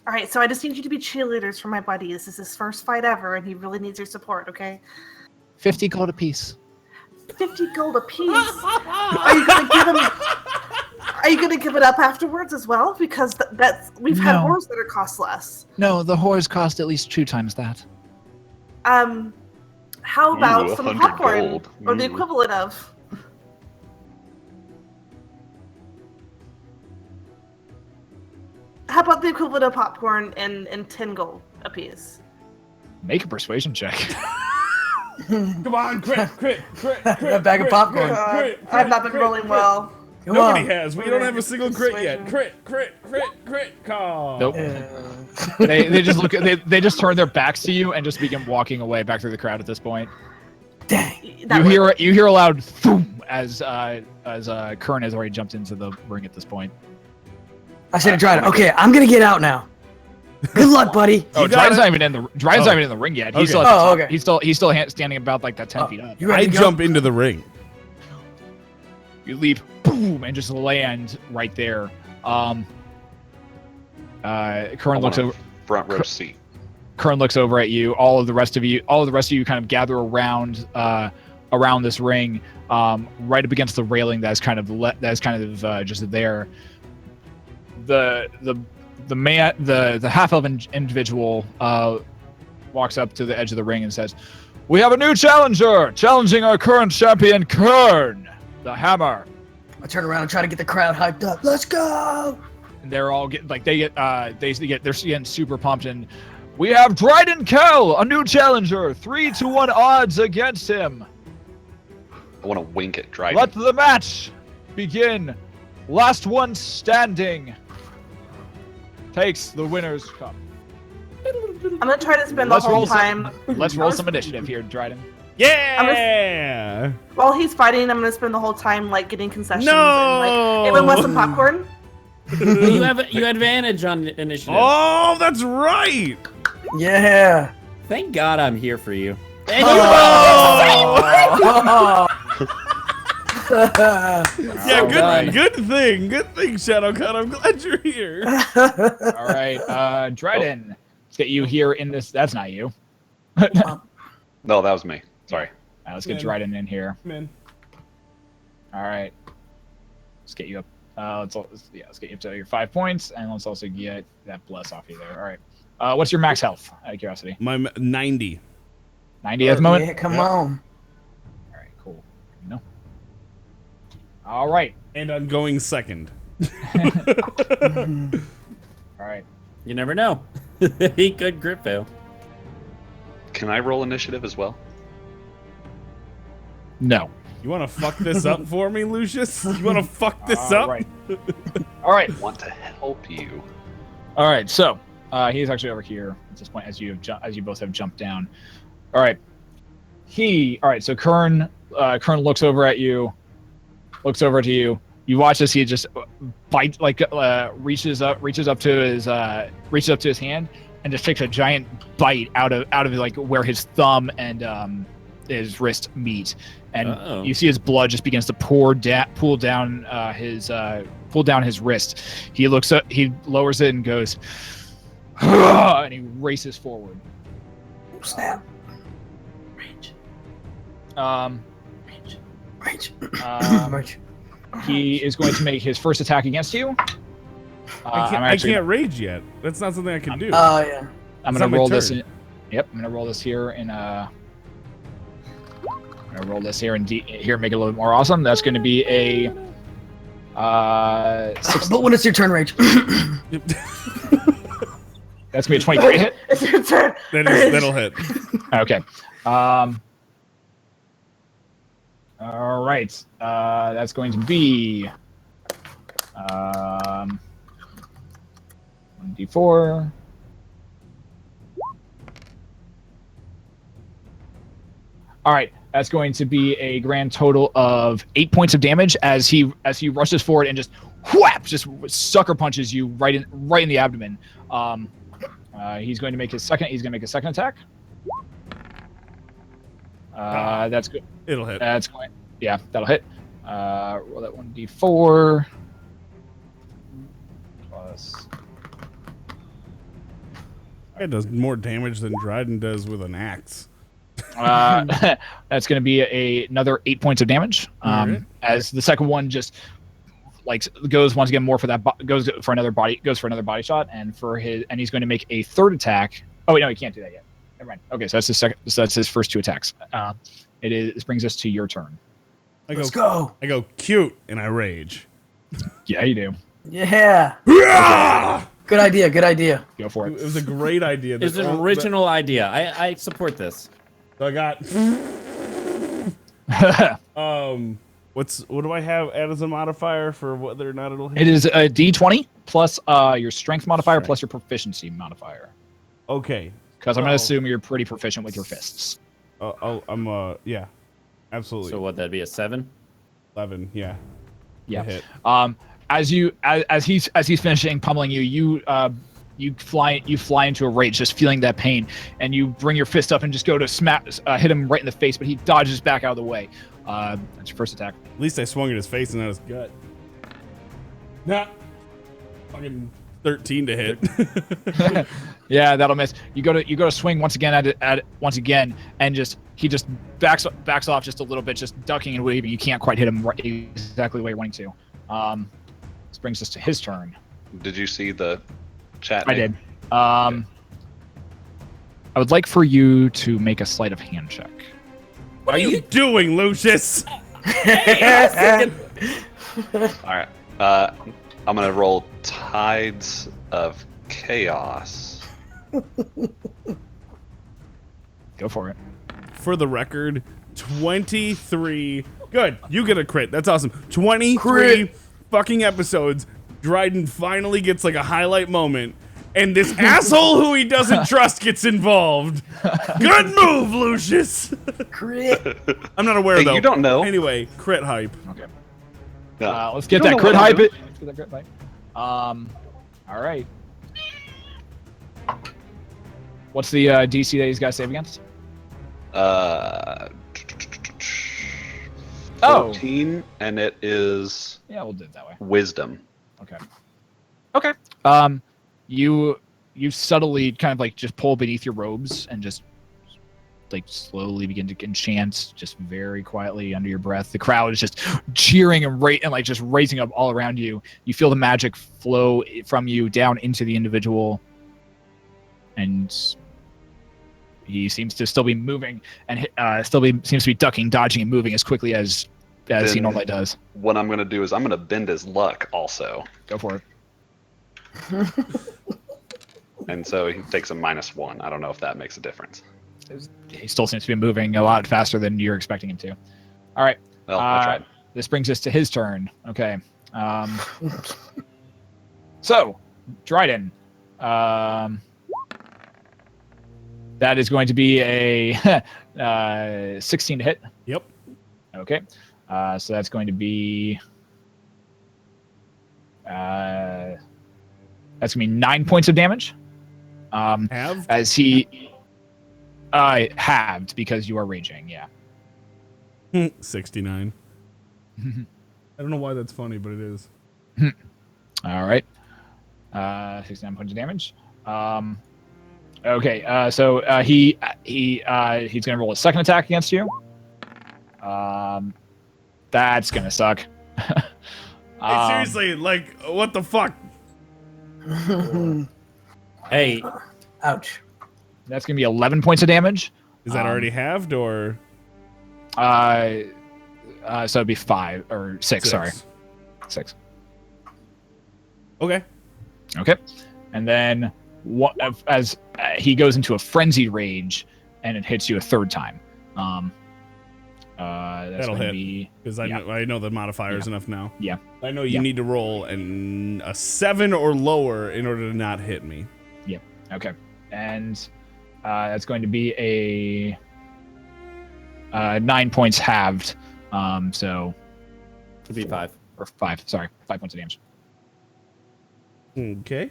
All right, so I just need you to be cheerleaders for my buddy. This is his first fight ever, and he really needs your support. Okay? 50 gold apiece. 50 gold apiece. Are you gonna give him? Are you gonna give it up afterwards as well? Because that's we've had No. horse that are cost less. No, the whores cost at least 2 times that. How about some 100 popcorn gold. or the Ooh. equivalent of? How about the equivalent of popcorn and 10 gold apiece? Make a persuasion check. Come on, crit. A bag of popcorn. Crit. I've not been rolling well. Come Nobody on. has. We don't have a single crit yet. Crit. Call. Nope. they just look at they just turn their backs to you and just begin walking away back through the crowd at this point. Dang. You hear a loud boom as Kern has already jumped into the ring at this point. I said to Dryden, okay, I'm gonna get out now. Good luck, buddy. Oh, You got Dryden's it. not even in the Dryden's not even in the ring yet. He's Okay. still at the top. Okay. He's still standing about like that 10 feet up. You ready I to go? jump into the ring. You leap, boom, and just land right there. Kern looks over. Front row seat. Kern looks over at you. All of the rest of you kind of gather around this ring, right up against the railing that's kind of just there. The half elf individual walks up to the edge of the ring and says, "We have a new challenger, challenging our current champion, Kern, the Hammer." I turn around and try to get the crowd hyped up. Let's go! And they're all they're getting super pumped, and we have Dryden Kell, a new challenger, 3-1 odds against him. I want to wink at Dryden. Let the match begin. Last one standing takes the winner's cup. I'm gonna try to spend the whole time Let's roll some initiative here, Dryden. Yeah. while he's fighting. I'm gonna spend the whole time like getting concessions No! and like everyone wants some popcorn. You have advantage on initiative. Oh, that's right. Yeah. Thank God I'm here for you. Oh. Yeah, good thing, Shadowcawn. I'm glad you're here. All right, Dryden, let's get you here in this. That's not you. No, that was me. Sorry. All right, let's get Man. Dryden in here. Man. All right, let's get you up. Let's get you up to your 5 points, and let's also get that bless off you there. All right. What's your max health? Out of curiosity. My 90. 90 at the moment. Yeah, come Yep. on. All right, cool. No. All right. And I'm going second. All right. You never know. He could grip fail. Can I roll initiative as well? No. You want to fuck this up for me, Lucius? You want to fuck this All up? right. All right. I want to help you. All right. So he's actually over here at this point, as you both have jumped down. All right. All right. So Kern looks over at you. Looks over to you. You watch as he just reaches up to his hand and just takes a giant bite out of like where his thumb and his wrist meet, and you see his blood just begins to pool down his wrist. He looks up, he lowers it and goes, and he races forward. Snap. Rage. He is going to make his first attack against you. I can't rage yet. That's not something I can do. Oh, yeah. I'm going to roll this. Yep, I'm going to roll this here in I'm going to roll this here and here make it a little bit more awesome. That's going to be a but when it's your turn, Rage. That's going to be a 23 hit. It's your turn. That'll hit. Okay. All right. That's going to be 1d4. All right. That's going to be a grand total of 8 points of damage as he rushes forward and just whap, just sucker punches you right in the abdomen. He's going to make his second. He's going to make a second attack. That's good. It'll hit. That's going. Yeah, that'll hit. Roll that 1d4 plus. It does more damage than Dryden does with an axe. That's going to be another 8 points of damage. Right. As the second one just goes once again more for that goes for another body shot, and he's going to make a third attack. Oh wait, no, he can't do that yet. Never mind. Okay, so that's his second. So that's his first two attacks. This brings us to your turn. Let's go. I go cute and I rage. Yeah, you do. Yeah. Yeah! Good idea. Go for It it. was a great idea. It's an original idea. I support this. So I got. What do I have add as a modifier for whether or not it'll hit? It is a d20 plus your strength modifier plus your proficiency modifier. Okay. Because I'm going to assume you're pretty proficient with your fists. Yeah, absolutely. So what? That'd be a 7. 11. Yeah. Yeah. Hit. As he's finishing pummeling you, you fly into a rage, just feeling that pain, and you bring your fist up and just go to hit him right in the face, but he dodges back out of the way. That's your first attack. At least I swung at his face and not his gut. Nah. Fucking 13 to hit. Yeah, that'll miss. You go to swing once again at it once again, and he just backs off just a little bit, just ducking and weaving. You can't quite hit him exactly the way you're wanting to. This brings us to his turn. Did you see the chat? I did. I would like for you to make a sleight of hand check. What are you doing, Lucius? All right. I'm gonna roll Tides of Chaos. Go for it. For the record, 23. Good. You get a crit. That's awesome. 23 fucking episodes. Dryden finally gets like a highlight moment. And this asshole who he doesn't trust gets involved. Good move, Lucius. Crit. I'm not aware, Hey, though. you don't know. Anyway, crit hype. Okay. Yeah. Let's get You that don't crit know what I'm hype. doing. Let's get that crit hype. All right. What's the DC that he's got to save against? 14, and it is Yeah, we'll do it that way. Wisdom. Okay. You subtly kind of like just pull beneath your robes and just like slowly begin to enchant, just very quietly under your breath. The crowd is just cheering and like just raising up all around you. You feel the magic flow from you down into the individual, and he seems to still be moving and seems to be ducking, dodging, and moving as quickly as he normally does. What I'm gonna do is I'm gonna bend his luck also, Go for it. and so he takes a -1. I don't know if that makes a difference. He still seems to be moving a lot faster than you're expecting him to. All right. Well, I tried. This brings us to his turn. Okay. So, Dryden. That is going to be a 16 to hit. Yep. Okay. So that's going to be... that's going to be 9 points of damage. Have? As he... halved because you are raging, yeah. 69. I don't know why that's funny, but it is. All right. 69 points of damage. Okay, so he's going to roll a second attack against you. That's gonna suck. Hey, seriously, like, what the fuck? Hey, Ouch. That's gonna be 11 points of damage. Is that already halved or? So it'd be 5 or 6. Sorry, 6. Okay. Okay, and then as he goes into a frenzied rage, and it hits you a third time. That's That'll going hit. to be Because I know the modifier is enough now. Yeah. I know you need to roll a 7 or lower in order to not hit me. Yep. Okay. And that's going to be a 9 points halved. So it'll be 5 or 5. Sorry, 5 points of damage. Okay.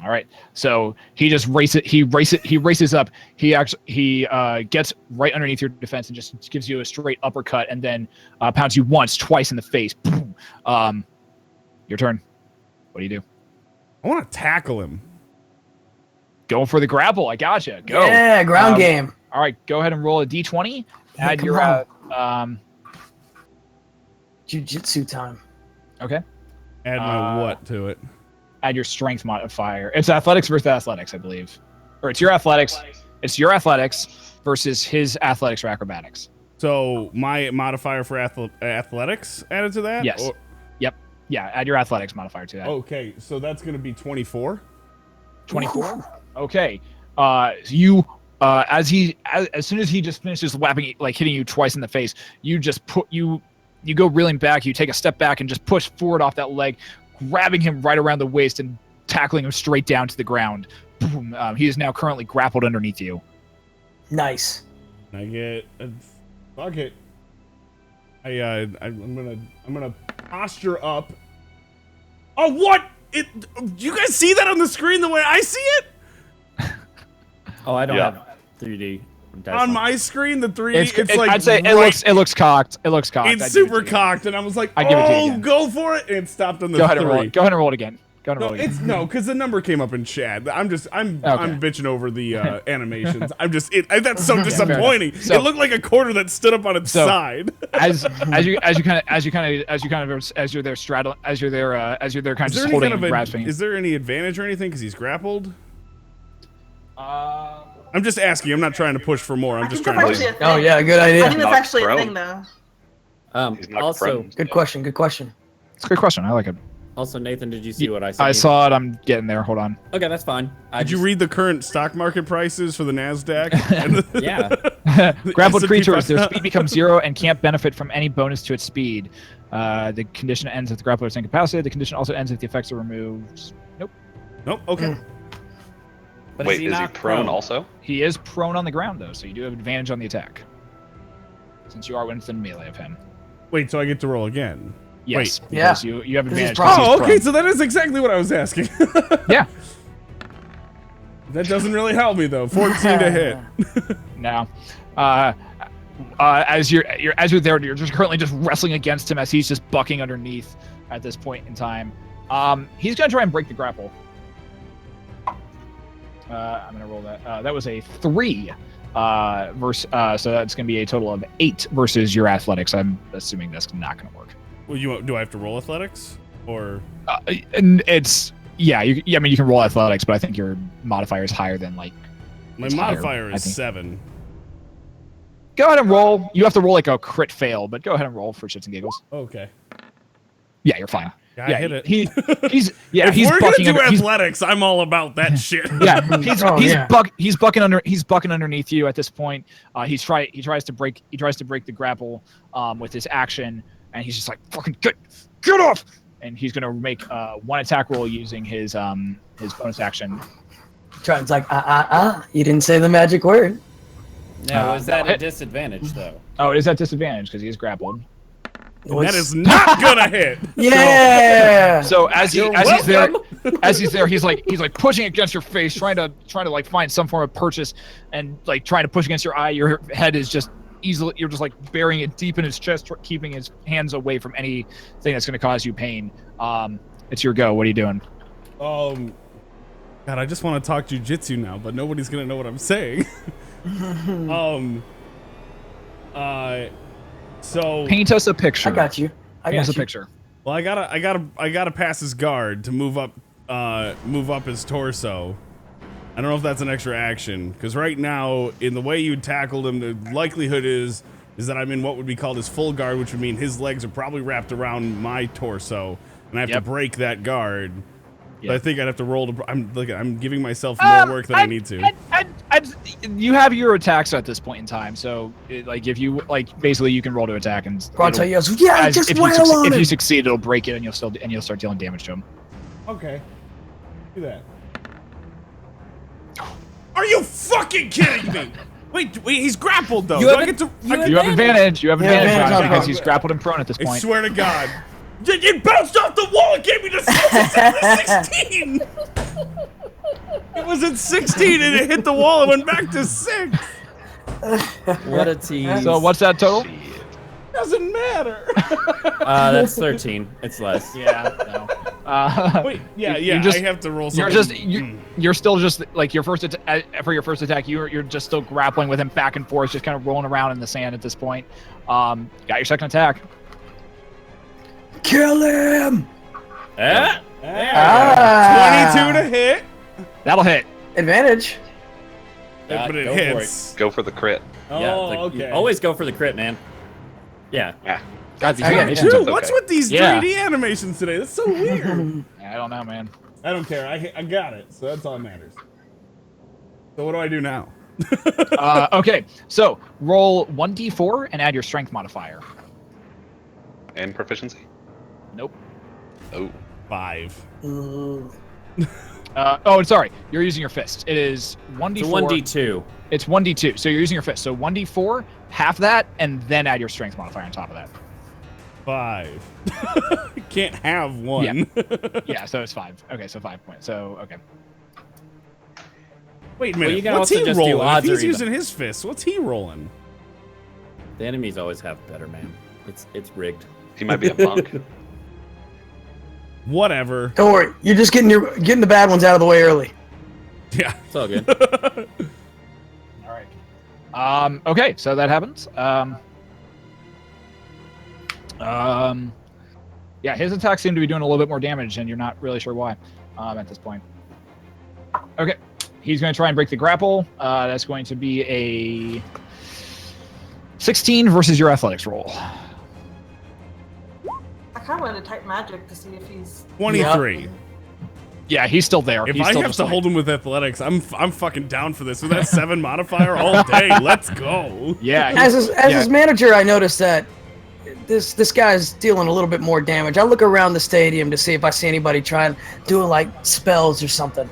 All right. So he just races. He races up. He gets right underneath your defense and just gives you a straight uppercut, and then pounds you once, twice in the face. Boom. Your turn. What do you do? I want to tackle him. Going for the grapple. I gotcha. Go. Yeah, ground game. All right. Go ahead and roll a d20. Add come your Jiu-jitsu time. Okay. Add my what to it? Add your strength modifier. It's athletics versus athletics, I believe. Or it's your athletics. It's your athletics versus his athletics or acrobatics. So my modifier for athletics added to that? Yes. Or- Yep. Yeah, add your athletics modifier to that. Okay, so that's going to be 24. 24. Okay. As soon as he just finishes whapping, like hitting you twice in the face, you just you go reeling back. You take a step back and just push forward off that leg, grabbing him right around the waist and tackling him straight down to the ground. Boom. He is now currently grappled underneath you. Nice. I get fuck it. I'm gonna posture up. Oh, what? Do you guys see that on the screen the way I see it? Oh, I don't have 3D. On my screen, the 3D, it's like I'd say right, it looks cocked. It looks cocked. It's super cocked, and I was like, I give it to you oh, again. go for it, and it stopped on the Go ahead and 3. roll it. Go ahead and roll it again. Go ahead and No, roll it again. it's because the number came up in chat. I'm bitching over the animations. That's so Yeah, disappointing. so- It looked like a quarter that stood up on its So- side. as you're there straddling, as you're there kind of just holding and grasping. Is there any advantage or anything because he's grappled? I'm just asking. I'm not trying to push for more. I'm just trying that's to. actually a thing. Oh yeah, good I think idea. that's actually a prone. thing, though. He's not Also, prone. Good question. Good question. It's a good question. I like it. Nathan, did you see what I said? I saw it. I'm getting there. Hold on. Okay, that's fine. Did you read the current stock market prices for the Nasdaq? Yeah. Grappled S&P creatures, their 500. speed becomes 0 and can't benefit from any bonus to its speed. The condition ends if the grappler is incapacitated. The condition also ends if the effects are removed. Nope. Nope. Okay. But Wait, is he not prone also? He is prone on the ground, though, so you do have advantage on the attack. Since you are within melee of him. Wait, so I get to roll again? Yes. Wait. Because Yeah. you have This is advantage. prone. 'cause Oh, he's okay. prone. So that is exactly what I was asking. Yeah. That doesn't really help me though. 14 to hit. No. As you're there, you're just currently just wrestling against him as he's just bucking underneath at this point in time. He's gonna try and break the grapple. I'm gonna roll that. That was a 3. So that's gonna be a total of 8 versus your athletics. I'm assuming that's not gonna work. Well, do I have to roll athletics or? And it's I mean you can roll athletics, but I think your modifier is higher than like. My it's higher, modifier I is think. 7. Go ahead and roll. You have to roll like a crit fail, but go ahead and roll for shits and giggles. Okay. Yeah, you're fine. I hit it. He's If he's we're gonna bucking do under, he's, athletics, I'm all about that shit. yeah, he's bucking underneath you at this point. He tries to break the grapple with his action, and he's just like fucking get off, and he's gonna make one attack roll using his bonus action. Triton's like, you didn't say the magic word. Now, is that a hit. disadvantage, though? Oh, it is at disadvantage because he is grappled. And that is not gonna hit. Yeah. So as he's there, he's like pushing against your face, trying to like find some form of purchase, and like trying to push against your eye. Your head is just easily, you're just like burying it deep in his chest, keeping his hands away from anything that's going to cause you pain. It's your go. What are you doing? God, I just want to talk jujitsu now, but nobody's gonna know what I'm saying. So Paint us a picture. I got you. Paint us a picture. well, I gotta pass his guard to move up his torso. I don't know if that's an extra action, because right now, in the way you tackled him, the likelihood is that I'm in what would be called his full guard, which would mean his legs are probably wrapped around my torso, and I have to break that guard. So I think I'd have to roll to. I'm giving myself more work than I need to. You have your attacks at this point in time, so if you basically you can roll to attack and. Brontor yells, "Yeah, just wail on him!" If you succeed, it'll break it, and you'll start dealing damage to him. Okay, do that. Are you fucking kidding me? Wait, he's grappled though. You have advantage. You have advantage on him because he's grappled and prone at this point. I swear to God. It bounced off the wall and gave me the 16. It was at 16 and it hit the wall and went back to 6. What a tease. So what's that total? Doesn't matter. That's 13. It's less. Yeah. No. Wait. Yeah. I have to roll something. You're still just like your first for your first attack. You're just still grappling with him back and forth, just kind of rolling around in the sand at this point. Got your second attack. Kill him! 22 to hit. That'll hit. Advantage. But it go hits. Go for the crit. Okay. Always go for the crit, man. Yeah. God, these Okay. animations Dude, are- what's with these 3D animations today? That's so weird. I don't know, man. I don't care. I got it. So that's all that matters. So what do I do now? Okay, so roll 1d4 and add your strength modifier. And proficiency? Nope. Oh. 5. Sorry. You're using your fist. It is 1d4. It's 1d2. It's 1d2. So you're using your fist. So 1d4, half that, and then add your strength modifier on top of that. 5. Can't have 1. Yeah, so it's 5. Okay, so 5 points. So, okay. Wait a Well, minute. you can What's also he just do rolling? If odds or he's even. using his fists, what's he rolling? The enemies always have better, man. It's rigged. He might be a monk. Whatever. Don't worry, you're just getting the bad ones out of the way early. Yeah. It's all good. All right. Okay, so that happens. Yeah, his attacks seem to be doing a little bit more damage, and you're not really sure why at this point. Okay, he's going to try and break the grapple. That's going to be a 16 versus your athletics roll. I kind of wanted to type magic to see if he's. 23. Yeah, he's still there. If he's I still have just to like- hold him with athletics, I'm fucking down for this. With that 7 modifier all day, let's go. Yeah, As his manager, I noticed that this guy's dealing a little bit more damage. I look around the stadium to see if I see anybody trying doing like spells or something.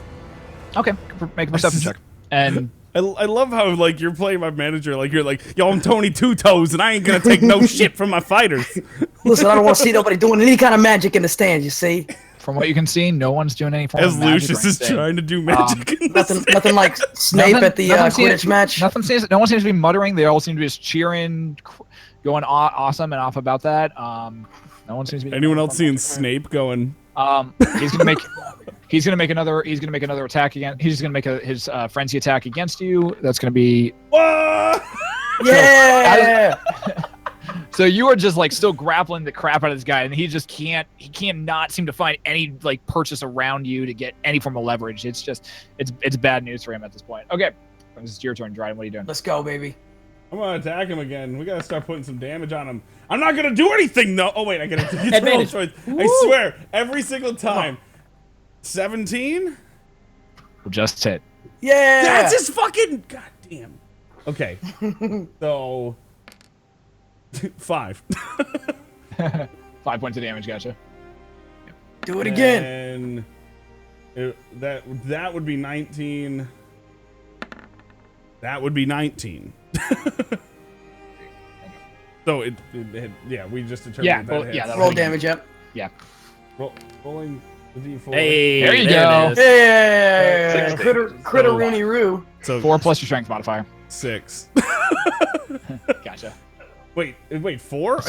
Okay, make a perception check. And I love how like you're playing my manager like you're like, yo, I'm Tony Two Toes and I ain't gonna take no shit from my fighters. Listen, I don't want to see nobody doing any kind of magic in the stands. You see, from what you can see, no one's doing any form As of magic Lucius or is anything. trying to do magic. In the nothing like Snape at the Quidditch match. No one seems to be muttering. They all seem to be just cheering, going awesome and off about that. No one seems to be. Anyone else seeing Snape going? He's gonna make. He's gonna make another attack again. He's gonna make his frenzy attack against you. That's gonna be. Whoa! Yeah. So you are just like still grappling the crap out of this guy, and he just can't. He can't not seem to find any like purchase around you to get any form of leverage. It's just it's bad news for him at this point. Okay, this is your turn, Dryden. What are you doing? Let's go, baby. I'm gonna attack him again. We gotta start putting some damage on him. I'm not gonna do anything though. Oh wait, I gotta get the roll choice. I swear, every single time. 17? Just hit. Yeah. That's his fucking goddamn. Okay. So 5. 5 points of damage, gotcha. Do it again. And that would be 19. That would be 19. So yeah, we just determined Yeah, that well, hits. yeah, that'll Roll hit. damage up. Yeah. Rolling the D4. Hey, There you there go. it is. Yeah. 16. Critter Rooney Roo. So 4 plus your strength modifier. 6. Gotcha. Wait, 4? I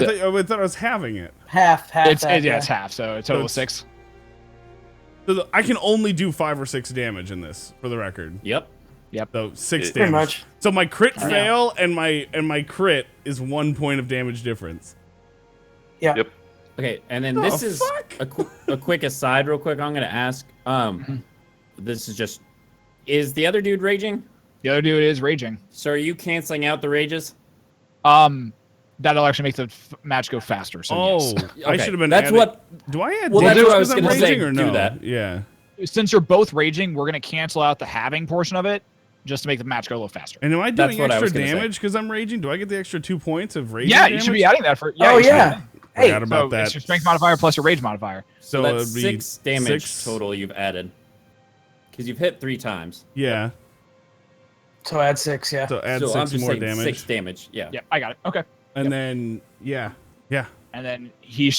thought I was having it. Half. It's that, it's half, so a total of it's- 6. So I can only do 5 or 6 damage in this, for the record. Yep. Yep. So 6 Pretty damage. much. So my crit fail and my crit is 1 point of damage difference. Yeah. Yep. Okay, and then Oh, this is fuck. a quick aside, real quick. I'm gonna ask. This is just. Is the other dude raging? The other dude is raging. So are you canceling out the rages? That'll actually make the match go faster. So Oh, yes. I Okay, should have been. that's adding- what- Do I add Well, damage that's what I was because I'm gonna say, raging or do no? that. Yeah. Since you're both raging, we're gonna cancel out the halving portion of it just to make the match go a little faster. And am I That's doing what I extra was gonna say. damage because I'm raging? Do I get the extra 2 points of raging Yeah, damage? you should be adding that for. Yeah, Oh you should be yeah. adding- Hey, Forgot about So that. it's your strength modifier plus your rage modifier. So that's it'd be 6 damage 6. total you've added. Because you've hit 3 times. Yeah. so add 6. Yeah. So add so I'm 6 just more saying damage. 6 damage. Yeah. Yeah, I got it. Okay. And then yeah. And then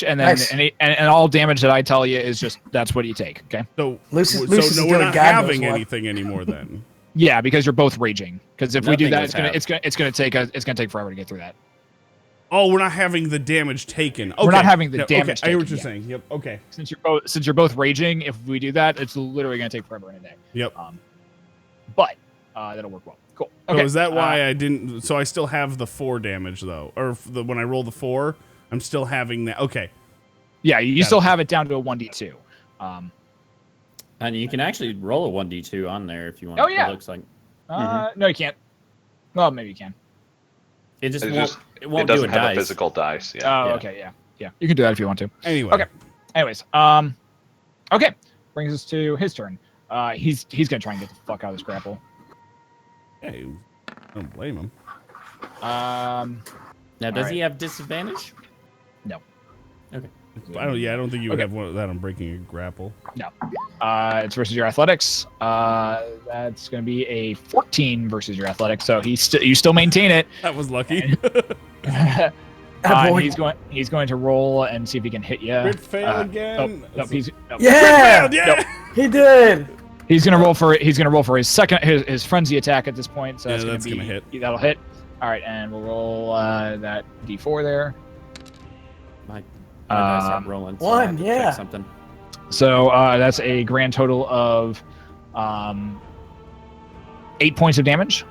and then Nice. and all damage that I tell you is just that's what you take. Okay. So Lucius so is no, we're doing not God knows having what. anything anymore then. Yeah, because you're both raging. Because if we do Nothing that, was it's gonna take forever to get through that. Oh, we're not having the damage taken. Okay. We're not having the No, damage Okay. I hear what taken, you're yeah. saying. Yep. Okay. Since you're both raging, if we do that, it's literally gonna take forever in a day. Yep. But that'll work well. Cool. So Okay. is that why I didn't? So I still have the 4 damage though, or when I roll the 4, I'm still having that. Okay. Yeah, you Got still it. have it down to a 1d2. And you can actually roll a 1d2 on there if you want. Oh, yeah. It looks like. No, you can't. Well, maybe you can. It just It won't, just it won't it do doesn't a have dice. a physical dice. Yeah. Oh, Yeah. okay, yeah. You can do that if you want to. Anyway. Okay. Anyways, okay, brings us to his turn. He's gonna try and get the fuck out of this grapple. Hey, I don't blame him. Now, does Alright. he have disadvantage? No. Okay. I don't think you would have one of that on breaking a grapple. No. It's versus your athletics. That's gonna be a 14 versus your athletics. So you still maintain it. That was lucky. Attaboy. He's going to roll and see if he can hit you. Crit fail again. Nope, Yeah. Failed, yeah. He did. He's gonna roll for his second his frenzy attack at this point. So Yeah, it's that's gonna gonna hit. That'll hit. All right, and we'll roll that d4 there. My dice aren't rolling. So I one, have to yeah. check something. So that's a grand total of 8 points of damage.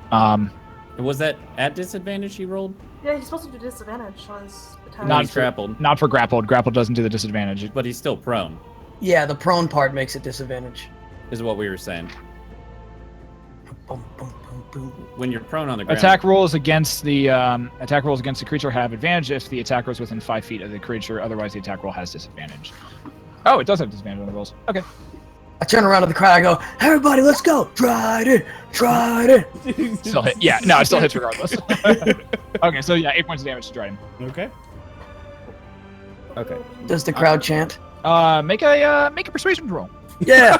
Was that at disadvantage he rolled? Yeah, he's supposed to do disadvantage on his attack. Not He's grappled, Not for grappled. Grappled doesn't do the disadvantage. but he's still prone, Yeah, the prone part makes it disadvantage. is what we were saying. Boom, boom, boom, boom. When you're prone on the ground. Attack rolls against the creature have advantage if the attacker is within 5 feet of the creature. Otherwise, the attack roll has disadvantage. Oh, it does have disadvantage on the rolls. Okay. I turn around to the crowd. I go, "Everybody, let's go! Dryden, Dryden." Still hit. Yeah, no, it still hits regardless. Okay, so yeah, 8 points of damage to Dryden. Okay. Okay. Does the crowd chant? Make a persuasion roll. Yeah.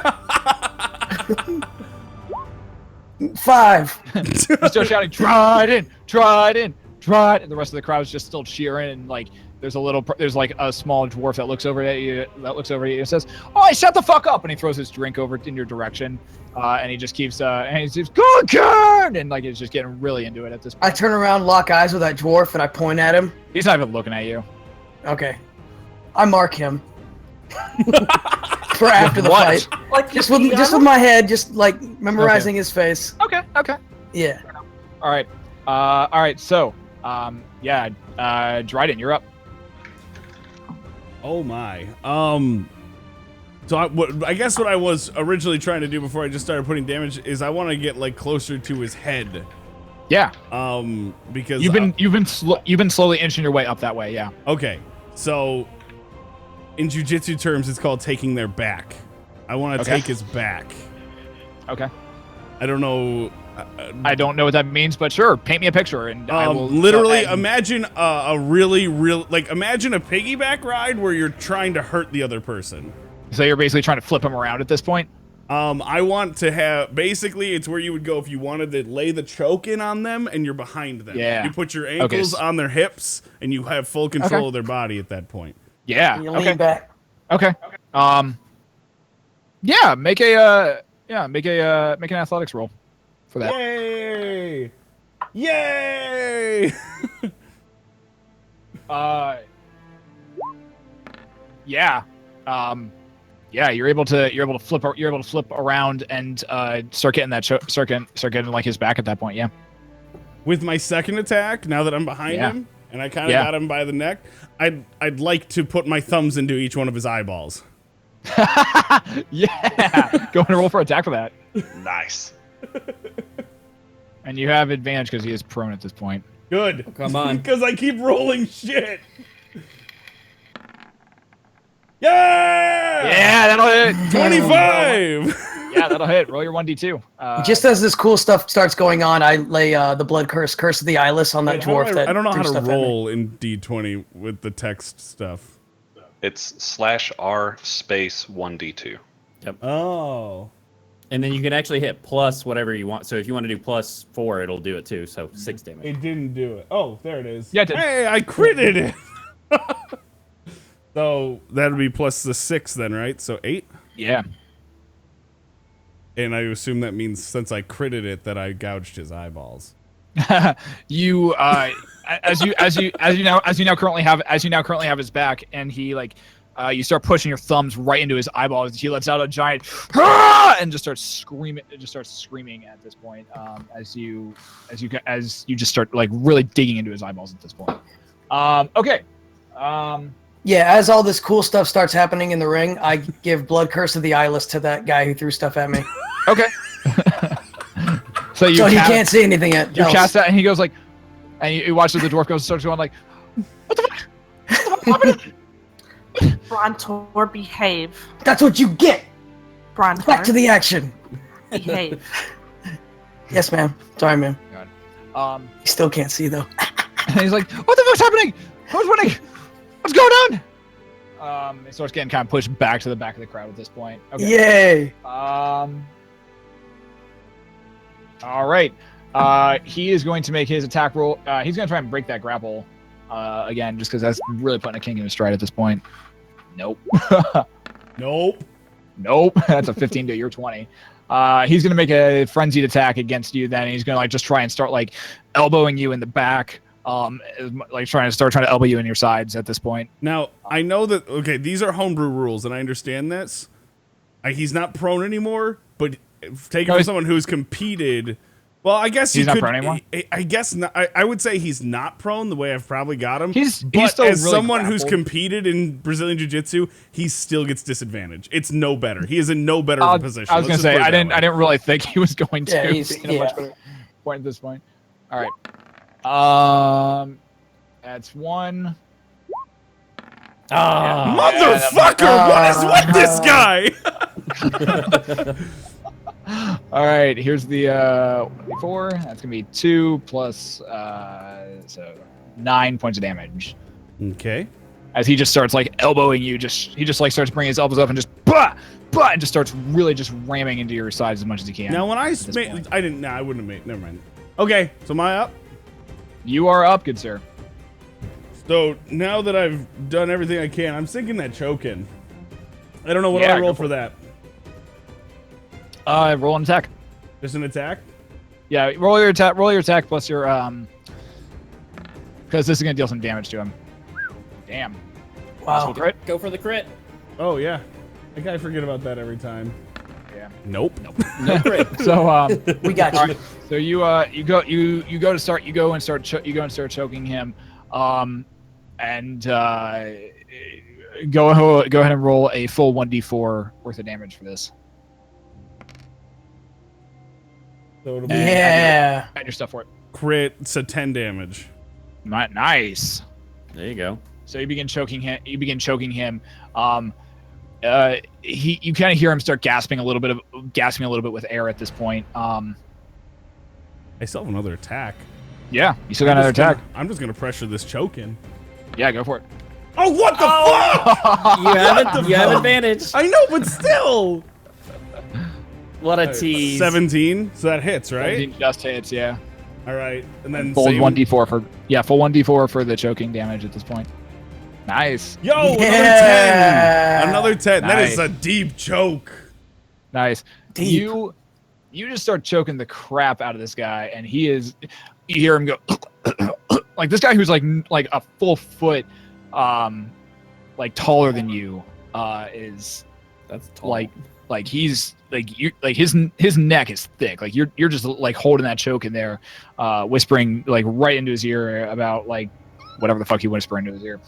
5. He's still shouting, Dryden, Dryden, Dryden. The rest of the crowd's just still cheering, and like there's like a small dwarf that looks over at you and says, "Oh, shut the fuck up!" And he throws his drink over in your direction, and he just keeps and he says, "Good kid!" And like he's just getting really into it at this point. I turn around, lock eyes with that dwarf, and I point at him. He's not even looking at you. Okay. I mark him. For after the What? fight. Like Just with my head, just like memorizing his face. Okay. Yeah. All right. So, Dryden, you're up. Oh my. So I guess what I was originally trying to do before I just started putting damage is I want to get like closer to his head. Yeah. Because You've been slowly inching your way up that way. Yeah. okay. So in jujitsu terms, it's called taking their back. I want to Okay. take his back. Okay. I don't know. I don't know what that means, but sure, paint me a picture, and I will literally and- imagine imagine a piggyback ride where you're trying to hurt the other person. So you're basically trying to flip him around at this point. I want to have basically it's where you would go if you wanted to lay the choke in on them and you're behind them. Yeah. You put your ankles on their hips and you have full control of their body at that point. Yeah. You Okay. lean back. Okay. Yeah. Make an athletics roll for that. Yay! Yay! Yeah. Yeah, you're able to flip around and start getting that start getting like his back at that point. Yeah. With my second attack, now that I'm behind him and I kind of got him by the neck, I'd like to put my thumbs into each one of his eyeballs. Yeah. Go and roll for attack for that. Nice. And you have advantage because he is prone at this point. Good. Oh, come on. Because I keep rolling shit. Yeah! Yeah, that'll hit. 25! Yeah, that'll hit. Roll your 1d2. Just as this cool stuff starts going on, I lay the blood curse of the eyeless on that Wait, how dwarf. do that I don't know how threw to stuff at me. roll in D20 with the text stuff. It's /R space 1d2. Oh. And then you can actually hit plus whatever you want. So if you want to do +4, it'll do it too. So 6 damage. It didn't do it. Oh, there it is. Yeah, it did. Hey, I critted it. So that'd be plus the 6 then, right? So 8? Yeah. And I assume that means since I critted it that I gouged his eyeballs. You as you now currently have his back, and he you start pushing your thumbs right into his eyeballs. He lets out a giant and just starts screaming. It just starts screaming at this point. As you just start really digging into his eyeballs at this point. Okay. Yeah, as all this cool stuff starts happening in the ring, I give blood curse of the eyeless to that guy who threw stuff at me. Okay. So he can't see anything yet. You cast that, and he goes and you watch as the dwarf starts going what the fuck? Brontor, behave. That's what you get. Brontor, Back to the action. behave. Yes, ma'am. Sorry, ma'am. He still can't see though. And he's like, "What the fuck's happening? What's winning? What's going on?" It starts getting kind of pushed back to the back of the crowd at this point. Okay. Yay! All right. He is going to make his attack roll. He's going to try and break that grapple again, just because that's really putting a king in his stride at this point. Nope. Nope. That's a 15 to your 20. He's going to make a frenzied attack against you. Then he's going to just try and start elbowing you in the back. Trying to elbow you in your sides at this point. Now, I know that, okay, these are homebrew rules, and I understand this. He's not prone anymore, but taking from someone who's competed, well, I guess he's not prone anymore? I guess not. I would say he's not prone the way I've probably got him. He's still as really someone grappled. who's competed in Brazilian Jiu-Jitsu, he still gets disadvantage. It's no better. He is in no better of a position. I was going to say, I didn't really think he was going to be in a much better point at this point. All right. That's one. Motherfucker! What is with this guy? All right, here's the 4. That's gonna be 2 plus so 9 points of damage. Okay. As he just starts elbowing you, he starts bringing his elbows up and just and just starts really just ramming into your sides as much as he can. Now when I wouldn't have made. Never mind. Okay, so am I up? You are up, good sir. So now that I've done everything I can, I'm sinking that choke in. I don't know what do I roll for that. Roll an attack. Just an attack? Yeah, roll your attack plus your because this is gonna deal some damage to him. Damn. Wow. Crit? Go for the crit. Oh yeah. I forget about that every time. Yeah. Nope. No crit. So We got you. right, so you go and start choking him, and go ahead and roll a full 1d4 worth of damage for this. So it'll be Yeah. Add your stuff for it. crit, so 10 damage. Nice. There you go. So you begin choking him. You kind of hear him start gasping a little bit with air at this point. I still have another attack. Yeah, you still got another attack. I'm just gonna pressure this choke in. Yeah, go for it. Oh, what the fuck? You have advantage. I know, but still. What a tease. 17, so that hits, right? 17 just hits, yeah. All right, and then Full same- 1d4 full 1d4 for the choking damage at this point. Nice. Yo, Yeah. another 10. That Nice. is a deep choke. Nice. Deep. You just start choking the crap out of this guy, and you hear him go like this guy who's like a full foot taller than you is That's tall. Like he's like you like his neck is thick. Like you're just like holding that choke in there, whispering like right into his ear about like whatever the fuck you whisper into his ear.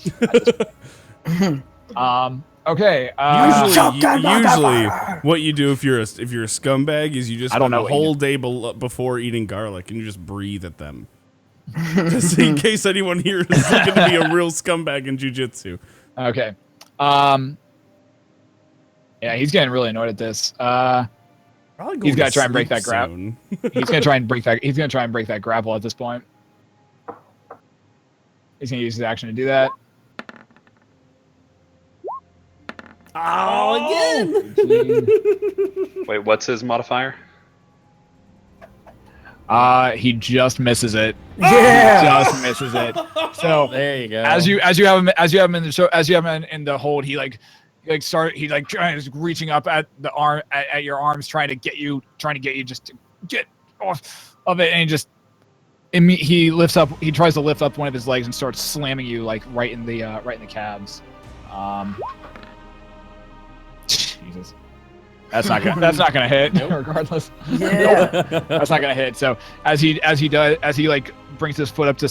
Okay. Usually, what you do if you're a scumbag is you just spend the whole day before eating garlic and you just breathe at them, just in case anyone here is looking to be a real scumbag in jujitsu. Okay. Yeah, he's getting really annoyed at this. He's got to try and break that grapple. He's gonna try and break that. He's gonna try and break that grapple at this point. He's gonna use his action to do that. Oh, again! Wait, what's his modifier? He just misses it. Yeah. He just misses it. So there you go. As you have him in the show, as you have him in the hold, he trying reaching up at the arm at your arms, trying to get you just to get off of it, and he lifts up. He tries to lift up one of his legs and starts slamming you like right in the calves. Jesus. That's not gonna hit. Regardless. Yeah. That's not gonna hit. So as he like brings his foot up to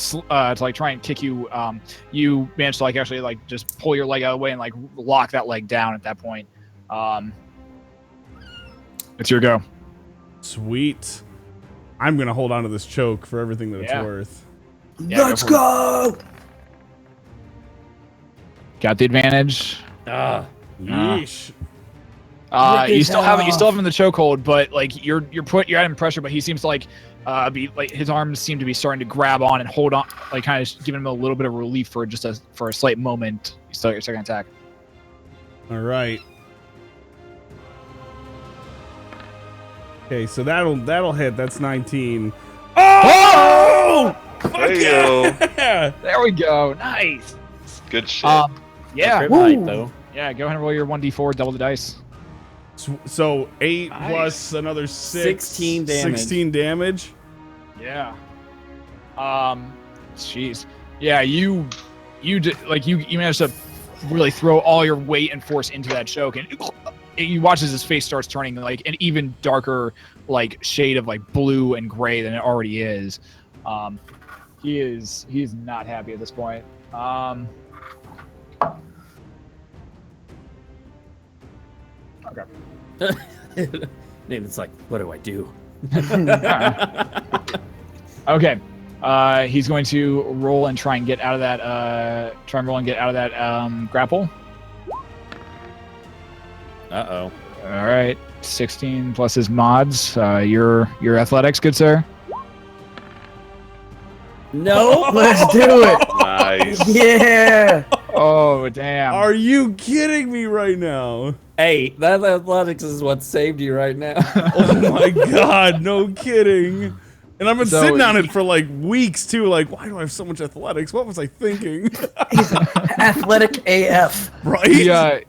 like try and kick you, you manage to like actually like just pull your leg out of the way and like lock that leg down at that point. It's your go. Sweet. I'm gonna hold on to this choke for everything that it's worth. Yeah, Let's go. Got the advantage. Yeesh. You still have him in the chokehold, but like you're adding pressure, but he seems to like be like his arms seem to be starting to grab on and hold on, like kind of giving him a little bit of relief for a slight moment. You start your second attack. All right. Okay, so that'll hit. That's 19. Oh! There you go. There we go. Nice. Good shit. Yeah. Kryptonite, though. Yeah. Go ahead and roll your 1d4. Double the dice. So 8 plus another 6. 16 damage. 16 damage. Yeah. Jeez. Yeah. You managed to really throw all your weight and force into that choke, and you watch as his face starts turning like an even darker like shade of like blue and gray than it already is. He is not happy at this point. Okay. Nathan's like, what do I do? Okay. He's going to roll and try and get out of that. Grapple. Uh-oh. All right. 16 plus his mods. Your athletics, good sir. No. Let's do it. Nice. Yeah. Oh damn. Are you kidding me right now? Hey, that athletics is what saved you right now. Oh my god, no kidding. And I've been So sitting on it for like weeks too. Like, why do I have so much athletics? What was I thinking? Athletic AF. Right?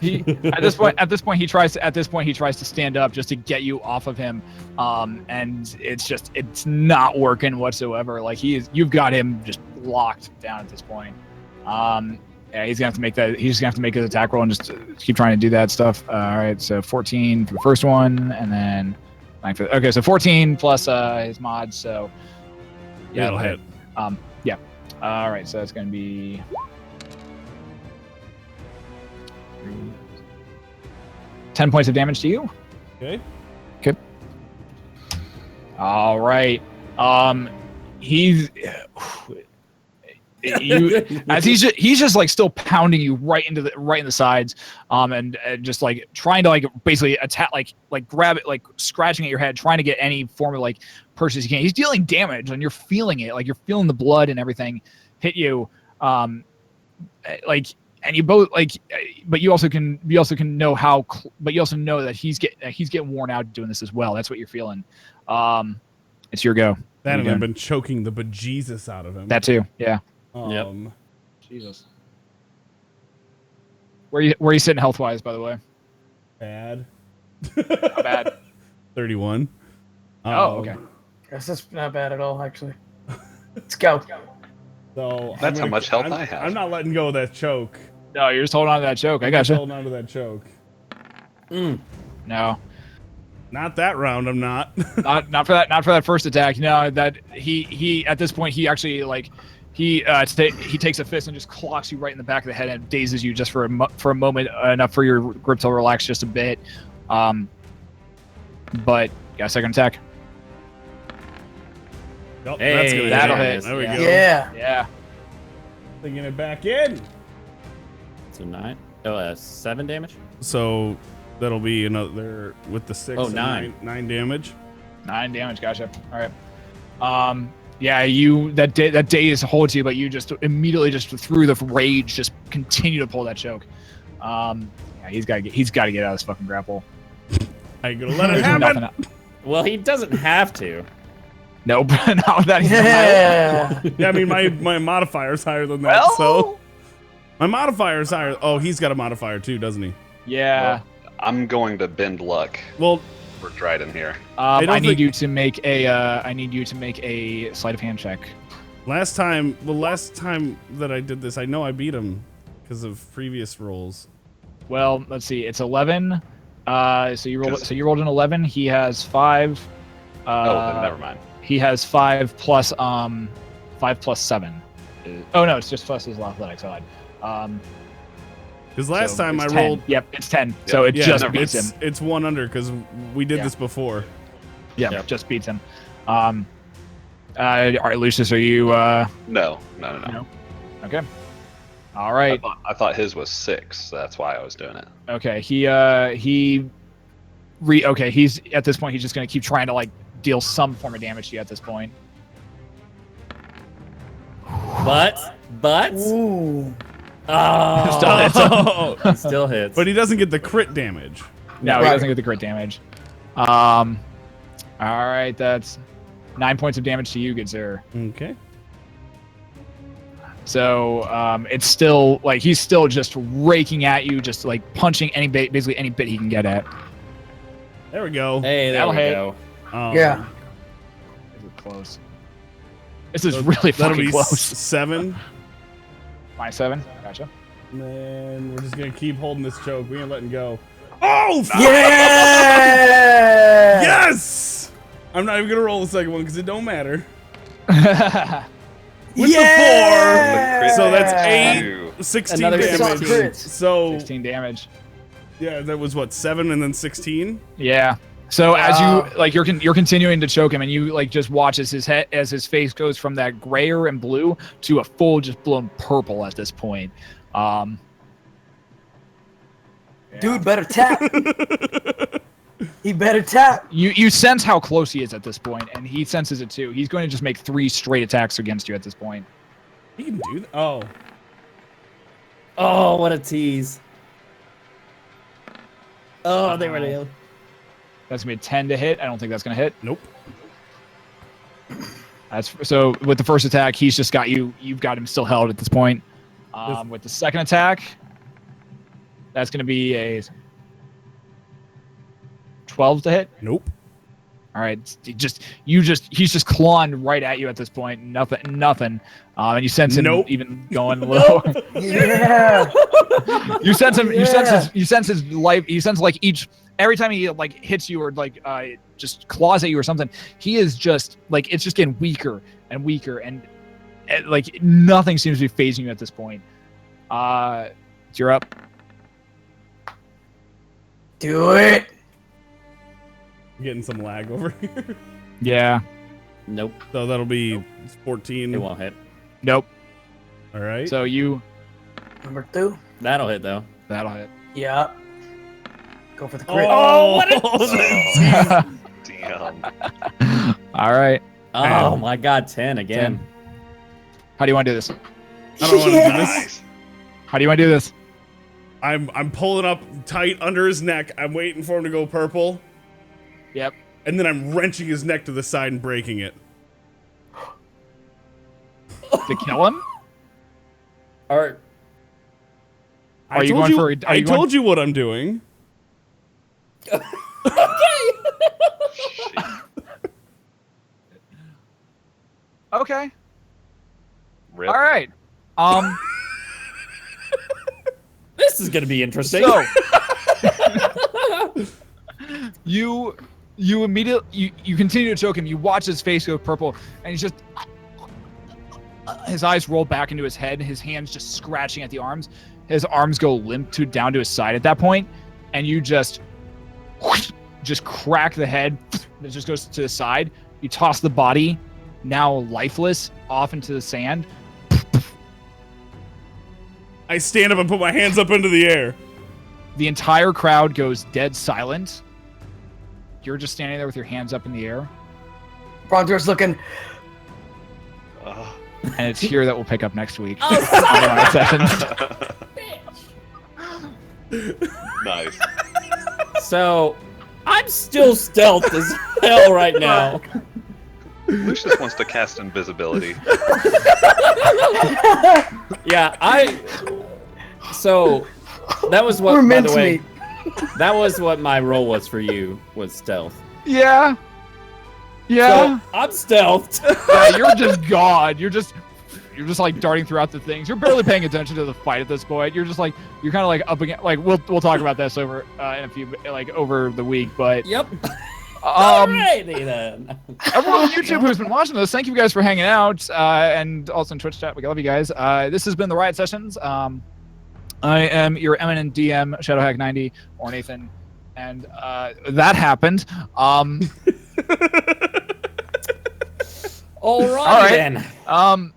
He at this point he tries to stand up just to get you off of him, and it's not working whatsoever. Like you've got him just locked down at this point. Yeah, he's gonna have to make that. He's gonna have to make his attack roll and just keep trying to do that stuff. All right, so 14 for the first one, and then 9 for okay, so 14 plus his mod. So yeah, That'll hit. Yeah. All right, so that's gonna be 10 points of damage to you. Okay. Okay. All right. He's he's just like still pounding you right in the sides, and just like trying to like basically attack, like grab it, like scratching at your head, trying to get any form of like purchase you can. He's dealing damage, and you're feeling it, like you're feeling the blood and everything hit you, like. And you both like, but you also know but you also know that he's getting worn out doing this as well. That's what you're feeling. It's your go. That and I've been choking the bejesus out of him. That too. Yeah. Yep. Jesus. Where you sitting health wise, by the way? Bad. How bad? 31. Oh, okay. Guess that's not bad at all, actually. Let's go. So That's how much health I have. I'm not letting go of that choke. No, you're just holding on to that choke. I got you. Holding on to that choke. No. Not that round. I'm not. not for that first attack. No, that he at this point he actually like he takes a fist and just clocks you right in the back of the head and dazes you just for a moment, enough for your grip to relax just a bit. But got a second attack. Oh, Hey, that's gonna that'll hit. hit. There we go. Yeah. Thinking it back in. So 9. 7 damage. So that'll be another with the 6. Oh, and 9. 9 damage. 9 damage. Gotcha. All right. Yeah, that daze holds you, but you just immediately just through the rage just continue to pull that choke. Yeah, he's got to get out of this fucking grapple. I ain't gonna let it There's happen. nothing. Well, he doesn't have to. Nope. Not that he's Yeah. Yeah, I mean my modifier's higher than that. So my modifier's higher. Oh, he's got a modifier too, doesn't he? Yeah. Well, I'm going to bend luck Well, for Dryden here. I don't need think- you to make a sleight of hand check. last time that I did this, I know I beat him because of previous rolls. Well, let's see. It's 11. So you rolled an 11. He has 5. Then never mind. He has 5 plus 7. Oh no, it's just plus his athletics. I lied. Because last So time it's I 10. rolled. Yep, it's 10. So it just no, beats it's, him. It's 1 under because we did Yeah. this before. Yep, Yep. just beats him. All right, Lucius, are you? No. No. Okay. All right. I thought his was 6. So that's why I was doing it. Okay. He's at this point. He's just gonna keep trying to like deal some form of damage to you at this point. But Ooh. oh, he still hits. But he doesn't get the crit damage. No, he Right. doesn't get the crit damage. All right, that's 9 points of damage to you, good sir. Okay. So it's still like he's still just raking at you, just like punching basically any bit he can get at. There we go. Hey, there That'll we hit. go. Yeah. This is close. This is really That'll fucking be close. 7. Minus 7. Gotcha. Man, we're just gonna keep holding this choke. We ain't letting go. Oh! Yeah. Yes! I'm not even gonna roll the second one because it don't matter. With Yeah. the 4, so that's 8, Ew. 16 Another damage. 16. So 16 damage. yeah, that was what, 7 and then 16. Yeah. So as Wow. you like, you're continuing to choke him, and you like just watch as his face goes from that grayer and blue to a full just blown purple at this point. Dude better tap. He better tap. You sense how close he is at this point, and he senses it too. He's going to just make 3 straight attacks against you at this point. He can do that. Oh, Oh, what a tease. Oh, they were nailed. That's gonna be a 10 to hit. I don't think that's gonna hit. nope. That's so with the first attack, he's just got you. You've got him still held at this point. With the second attack, that's gonna be a 12 to hit. Nope. All right, he's just clawing right at you at this point. Nothing. And you sense him Nope. even going low. Yeah. You sense him. Yeah. You sense his life. You sense like every time he like hits you or like just claws at you or something, he is just like it's just getting weaker and weaker, and like nothing seems to be phasing you at this point. You're up. Do it. Getting some lag over here. Yeah. Nope, So that'll be 14. it won't hit. Nope. All right. So you. Number 2. That'll hit though. That'll hit. Yeah. Go for the crit. oh, Damn. All right. Oh my god, 10 again. 10. How do you want to do this? I don't want to do this. Nice. How do you want to do this? I'm pulling up tight under his neck. I'm waiting for him to go purple, Yep. and then I'm wrenching his neck to the side and breaking it. To kill him? Or Are you going for? I told you what I'm doing. Okay. Rip. All right. this is gonna be interesting. So You immediately you continue to choke him. You watch his face go purple, and he's just his eyes roll back into his head. His hands just scratching at the arms. His arms go limp down to his side at that point, and you just crack the head. It just goes to the side. You toss the body, now lifeless, off into the sand. I stand up and put my hands up into the air. The entire crowd goes dead silent. You're just standing there with your hands up in the air. Brontor's looking. And it's here that we'll pick up next week. Oh, on the Riot Sessions. Nice. So, I'm still stealth as hell right now. Lucius wants to cast invisibility. Yeah, So, that was what, We're by the way, mincemeat. that was what my role was for you, was stealth. Yeah. So, I'm stealthed. Yeah, you're just God. You're just like darting throughout the things. You're barely paying attention to the fight at this point. You're kind of like up against, like, we'll talk about this over in a few, like, over the week, but Yep. Alrighty then. everyone on YouTube who's been watching this, thank you guys for hanging out, and also in Twitch chat, we love you guys. This has been the Riot Sessions. I am your eminent DM, Shadowhack90, or Nathan, and that happened. All All right. then.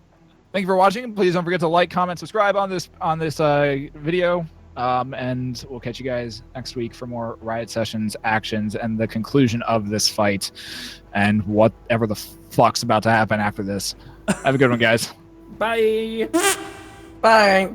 Thank you for watching. Please don't forget to like, comment, subscribe on this video. And we'll catch you guys next week for more Riot Sessions actions and the conclusion of this fight and whatever the fuck's about to happen after this. Have a good one, guys. Bye. Bye.